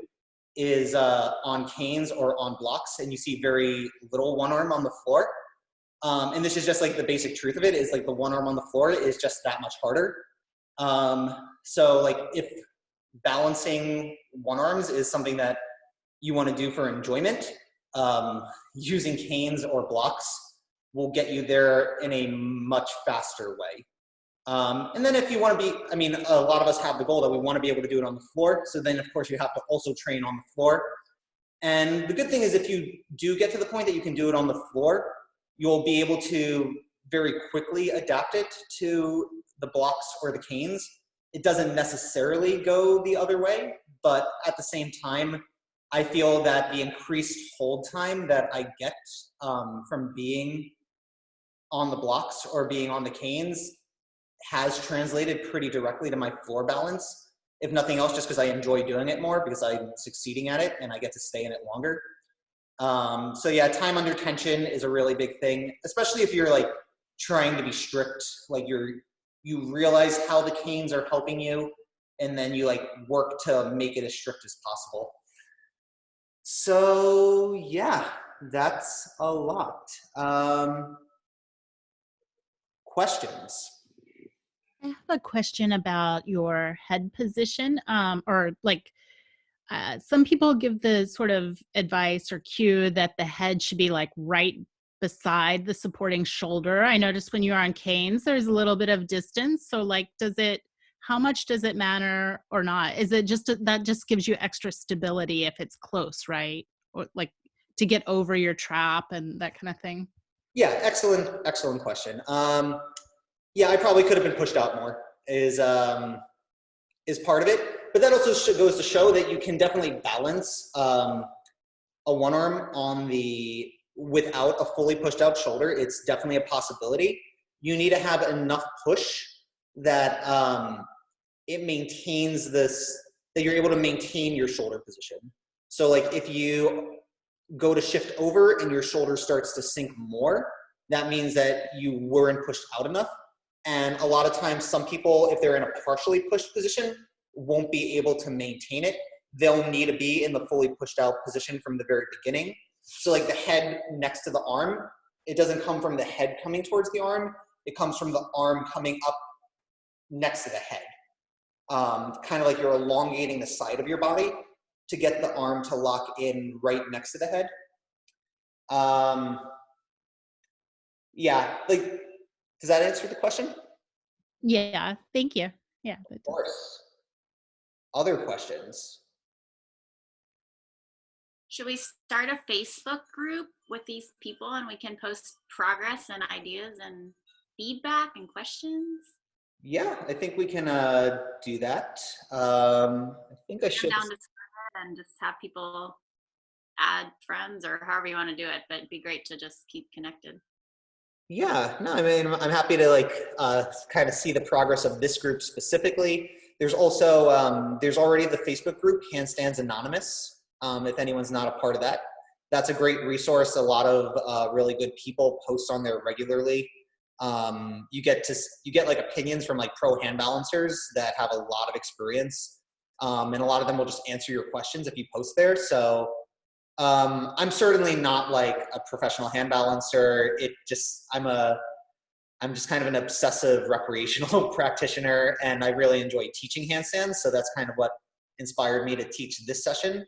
is on canes or on blocks, and you see very little one arm on the floor. And this is just like the basic truth of it, is like the one arm on the floor is just that much harder. So like if balancing one arms is something that you want to do for enjoyment, using canes or blocks will get you there in a much faster way. And then if you want to be, I mean, a lot of us have the goal that we want to be able to do it on the floor. So then of course you have to also train on the floor. And the good thing is if you do get to the point that you can do it on the floor, you'll be able to very quickly adapt it to the blocks or the canes. It doesn't necessarily go the other way, but at the same time, I feel that the increased hold time that I get from being on the blocks or being on the canes has translated pretty directly to my floor balance. If nothing else, just because I enjoy doing it more, because I'm succeeding at it and I get to stay in it longer. So yeah, time under tension is a really big thing, especially if you're like trying to be strict, like you realize how the canes are helping you, and then you like work to make it as strict as possible. So yeah, that's a lot. Questions? I have a question about your head position, or like some people give the sort of advice or cue that the head should be like right beside the supporting shoulder. I noticed when you're on canes, there's a little bit of distance. So like, how much does it matter or not? Is it just that just gives you extra stability if it's close, right? Or like to get over your trap and that kind of thing? Yeah, excellent question. Yeah, I probably could have been pushed out more is part of it. But that also goes to show that you can definitely balance a one arm without a fully pushed out shoulder. It's definitely a possibility. You need to have enough push that it maintains that you're able to maintain your shoulder position. So like if you go to shift over and your shoulder starts to sink more, that means that you weren't pushed out enough. And a lot of times some people, if they're in a partially pushed position, won't be able to maintain it. They'll need to be in the fully pushed out position from the very beginning. So like the head next to the arm, it doesn't come from the head coming towards the arm. It comes from the arm coming up next to the head. Kind of like you're elongating the side of your body to get the arm to lock in right next to the head. Yeah, like, does that answer the question? Yeah, thank you. Yeah. Of course. Other questions? Should we start a Facebook group with these people and we can post progress and ideas and feedback and questions? Yeah, I think we can do that. I think I should. Down to and just have people add friends or however you want to do it, but it'd be great to just keep connected. Yeah, no, I mean, I'm happy to like kind of see the progress of this group specifically. There's also, there's already the Facebook group, Handstands Anonymous, if anyone's not a part of that. That's a great resource. A lot of really good people post on there regularly. You get like opinions from like pro hand balancers that have a lot of experience. And a lot of them will just answer your questions if you post there. So I'm certainly not like a professional hand balancer. I'm just kind of an obsessive recreational practitioner, and I really enjoy teaching handstands. So that's kind of what inspired me to teach this session.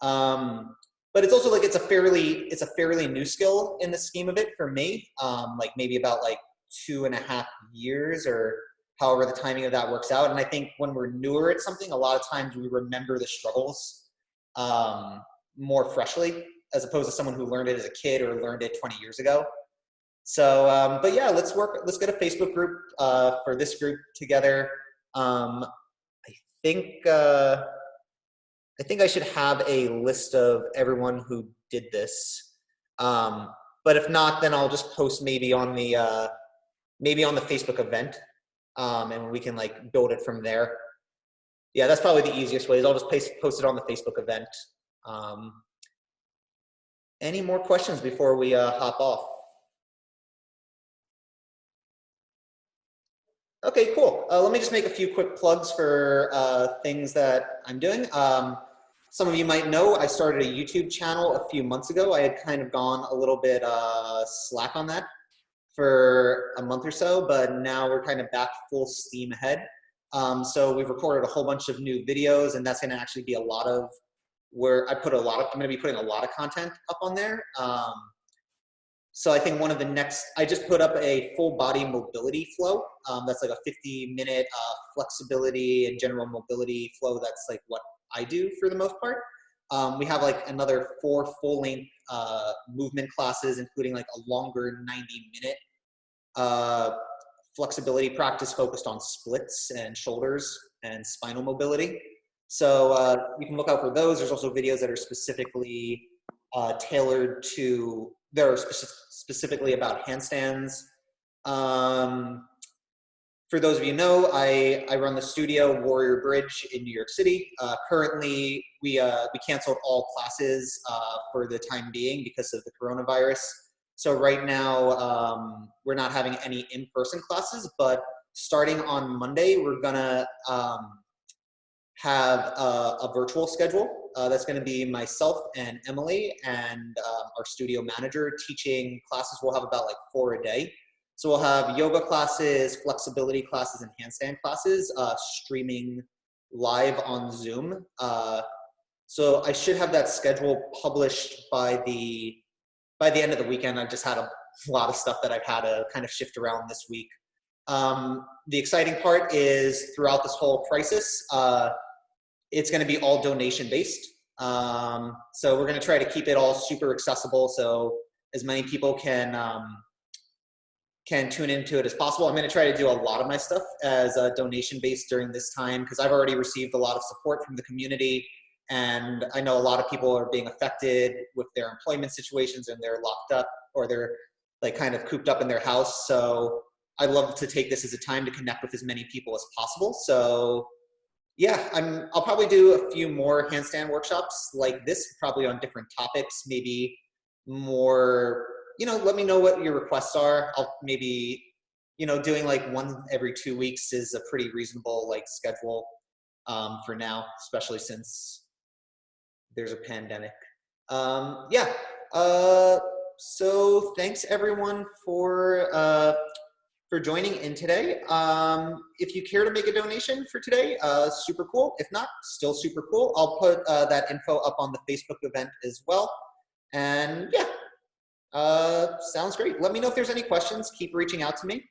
But it's also like, it's a fairly new skill in the scheme of it for me. Like maybe about like 2.5 years or however the timing of that works out. And I think when we're newer at something, a lot of times we remember the struggles more freshly, as opposed to someone who learned it as a kid or learned it 20 years ago. So, but yeah, let's get a Facebook group for this group together. I think I should have a list of everyone who did this. But if not, then I'll just post maybe on the Facebook event, and we can like build it from there. Yeah, that's probably the easiest way. Is I'll just post it on the Facebook event. Any more questions before we hop off? Okay, cool. Let me just make a few quick plugs for things that I'm doing. Some of you might know I started a YouTube channel a few months ago. I had kind of gone a little bit slack on that for a month or so, but now we're kind of back full steam ahead. So we've recorded a whole bunch of new videos, and that's going to actually be a lot of where I'm going to be putting a lot of content up on there. So I think I just put up a full body mobility flow. That's like a 50-minute flexibility and general mobility flow. That's like what I do for the most part. We have like another 4 full-length movement classes, including like a longer 90-minute flexibility practice focused on splits and shoulders and spinal mobility. So you can look out for those. There's also videos that are specifically tailored to, specifically about handstands. For those of you who know, I run the studio Warrior Bridge in New York City. Currently, we canceled all classes for the time being because of the coronavirus. So right now, we're not having any in-person classes, but starting on Monday, we're gonna have a virtual schedule. That's gonna be myself and Emily and our studio manager teaching classes. We'll have about like 4 a day. So we'll have yoga classes, flexibility classes, and handstand classes streaming live on Zoom. So I should have that schedule published by the end of the weekend. I've just had a lot of stuff that I've had to kind of shift around this week. The exciting part is throughout this whole crisis, it's going to be all donation based. So we're going to try to keep it all super accessible so as many people can tune into it as possible. I'm going to try to do a lot of my stuff as donation based during this time because I've already received a lot of support from the community, and I know a lot of people are being affected with their employment situations and they're locked up or they're like kind of cooped up in their house. So I'd love to take this as a time to connect with as many people as possible. So yeah, I'll probably do a few more handstand workshops like this, probably on different topics, maybe more, let me know what your requests are. I'll maybe, doing like one every 2 weeks is a pretty reasonable like schedule for now, especially since there's a pandemic. Yeah. So thanks everyone for joining in today. If you care to make a donation for today, super cool. If not, still super cool. I'll put that info up on the Facebook event as well. And yeah. Sounds great. Let me know if there's any questions. Keep reaching out to me.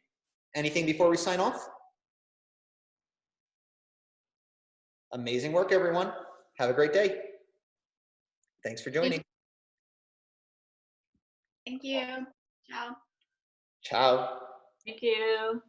Anything before we sign off? Amazing work, everyone. Have a great day. Thanks for joining. Thank you. Ciao. Ciao. Thank you.